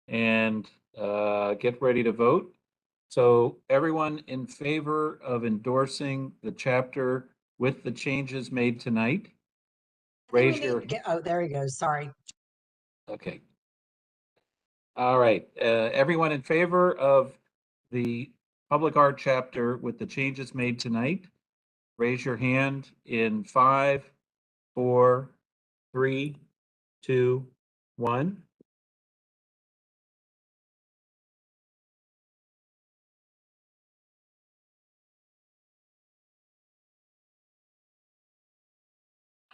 and get ready to vote. So everyone in favor of endorsing the chapter with the changes made tonight? Raise your, Oh, there he goes. Sorry. okay. All right, everyone in favor of the public art chapter with the changes made tonight? Raise your hand in 5, 4, 3, 2, 1.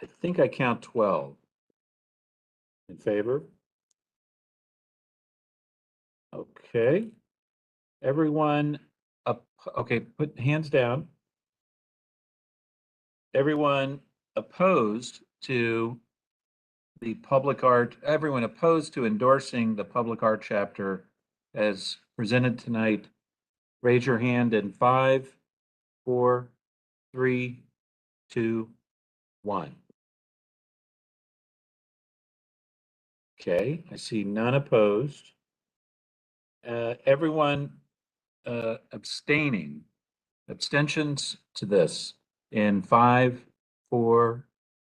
I think I count 12 in favor. Okay. Everyone up, okay, put hands down. Everyone opposed to the public art, everyone opposed to endorsing the public art chapter as presented tonight, raise your hand in 5, 4, 3, 2, 1. Okay, I see none opposed. Everyone abstaining, abstentions to this in 5, 4,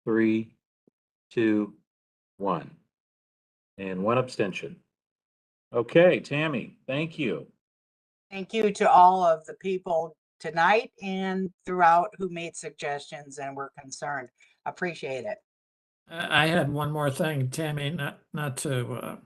3, 2, 1. And 1 abstention. Okay, Tammy, thank you. Thank you to all of the people tonight and throughout who made suggestions and were concerned. Appreciate it. I had one more thing, Tammy, not to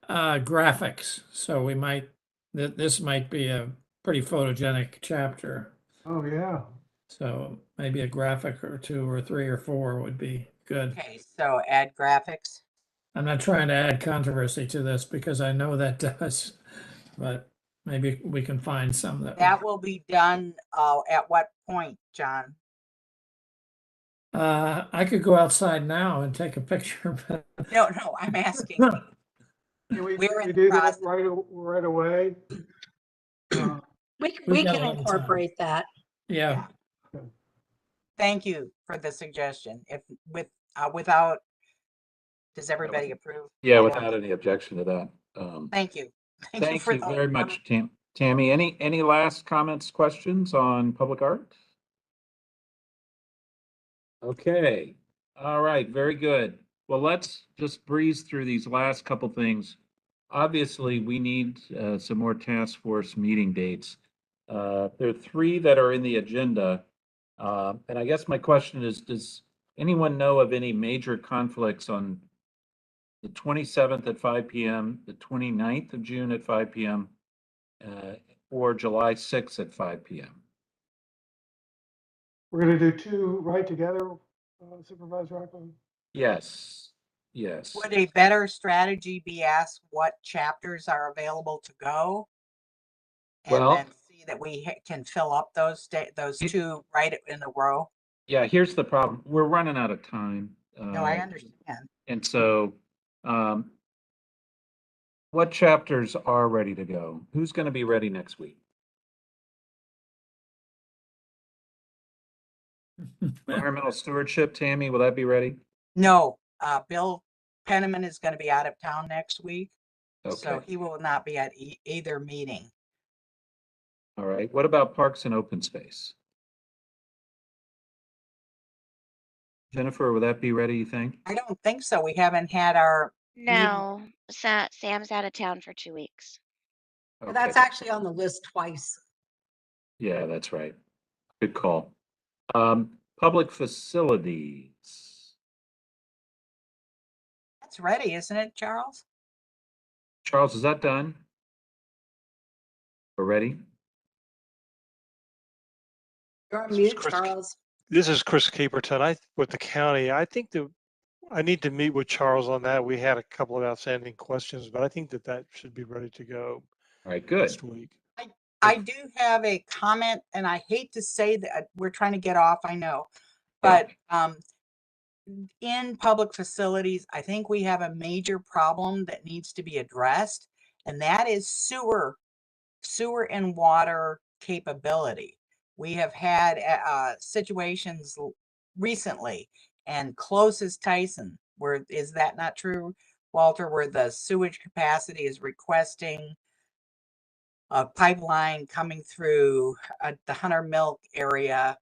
graphics. So we might this might be a pretty photogenic chapter. Oh, yeah. So maybe a graphic or 2 or 3 or 4 would be good. Okay, so add graphics. I'm not trying to add controversy to this because I know that does, but maybe we can find some That will be done at what point, John? I could go outside now and take a picture. But No, I'm asking. Can we We're in the do that process. right away? We got a can lot of time. incorporate that. Yeah. Thank you for the suggestion. If without, does everybody approve? Yeah, without any objection to that. Thank you. Thank for you the- very much, Tammy. Any last comments, questions on public art? Okay, all right, very good. Well, let's just breeze through these last couple things. Obviously, we need some more task force meeting dates. There are 3 that are in the agenda. And I guess my question is, does anyone know of any major conflicts on the 27th at 5 p.m., the 29th of June at 5 p.m., or July 6th at 5 p.m.? We're going to do 2 right together, Supervisor Rockley? Yes, yes. Would a better strategy be ask what chapters are available to go? And Well, then see that we can fill up those 2 right in a row. yeah, here's the problem. We're running out of time. No, I understand. And so, what chapters are ready to go? Who's going to be ready next week? Environmental stewardship, Tammy, will that be ready? No, Bill Penniman is going to be out of town next week, so Okay, he will not be at either meeting. all right. What about parks and open space? Jennifer, will that be ready, you think? I don't think so. We haven't had our meeting. No, Sam's out of town for 2 weeks. That's Okay, actually on the list twice. yeah, that's right. Good call. Public facilities. That's ready, isn't it, Charles? Charles, is that done? We're ready? You're on This was mute, Chris. Charles. This is Chris Caperton. With the county, I think that I need to meet with Charles on that. We had a couple of outstanding questions, but I think that should be ready to go All right, good. next week. I do have a comment, and I hate to say that we're trying to get off, I know, Yeah. but in public facilities, I think we have a major problem that needs to be addressed, and that is sewer and water capability. We have had situations recently, and close as Tyson, where is that not true, Walter, where the sewage capacity is requesting a pipeline coming through the Hunter Milk area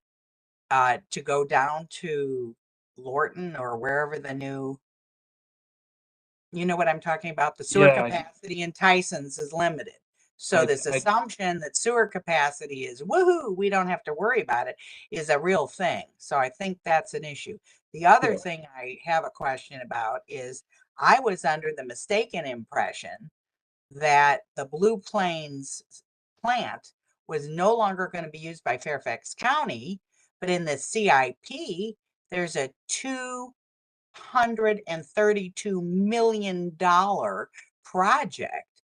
to go down to Lorton or wherever the new, you know what I'm talking about? The sewer Yeah, capacity in Tyson's is limited. So this I- assumption that sewer capacity is woohoo, we don't have to worry about it, is a real thing. So I think that's an issue. The other Yeah. thing I have a question about is I was under the mistaken impression that the Blue Plains plant was no longer going to be used by Fairfax County, but in the CIP, there's a $232 million project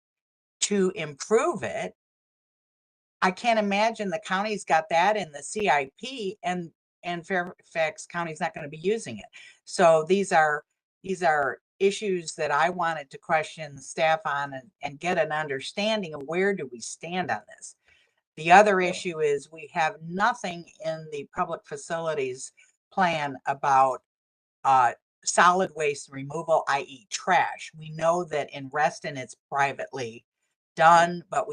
to improve it. I can't imagine the county's got that in the CIP and Fairfax County's not going to be using it. So these are issues that I wanted to question the staff on and get an understanding of where do we stand on this. The other issue is we have nothing in the public facilities plan about solid waste removal, i.e. trash. We know that in Reston it's privately done, but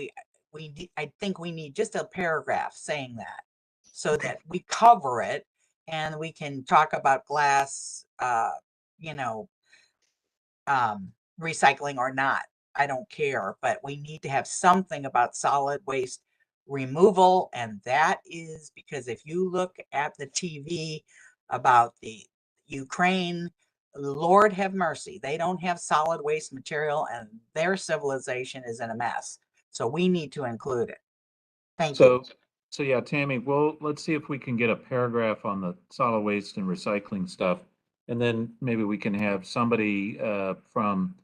I think we need just a paragraph saying that so that we cover it and we can talk about glass, you know, recycling or not. I don't care, but we need to have something about solid waste removal. And that is because if you look at the TV about the Ukraine, Lord have mercy, they don't have solid waste material and their civilization is in a mess. So we need to include it. Thank you. So yeah, Tammy, well, let's see if we can get a paragraph on the solid waste and recycling stuff. And then maybe we can have somebody from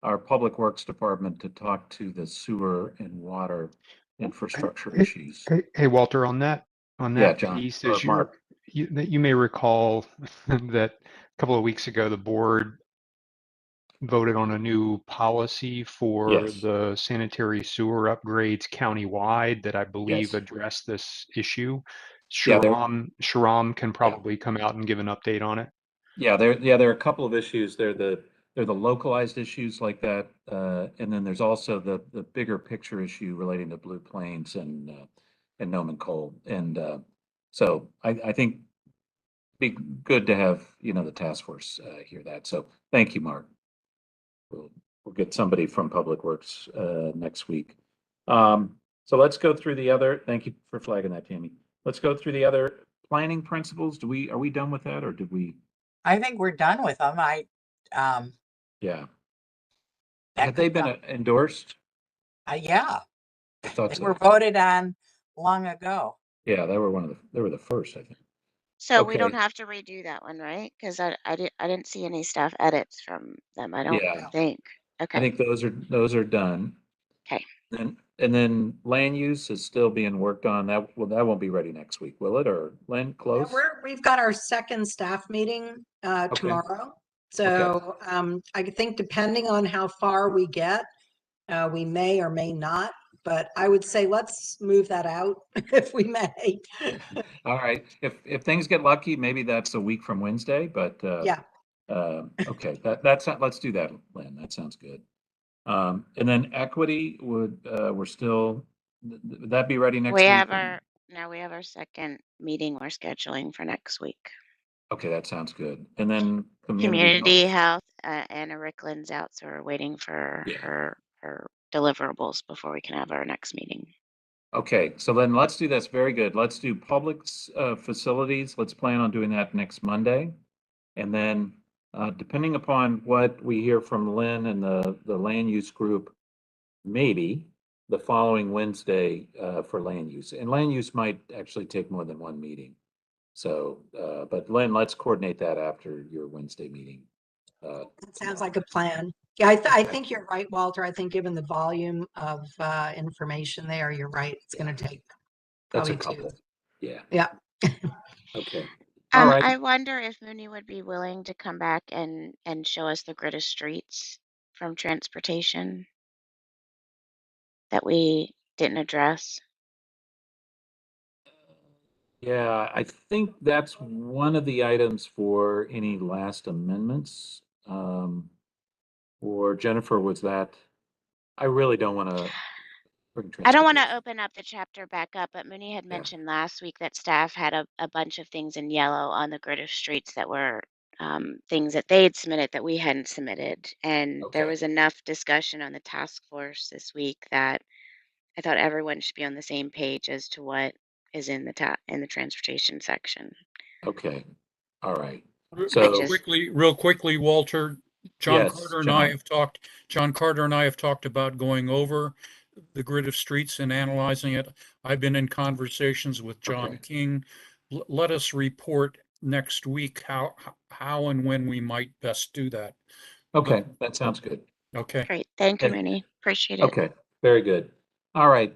our Public Works Department to talk to the sewer and water infrastructure issues. Hey, Walter, on that Yeah, John, piece, or Mark. you may recall that a couple of weeks ago, the board voted on a new policy for Yes. the sanitary sewer upgrades countywide that I believe Yes. address this issue. Yeah, Sharam can probably come out and give an update on it. Yeah, there are a couple of issues. They're the localized issues like that, and then there's also the bigger picture issue relating to Blue Plains and Noman Coal. And so I think be good to have the task force hear that. So thank you, Mark. We'll get somebody from Public Works next week. So let's go through the other. Thank you for flagging that, Tammy. Let's go through the other planning principles. Are we done with that, or did we? I think we're done with them. Yeah. Have they been endorsed? Yeah, I thought they so. were voted on long ago. Yeah, they were the first, I think. So we don't Okay. have to redo that one, right? Because I didn't see any staff edits from them. I don't Yeah. think. I Okay. think those are done. Okay. Then and then land use is still being worked on. That won't be ready next week, will it? Or Lynn, Yeah, close? we've got our second staff meeting Okay. tomorrow. So I think depending on how far we get, we may or may not, but I would say let's move that out if we may. All right. If things get lucky, maybe that's a week from Wednesday, but Yeah, okay, that's let's do that, Lynn. That sounds good. And then equity we're still, would that be ready next We week? have or- our, no, we have our second meeting we're scheduling for next week. Okay, that sounds good. And then Community health. health, Anna Rickland's out, so we're waiting for Yeah. her deliverables before we can have our next meeting. Okay, so then let's do this. Very good. Let's do public facilities. Let's plan on doing that next Monday. And then depending upon what we hear from Lynn and the land use group, maybe the following Wednesday for land use. And land use might actually take more than one meeting. So, but Lynn, let's coordinate that after your Wednesday meeting. that sounds like a plan. Yeah, I think you're right, Walter. I think given the volume of information there, you're right. It's going to take That's a probably two. couple. Yeah. Yeah. Okay. All right. I wonder if Mooney would be willing to come back and show us the grid of streets from transportation that we didn't address. Yeah, I think that's one of the items for any last amendments. Or Jennifer, was that? I really don't want to bring I don't want to transportation. open up the chapter back up, but Mooney had Yeah. mentioned last week that staff had a bunch of things in yellow on the grid of streets that were things that they had submitted that we hadn't submitted. And there Okay. was enough discussion on the task force this week that I thought everyone should be on the same page as to what is in the transportation section. Okay. All right. I So just, Real quickly, Walter, yes, John Carter and I have talked about going over the grid of streets and analyzing it. I've been in conversations with John Okay. King. Let us report next week how and when we might best do that. Okay, that sounds good. Okay. great. Thank you, And- Mooney. Appreciate it. Okay, very good. All right.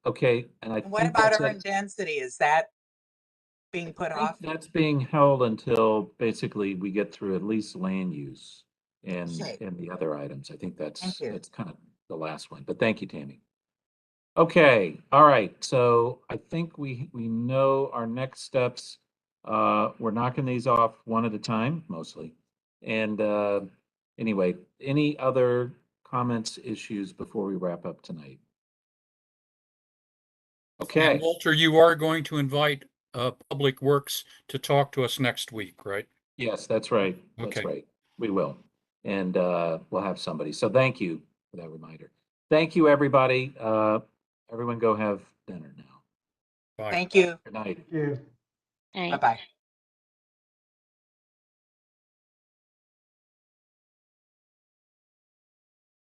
Okay, and I What think about that's urban it. density? Is that being put I think off? that's being held until basically we get through at least land use and Okay. the other items. I think Thank that's you. kind of the last one. But thank you, Tammy. Okay, all right. So I think we know our next steps. We're knocking these off one at a time, mostly. And anyway, any other comments, issues before we wrap up tonight? And Okay. Walter, you are going to invite Public Works to talk to us next week, right? Yes, that's right. That's Okay. right. We will. And we'll have somebody. So thank you for that reminder. Thank you, everybody. Everyone go have dinner now. Bye. Thank you. Good night. Yeah. Right. Bye-bye.